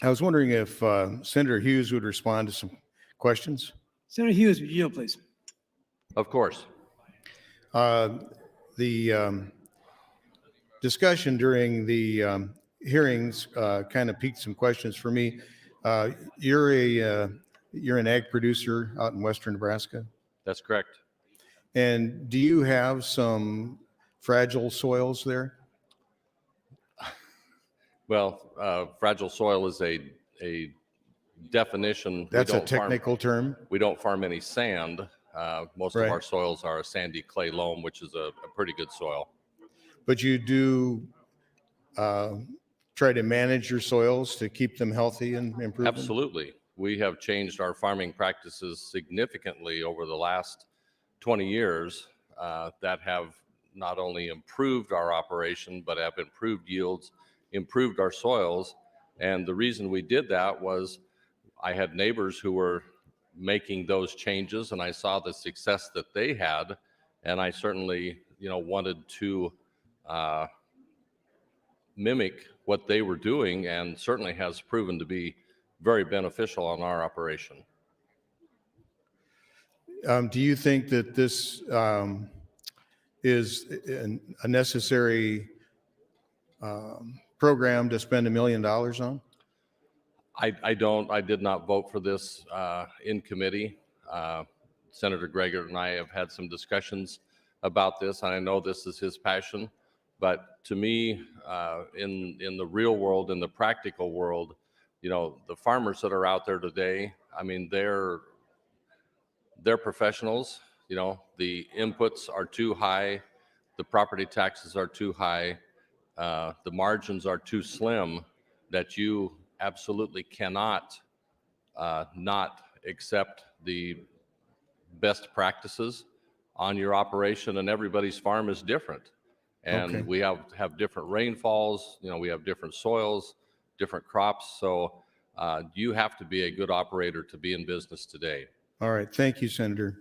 I was wondering if Senator Hughes would respond to some questions. Senator Hughes, would you yield, please? Of course. The discussion during the hearings kind of piqued some questions for me. You're an ag producer out in western Nebraska. That's correct. And do you have some fragile soils there? Well, fragile soil is a definition. That's a technical term. We don't farm any sand. Most Right. of our soils are a sandy clay loam, which is a pretty good soil. But you do try to manage your soils to keep them healthy and improve them? Absolutely. We have changed our farming practices significantly over the last 20 years that have not only improved our operation, but have improved yields, improved our soils. And the reason we did that was I had neighbors who were making those changes, and I saw the success that they had, and I certainly, wanted to mimic what they were doing, and certainly has proven to be very beneficial on our operation. Do you think that this is a necessary program to spend $1 million on? I don't. I did not vote for this in committee. Senator Gregor and I have had some discussions about this, and I know this is his passion. But to me, in the real world, in the practical world, the farmers that are out there today, I mean, they're professionals. The inputs are too high, the property taxes are too high, the margins are too slim that you absolutely cannot not accept the best practices on your operation, and everybody's farm is different. And Okay. we have different rainfalls, we have different soils, different crops. So you have to be a good operator to be in business today. All right, thank you, Senator.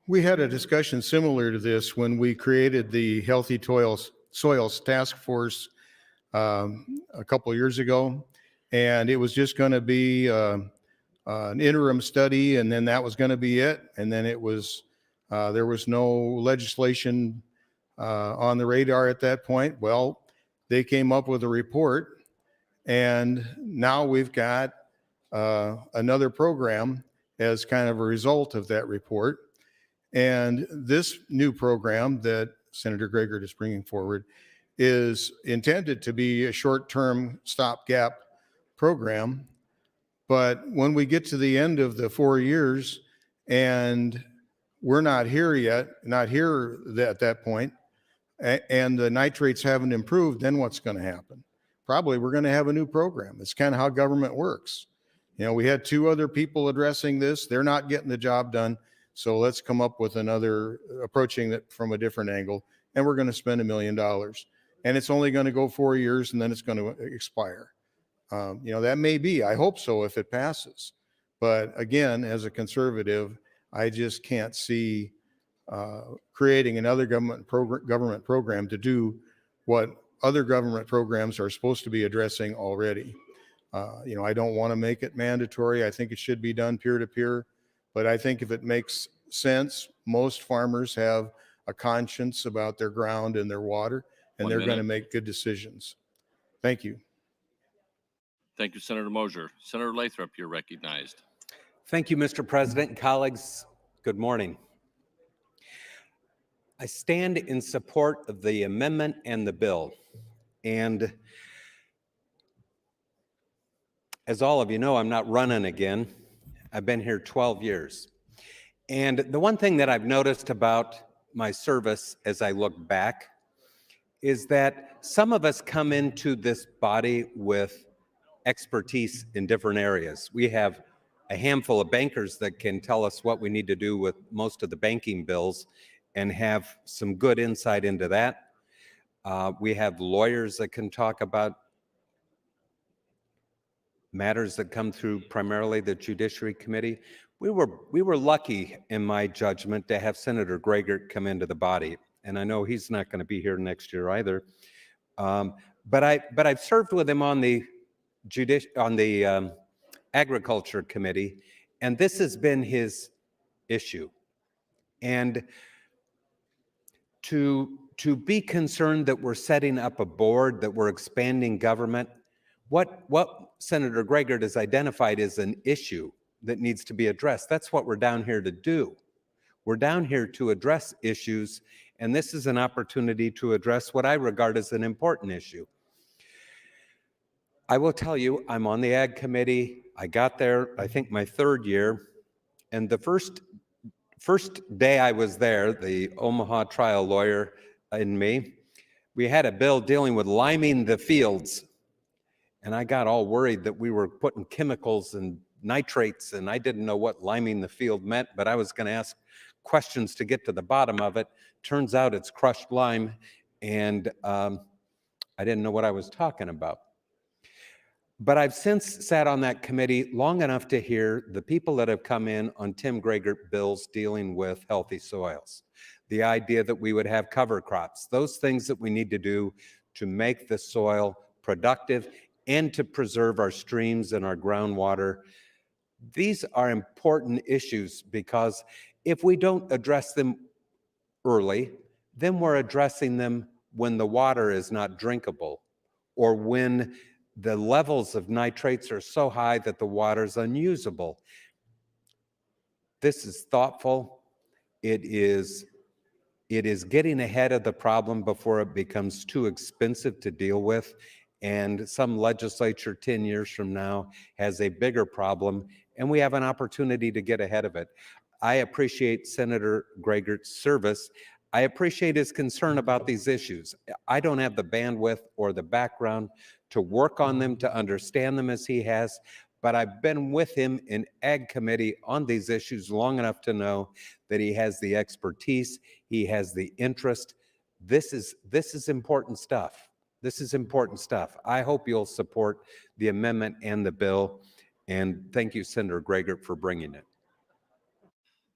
We had a discussion similar to this when we created the Healthy Soils Task Force a couple of years ago, and it was just going to be an interim study, and then that was going to be it. And then it was there was no legislation on the radar at that point. Well, they came up with a report, and now we've got another program as kind of a result of that report. And this new program that Senator Gregor is bringing forward is intended to be a short-term stopgap program. But when we get to the end of the 4 years and we're not here yet, not here at that point, and the nitrates haven't improved, then what's going to happen? Probably we're going to have a new program. It's kind of how government works. You know, we had 2 other people addressing this. They're not getting the job done. So let's come up with another, approaching it from a different angle. And we're going to spend $1 million. And it's only going to go 4 years and then it's going to expire. You know, that may be, I hope so if it passes. But again, as a conservative, I just can't see creating another government program to do what other government programs are supposed to be addressing already. You know, I don't want to make it mandatory. I think it should be done peer-to-peer. But I think if it makes sense, most farmers have a conscience about their ground and their water, and they're going to make good decisions. Thank you. Thank you, Senator Mosier. Senator Lathrop, you're recognized. Thank you, Mr. President and colleagues. Good morning. I stand in support of the amendment and the bill. And as all of you know, I'm not running again. I've been here 12 years. And the one thing that I've noticed about my service as I look back is that some of us come into this body with expertise in different areas. We have a handful of bankers that can tell us what we need to do with most of the banking bills and have some good insight into that. We have lawyers that can talk about matters that come through primarily the Judiciary Committee. We were lucky, in my judgment, to have Senator Gregert come into the body, and I know he's not going to be here next year either. But I've served with him on the Agriculture Committee, and this has been his issue. And to be concerned that we're setting up a board, that we're expanding government, what Senator Gregert has identified is an issue that needs to be addressed. That's what we're down here to do. We're down here to address issues, and this is an opportunity to address what I regard as an important issue. I will tell you, I'm on the Ag Committee. I got there, I think, my 3rd year, and the first day I was there, the Omaha trial lawyer and me, we had a bill dealing with liming the fields. And I got all worried that we were putting chemicals and nitrates, and I didn't know what liming the field meant, but I was going to ask questions to get to the bottom of it. Turns out it's crushed lime, and I didn't know what I was talking about. But I've since sat on that committee long enough to hear the people that have come in on Tim Gregert bills dealing with healthy soils. The idea that we would have cover crops, those things that we need to do to make the soil productive and to preserve our streams and our groundwater. These are important issues because if we don't address them early, then we're addressing them when the water is not drinkable or when the levels of nitrates are so high that the water is unusable. This is thoughtful. It is getting ahead of the problem before it becomes too expensive to deal with. And some legislature 10 years from now has a bigger problem, and we have an opportunity to get ahead of it. I appreciate Senator Gregert's service. I appreciate his concern about these issues. I don't have the bandwidth or the background to work on them, to understand them as he has, but I've been with him in Ag Committee on these issues long enough to know that he has the expertise, he has the interest. This is important stuff. This is important stuff. I hope you'll support the amendment and the bill, and thank you, Senator Gregert, for bringing it.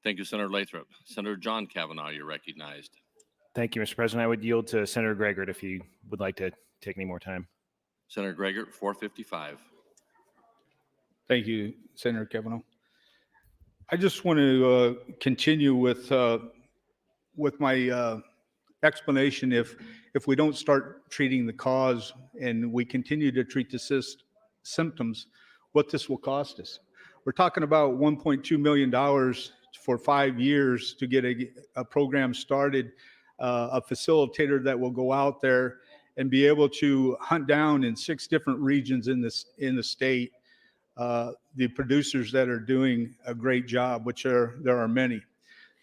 Thank you, Senator Lathrop. Senator John Kavanaugh, you're recognized. Thank you, Mr. President. I would yield to Senator Gregert if he would like to take any more time. Senator Gregert, 455. Thank you, Senator Kavanaugh. I just want to continue with my explanation. If we don't start treating the cause and we continue to treat the symptoms, what this will cost us. We're talking about $1.2 million for 5 years to get a program started, a facilitator that will go out there and be able to hunt down in 6 different regions in the state the producers that are doing a great job, which there are many.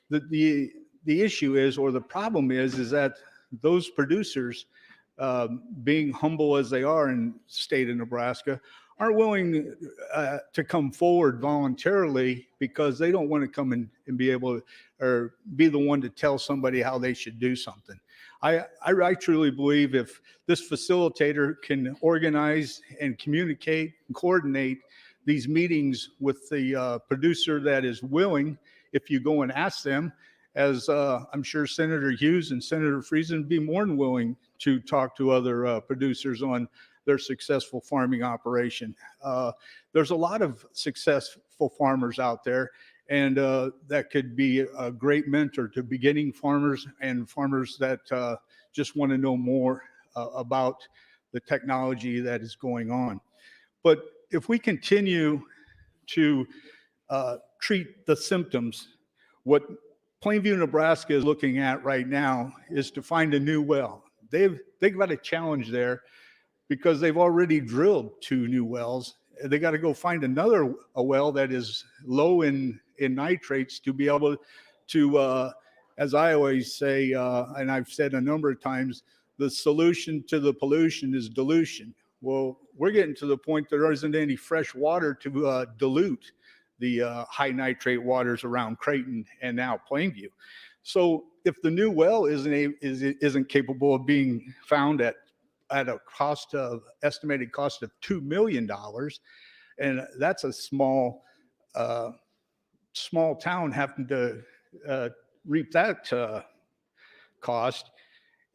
the issue is, or the problem is that those producers, being humble as they are in the state of Nebraska, aren't willing to come forward voluntarily because they don't want to come and be able to, or be the one to tell somebody how they should do something. I truly believe if this facilitator can organize and communicate and coordinate these meetings with the producer that is willing, if you go and ask them, as I'm sure Senator Hughes and Senator Friesen would be more than willing to talk to other producers on their successful farming operation. There's a lot of successful farmers out there, and that could be a great mentor to beginning farmers and farmers that just want to know more about the technology that is going on. But if we continue to treat the symptoms, what Plainview, Nebraska is looking at right now is to find a new well. They've got a challenge there because they've already drilled 2 new wells. They got to go find a well that is low in nitrates to be able to, as I always say, and I've said a number of times, the solution to the pollution is dilution. Well, we're getting to the point there isn't any fresh water to dilute the high nitrate waters around Creighton and now Plainview. So if the new well isn't capable of being found at a estimated cost of $2 million, and that's a small town having to reap that cost.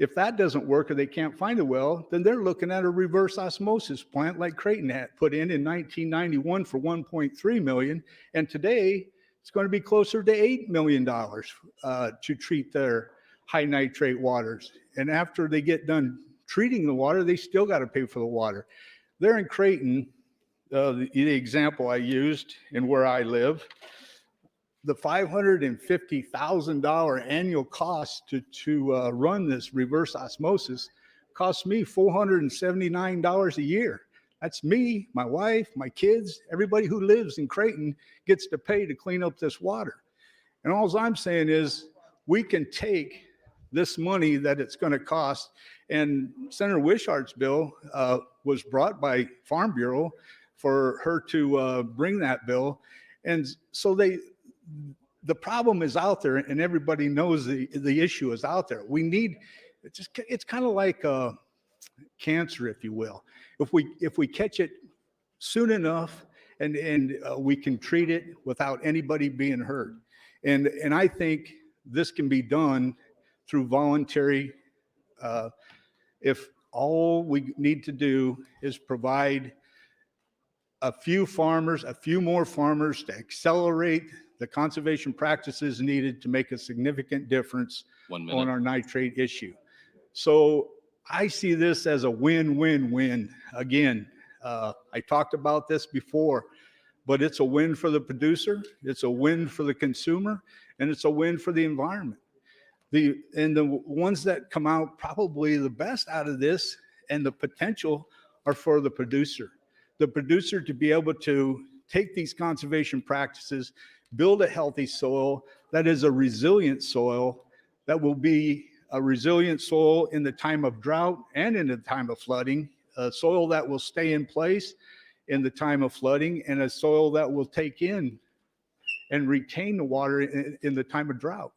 If that doesn't work or they can't find a well, then they're looking at a reverse osmosis plant like Creighton had put in 1991 for $1.3 million, and today it's going to be closer to $8 million to treat their high nitrate waters. And after they get done treating the water, they still got to pay for the water. There in Creighton, the example I used in where I live, the $550,000 annual cost to run this reverse osmosis costs me $479 a year. That's me, my wife, my kids, everybody who lives in Creighton gets to pay to clean up this water. And all I'm saying is we can take this money that it's going to cost, and Senator Wishart's bill was brought by Farm Bureau for her to bring that bill. And so the problem is out there, and everybody knows the issue is out there. It's kind of like cancer, if you will. If we catch it soon enough, and we can treat it without anybody being hurt. And I think this can be done through voluntary. If all we need to do is provide a few more farmers to accelerate the conservation practices needed to make a significant difference on our nitrate issue. So I see this as a win-win-win. Again, I talked about this before, but it's a win for the producer, it's a win for the consumer, and it's a win for the environment. The ones that come out probably the best out of this and the potential are for the producer. The producer to be able to take these conservation practices, build a healthy soil that is a resilient soil, that will be a resilient soil in the time of drought and in the time of flooding, a soil that will stay in place in the time of flooding, and a soil that will take in and retain the water in the time of drought.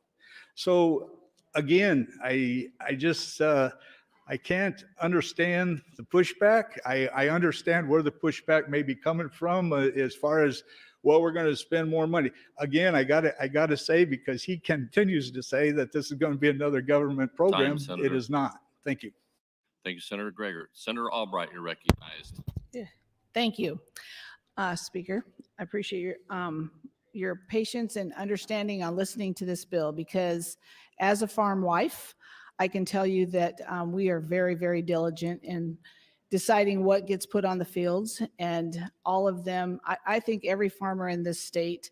So again, I just I can't understand the pushback. I understand where the pushback may be coming from as far as, well, we're going to spend more money. Again, I got to say, because he continues to say that this is going to be another government program. It is not. Thank you. Thank you, Senator Gregor. Senator Albright, you're recognized. Yeah. Thank you, Speaker. I appreciate your patience and understanding on listening to this bill, because as a farm wife, I can tell you that we are very, very diligent in deciding what gets put on the fields, and all of them. I think every farmer in this state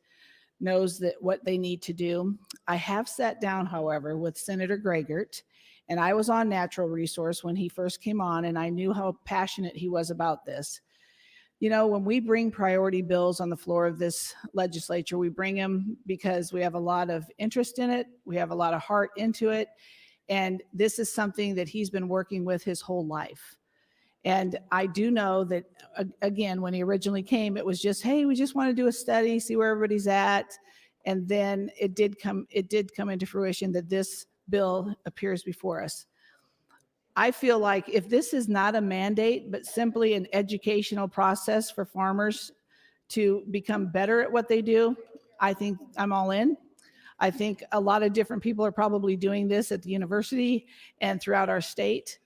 knows that what they need to do. I have sat down, however, with Senator Gregert, and I was on Natural Resource when he first came on, and I knew how passionate he was about this. You know, when we bring priority bills on the floor of this legislature, we bring them because we have a lot of interest in it. We have a lot of heart into it. And this is something that he's been working with his whole life. And I do know that, again, when he originally came, it was just, hey, we just want to do a study, see where everybody's at. And then it did come into fruition that this bill appears before us. I feel like if this is not a mandate, but simply an educational process for farmers to become better at what they do, I think I'm all in. I think a lot of different people are probably doing this at the university and throughout our state.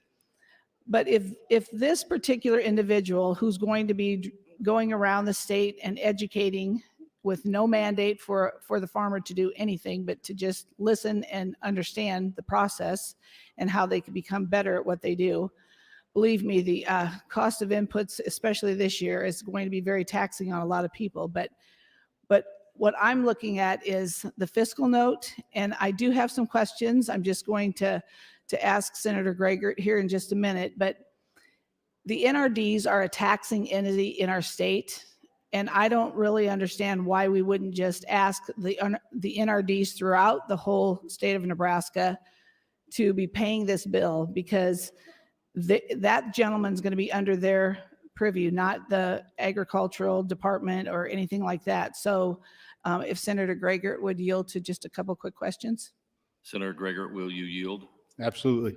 But if this particular individual who's going to be going around the state and educating with no mandate for the farmer to do anything, but to just listen and understand the process and how they can become better at what they do, believe me, the cost of inputs, especially this year, is going to be very taxing on a lot of people. But what I'm looking at is the fiscal note, and I do have some questions. I'm just going to ask Senator Gregert here in just a minute, but the NRDs are a taxing entity in our state, and I don't really understand why we wouldn't just ask the NRDs throughout the whole state of Nebraska to be paying this bill, because that gentleman's going to be under their purview, not the agricultural department or anything like that. So if Senator Gregert would yield to just a couple quick questions. Senator Gregert, will you yield? Absolutely.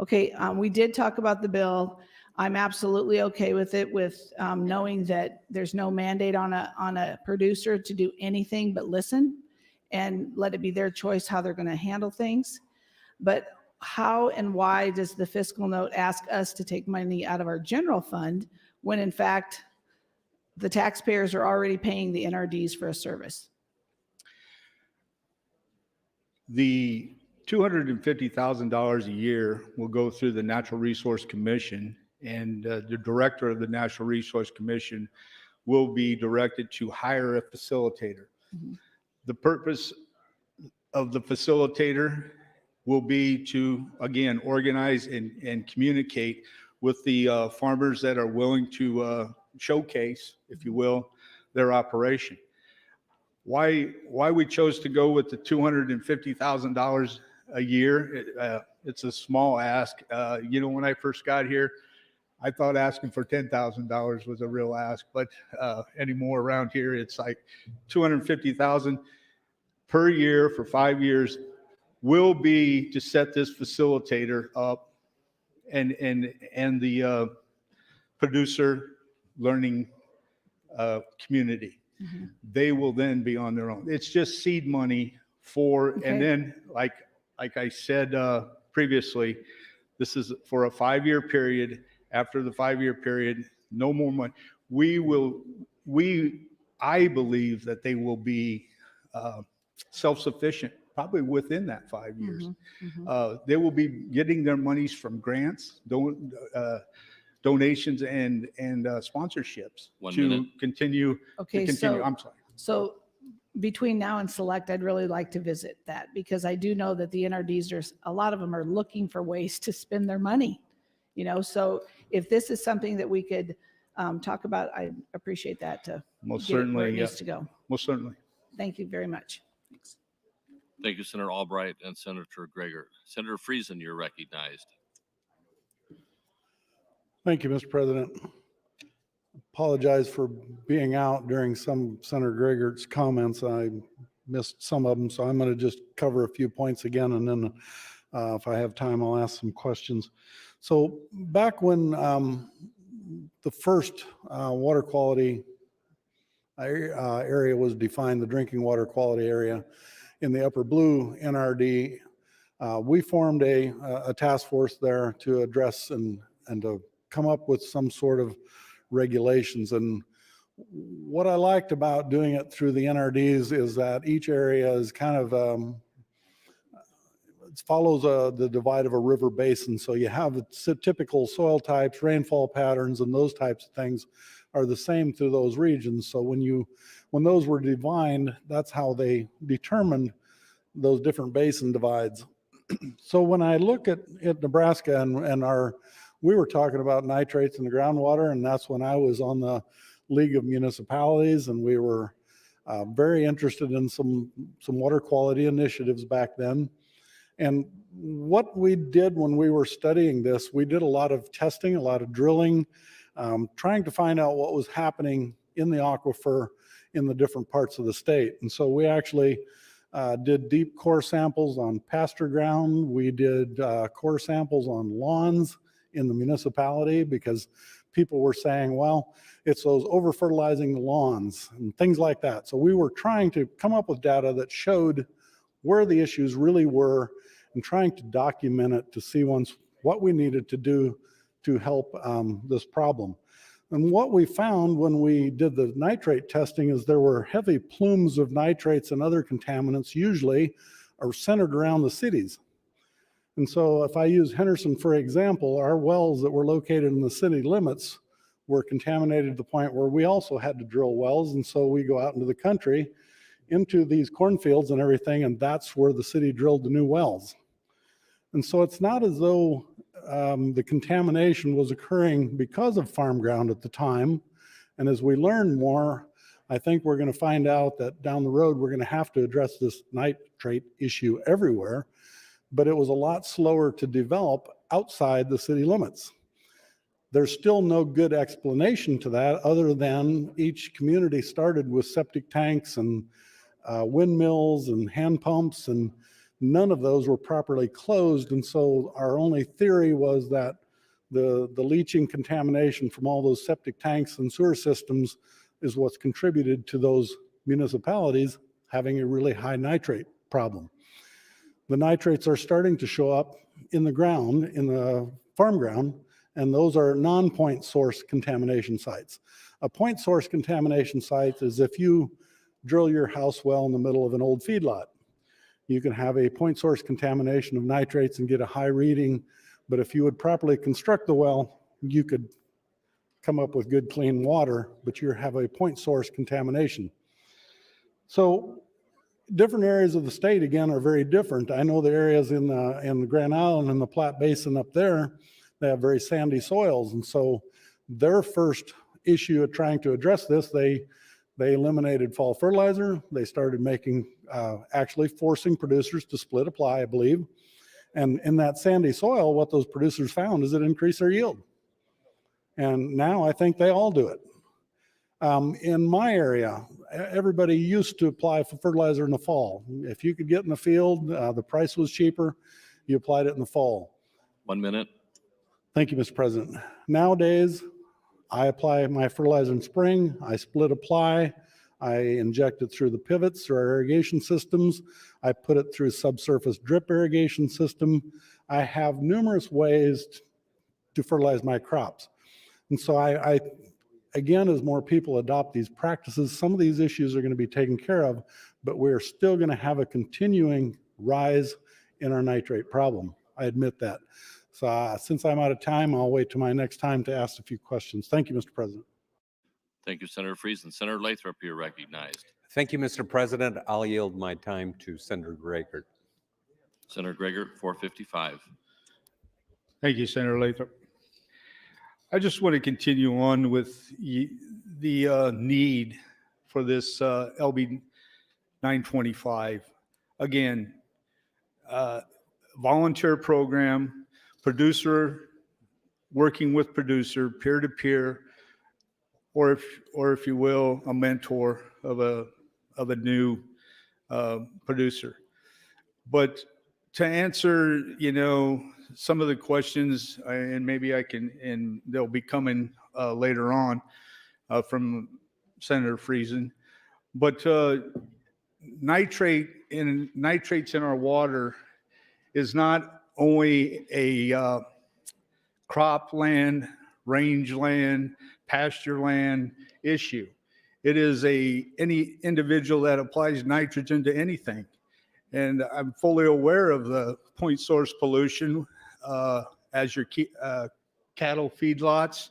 Okay, we did talk about the bill. I'm absolutely okay with it, with knowing that there's no mandate on a producer to do anything but listen and let it be their choice how they're going to handle things. But how and why does the fiscal note ask us to take money out of our general fund when in fact the taxpayers are already paying the NRDs for a service? The $250,000 a year will go through the Natural Resource Commission, and the director of the Natural Resource Commission will be directed to hire a facilitator. Mm-hmm. The purpose of the facilitator will be to, again, organize and communicate with the farmers that are willing to showcase, if you will, their operation. Why we chose to go with the $250,000 a year, it's a small ask. When I first got here, I thought asking for $10,000 was a real ask, but anymore around here, it's like $250,000 per year for 5 years will be to set this facilitator up and the producer learning community. Mm-hmm. They will then be on their own. It's just seed money for, Okay. and then like I said previously, this is for a 5-year period. After the 5-year period, no more money. I believe that they will be self-sufficient probably within that 5 years. Mm-hmm. Mm-hmm. They will be getting their monies from grants, donations, and sponsorships 1 to minute. continue. Okay, I'm sorry. So between now and select, I'd really like to visit that, because I do know that the NRDs, a lot of them are looking for ways to spend their money. So if this is something that we could talk about, I appreciate that to Most get it where certainly, it yeah. needs to go. Most certainly. Thank you very much. Thanks. Thank you, Senator Albright and Senator Gregert. Senator Friesen, you're recognized. Thank you, Mr. President. Apologize for being out during some Senator Gregert's comments. I missed some of them, so I'm going to just cover a few points again, and then if I have time, I'll ask some questions. So back when the first water quality area was defined, the drinking water quality area in the Upper Blue NRD, we formed a task force there to address and to come up with some sort of regulations. And what I liked about doing it through the NRDs is that each area is kind of it follows the divide of a river basin. So you have typical soil types, rainfall patterns, and those types of things are the same through those regions. So when those were defined, that's how they determined those different basin divides. So when I look at Nebraska and we were talking about nitrates in the groundwater, and that's when I was on the League of Municipalities, and we were very interested in some water quality initiatives back then. And what we did when we were studying this, we did a lot of testing, a lot of drilling, trying to find out what was happening in the aquifer in the different parts of the state. And so we actually did deep core samples on pasture ground. We did core samples on lawns in the municipality because people were saying, well, it's those over-fertilizing lawns and things like that. So we were trying to come up with data that showed where the issues really were and trying to document it to see once what we needed to do to help this problem. And what we found when we did the nitrate testing is there were heavy plumes of nitrates and other contaminants usually are centered around the cities. And so if I use Henderson for example, our wells that were located in the city limits were contaminated to the point where we also had to drill wells. And so we go out into the country, into these cornfields and everything, and that's where the city drilled the new wells. And so it's not as though the contamination was occurring because of farm ground at the time. And as we learn more, I think we're going to find out that down the road, we're going to have to address this nitrate issue everywhere. But it was a lot slower to develop outside the city limits. There's still no good explanation to that other than each community started with septic tanks and windmills and hand pumps, and none of those were properly closed. And so our only theory was that the leaching contamination from all those septic tanks and sewer systems is what's contributed to those municipalities having a really high nitrate problem. The nitrates are starting to show up in the ground, in the farm ground, and those are non-point source contamination sites. A point source contamination site is if you drill your house well in the middle of an old feedlot. You can have a point source contamination of nitrates and get a high reading, but if you would properly construct the well, you could come up with good clean water, but you have a point source contamination. So different areas of the state, again, are very different. I know the areas in the Grand Island and the Platte Basin up there, they have very sandy soils. And so their first issue of trying to address this, they eliminated fall fertilizer. They started making, actually forcing producers to split apply, I believe. And in that sandy soil, what those producers found is it increased their yield. And now I think they all do it. In my area, everybody used to apply for fertilizer in the fall. If you could get in the field, the price was cheaper, you applied it in the fall. 1 minute. Thank you, Mr. President. Nowadays, I apply my fertilizer in spring, I split apply, I inject it through the pivots, through our irrigation systems, I put it through subsurface drip irrigation system. I have numerous ways to fertilize my crops. And so I again, as more people adopt these practices, some of these issues are going to be taken care of, but we're still going to have a continuing rise in our nitrate problem. I admit that. So since I'm out of time, I'll wait till my next time to ask a few questions. Thank you, Mr. President. Thank you, Senator Friesen. Senator Lathrop, you're recognized. Thank you, Mr. President. I'll yield my time to Senator Gregor. Senator Gregor, 455. Thank you, Senator Lathrop. I just want to continue on with the need for this LB 925. Again, volunteer program, producer working with producer, peer-to-peer, or if you will, a mentor of a new producer. But to answer, some of the questions, and maybe I can, and they'll be coming later on from Senator Friesen. But nitrates in our water is not only a cropland, rangeland, pasture land issue. It is any individual that applies nitrogen to anything. And I'm fully aware of the point source pollution as your cattle feedlots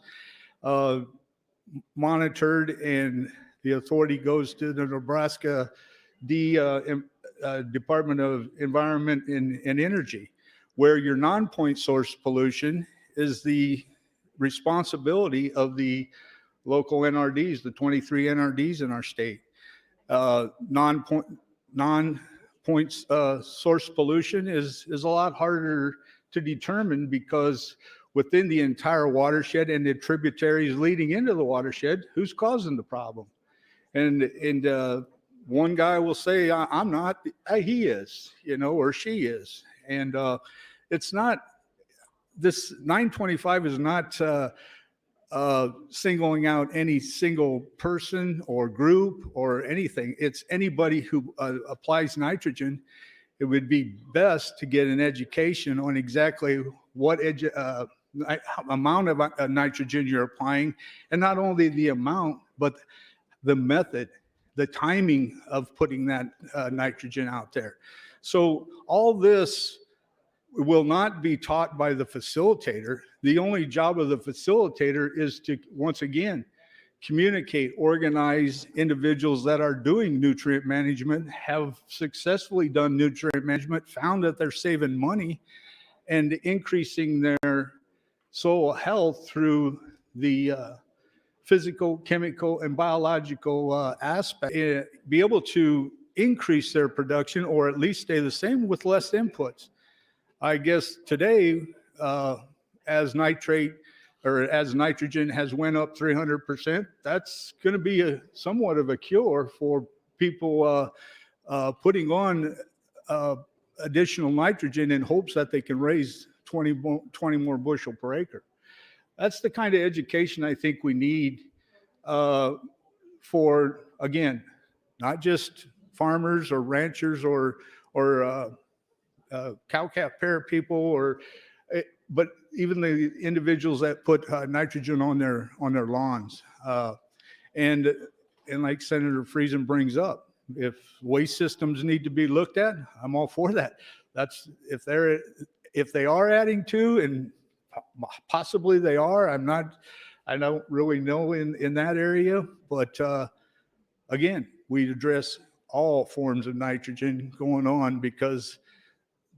monitored, and the authority goes to the Nebraska Department of Environment and Energy, where your non-point source pollution is the responsibility of the local NRDs, the 23 NRDs in our state. Non-point source pollution is a lot harder to determine because within the entire watershed and the tributaries leading into the watershed, who's causing the problem? And one guy will say, I'm not, he is, or she is. And it's not, this 925 is not singling out any single person or group or anything. It's anybody who applies nitrogen. It would be best to get an education on exactly what amount of nitrogen you're applying, and not only the amount, but the method, the timing of putting that nitrogen out there. So all this will not be taught by the facilitator. The only job of the facilitator is to, once again, communicate, organize individuals that are doing nutrient management, have successfully done nutrient management, found that they're saving money and increasing their soil health through the physical, chemical, and biological aspect, be able to increase their production or at least stay the same with less inputs. I guess today, as nitrate or as nitrogen has went up 300%, that's going to be somewhat of a cure for people putting on additional nitrogen in hopes that they can raise 20 more bushel per acre. That's the kind of education I think we need for, again, not just farmers or ranchers or cow-calf pair people, but even the individuals that put nitrogen on their lawns. And like Senator Friesen brings up, if waste systems need to be looked at, I'm all for that. That's if they are adding to, and possibly they are. I don't really know in that area, but again, we address all forms of nitrogen going on because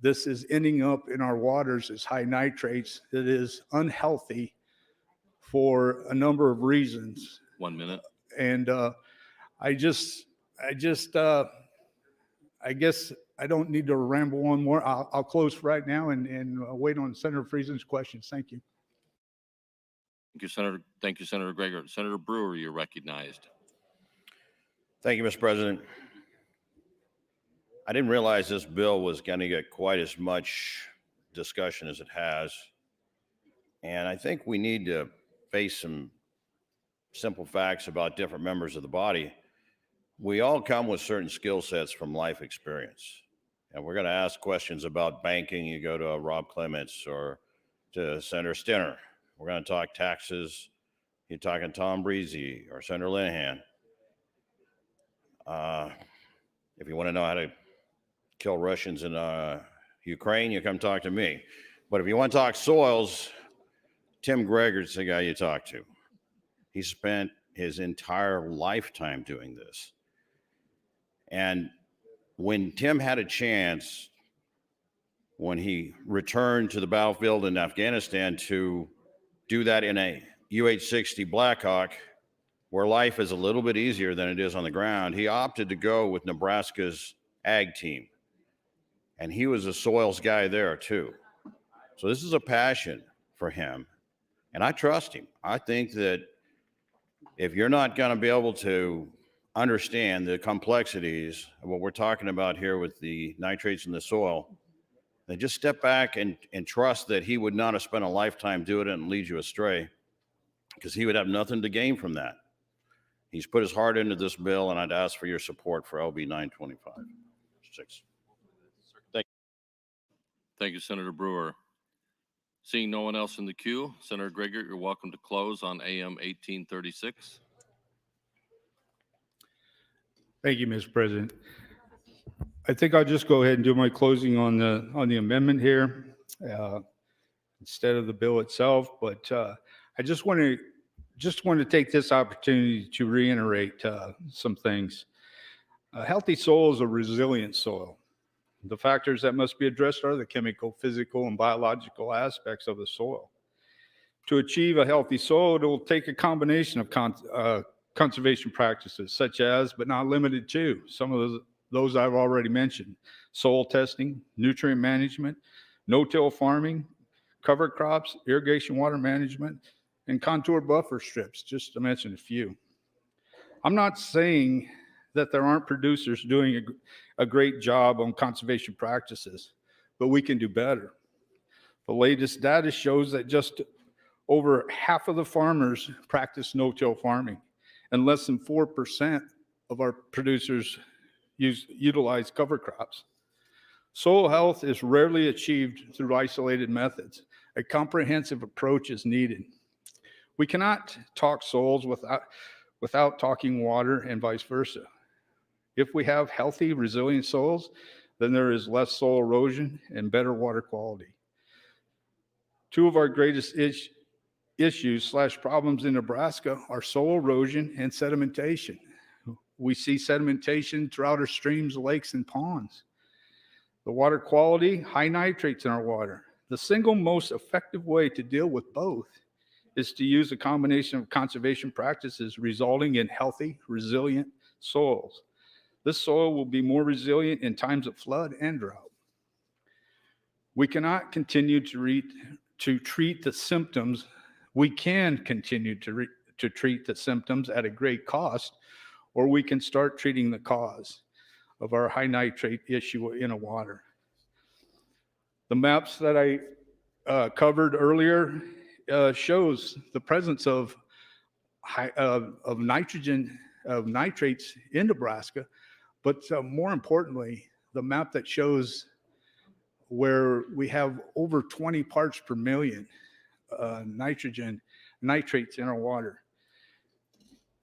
this is ending up in our waters as high nitrates. That is unhealthy for a number of reasons. 1 minute. And I guess I don't need to ramble on more. I'll close right now and wait on Senator Friesen's questions. Thank you. Thank you, Senator. Thank you, Senator Greger. Senator Brewer, you're recognized. Thank you, Mr. President. I didn't realize this bill was going to get quite as much discussion as it has. And I think we need to face some simple facts about different members of the body. We all come with certain skill sets from life experience. And we're going to ask questions about banking. You go to Rob Clements or to Senator Stinner. We're going to talk taxes. You're talking Tom Breezy or Senator Linehan. If you want to know how to kill Russians in Ukraine, you come talk to me. But if you want to talk soils, Tim Greger's the guy you talk to. He spent his entire lifetime doing this. And when Tim had a chance, when he returned to the battlefield in Afghanistan to do that in a UH-60 Blackhawk, where life is a little bit easier than it is on the ground, he opted to go with Nebraska's ag team. And he was a soils guy there too. So this is a passion for him. And I trust him. I think that if you're not going to be able to understand the complexities of what we're talking about here with the nitrates in the soil, then just step back and trust that he would not have spent a lifetime doing it and lead you astray, because he would have nothing to gain from that. He's put his heart into this bill, and I'd ask for your support for LB 925. Thank you, Senator Brewer. Seeing no one else in the queue, Senator Greger, you're welcome to close on AM 1836. Thank you, Mr. President. I think I'll just go ahead and do my closing on the amendment here instead of the bill itself. But I just want to take this opportunity to reiterate some things. A healthy soil is a resilient soil. The factors that must be addressed are the chemical, physical, and biological aspects of the soil. To achieve a healthy soil, it will take a combination of conservation practices, such as, but not limited to, some of those I've already mentioned: soil testing, nutrient management, no-till farming, cover crops, irrigation water management, and contour buffer strips, just to mention a few. I'm not saying that there aren't producers doing a great job on conservation practices, but we can do better. The latest data shows that just over half of the farmers practice no-till farming, and less than 4% of our producers utilize cover crops. Soil health is rarely achieved through isolated methods. A comprehensive approach is needed. We cannot talk soils without talking water, and vice versa. If we have healthy, resilient soils, then there is less soil erosion and better water quality. Two of our greatest issues/problems in Nebraska are soil erosion and sedimentation. We see sedimentation throughout our streams, lakes, and ponds. The water quality, high nitrates in our water. The single most effective way to deal with both is to use a combination of conservation practices resulting in healthy, resilient soils. This soil will be more resilient in times of flood and drought. We cannot continue to treat the symptoms. We can continue to treat the symptoms at a great cost, or we can start treating the cause of our high nitrate issue in the water. The maps that I covered earlier shows the presence of nitrates in Nebraska, but more importantly, the map that shows where we have over 20 parts per million nitrates in our water.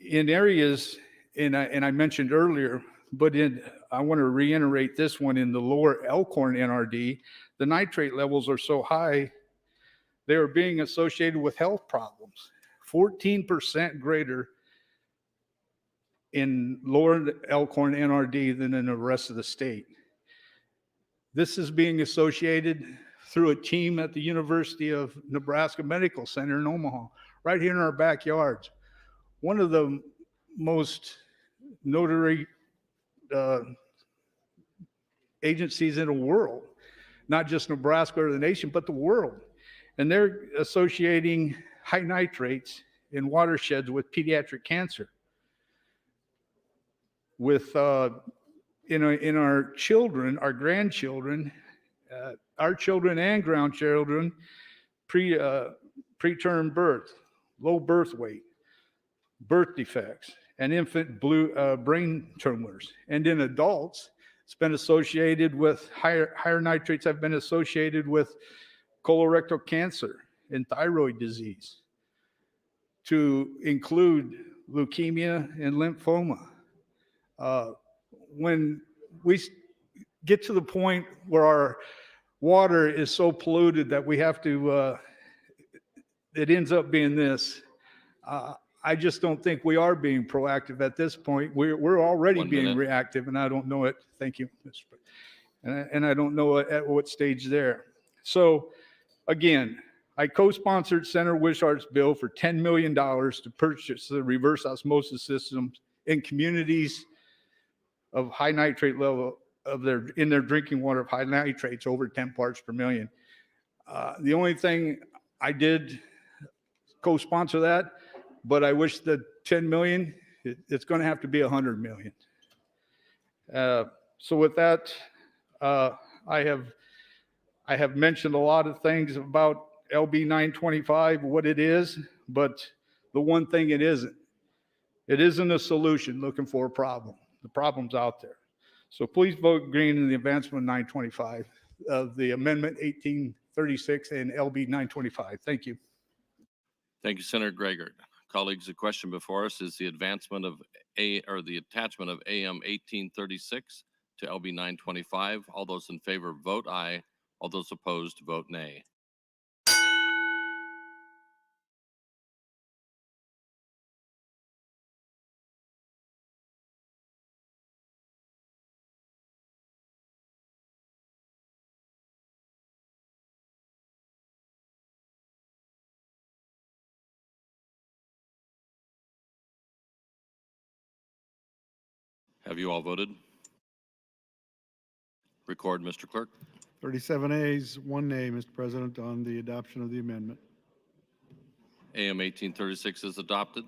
In areas, and I mentioned earlier, but I want to reiterate this one, in the lower Elkhorn NRD, the nitrate levels are so high, they are being associated with health problems, 14% greater in lower Elkhorn NRD than in the rest of the state. This is being associated through a team at the University of Nebraska Medical Center in Omaha, right here in our backyards. One of the most notary agencies in the world, not just Nebraska or the nation, but the world. And they're associating high nitrates in watersheds with pediatric cancer. With in our children, our grandchildren, our children and grandchildren, preterm birth, low birth weight, birth defects, and infant brain tumors. And in adults, it's been associated with higher nitrates have been associated with colorectal cancer and thyroid disease, to include leukemia and lymphoma. When we get to the point where our water is so polluted that we have to, it ends up being this. I just don't think we are being proactive at this point. We're already being reactive, and I don't know it. Thank you, Mr. President. And I don't know at what stage there. So again, I co-sponsored Senator Wishart's bill for $10 million to purchase the reverse osmosis systems in communities of high nitrate level in their drinking water of high nitrates over 10 parts per million. The only thing I did co-sponsor that, but I wish the 10 million, it's going to have to be 100 million. So with that, I have mentioned a lot of things about LB 925, what it is, but the one thing it isn't a solution looking for a problem. The problem's out there. So please vote green in the advancement of 925, of the amendment 1836 and LB 925. Thank you. Thank you, Senator Gregor. Colleagues, the question before us is the advancement of the attachment of AM 1836 to LB 925. All those in favor vote aye. All those opposed vote nay. Have you all voted? Record, Mr. Clerk. 37 ayes, 1 nay, Mr. President, on the adoption of the amendment. AM 1836 is adopted.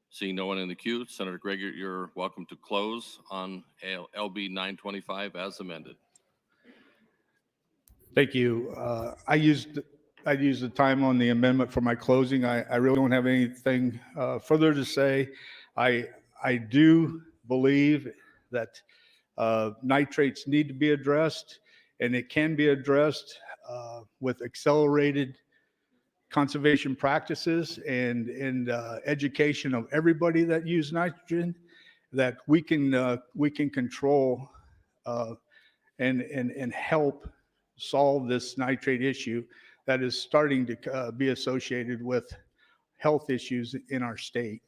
Seeing no one in the queue, Senator Greger, you're welcome to close on LB 925 as amended. Thank you. I used the time on the amendment for my closing. I really don't have anything further to say. I do believe that nitrates need to be addressed, and it can be addressed with accelerated conservation practices and education of everybody that use nitrogen, that we can control and help solve this nitrate issue that is starting to be associated with health issues in our state.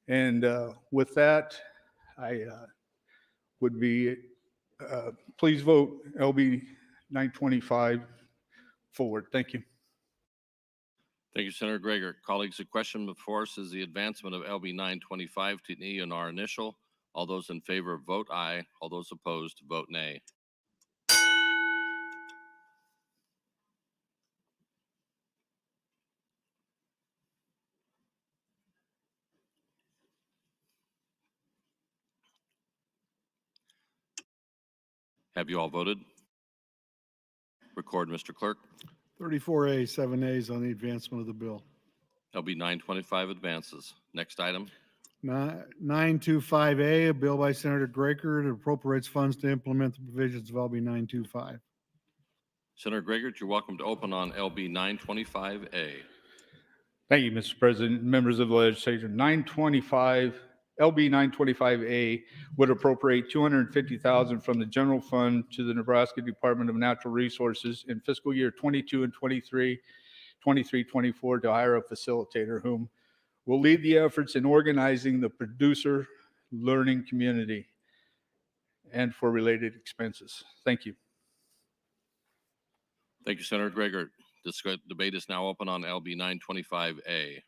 And with that, I would be, please vote LB 925 forward. Thank you. Thank you, Senator Greger. Colleagues, the question before us is the advancement of LB 925 to an E and R initial. All those in favor vote aye. All those opposed vote nay. Have you all voted? Record, Mr. Clerk. 34 ayes, 7 nays on the advancement of the bill. LB 925 advances. Next item. 925A, a bill by Senator Greger that appropriates funds to implement the provisions of LB 925. Senator Greger, you're welcome to open on LB 925A. Thank you, Mr. President, members of the legislature. LB 925A would appropriate $250,000 from the general fund to the Nebraska Department of Natural Resources in fiscal year 22 and 23, 24 to hire a facilitator whom will lead the efforts in organizing the producer learning community and for related expenses. Thank you. Thank you, Senator Greger. This debate is now open on LB 925A.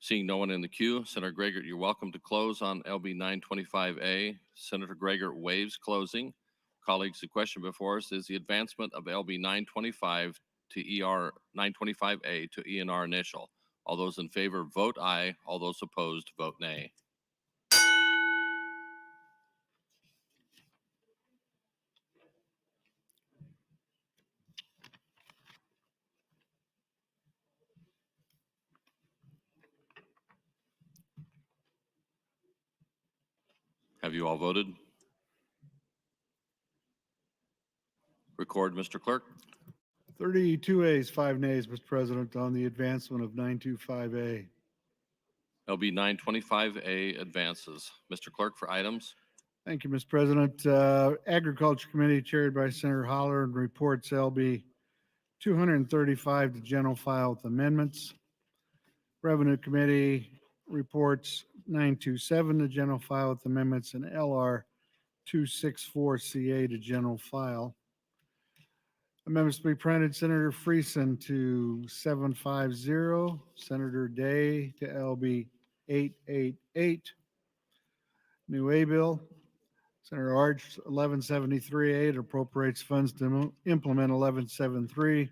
Seeing no one in the queue, Senator Greger, you're welcome to close on LB 925A. Senator Greger waives closing. Colleagues, the question before us is the advancement of LB 925 to ER 925A to ENR initial. All those in favor vote aye. All those opposed vote nay. Have you all voted? Record, Mr. Clerk. 32 ayes, 5 nays, Mr. President, on the advancement of 925A. LB 925A advances. Mr. Clerk, for items. Thank you, Mr. President. Agriculture Committee chaired by Senator Holler and reports LB 235 to general file with amendments. Revenue Committee reports 927 to general file with amendments and LR 264CA to general file. Amendments to be printed, Senator Friesen to 750, Senator Day to LB 888. New A bill, Senator Arch 1173A to appropriates funds to implement 1173.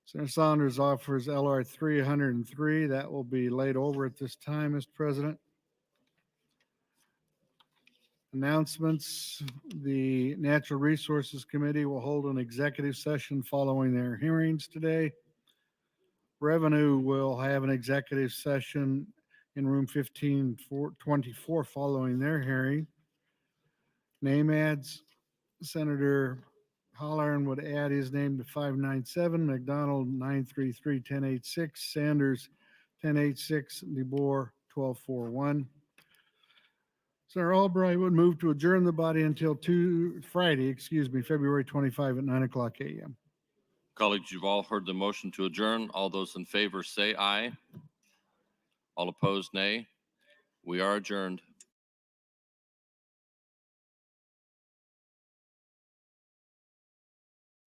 Senator Saunders offers LR 303. That will be laid over at this time, Mr. President. Announcements. The Natural Resources Committee will hold an executive session following their hearings today. Revenue will have an executive session in room 1524 following their hearing. Name ads. Senator Hollern would add his name to 597, McDonald 933 1086, Sanders 1086, DeBoer 1241. Senator Albright would move to adjourn the body until Friday, February 25 at 9:00 a.m. Colleagues, you've all heard the motion to adjourn. All those in favor say aye. All opposed, nay. We are adjourned.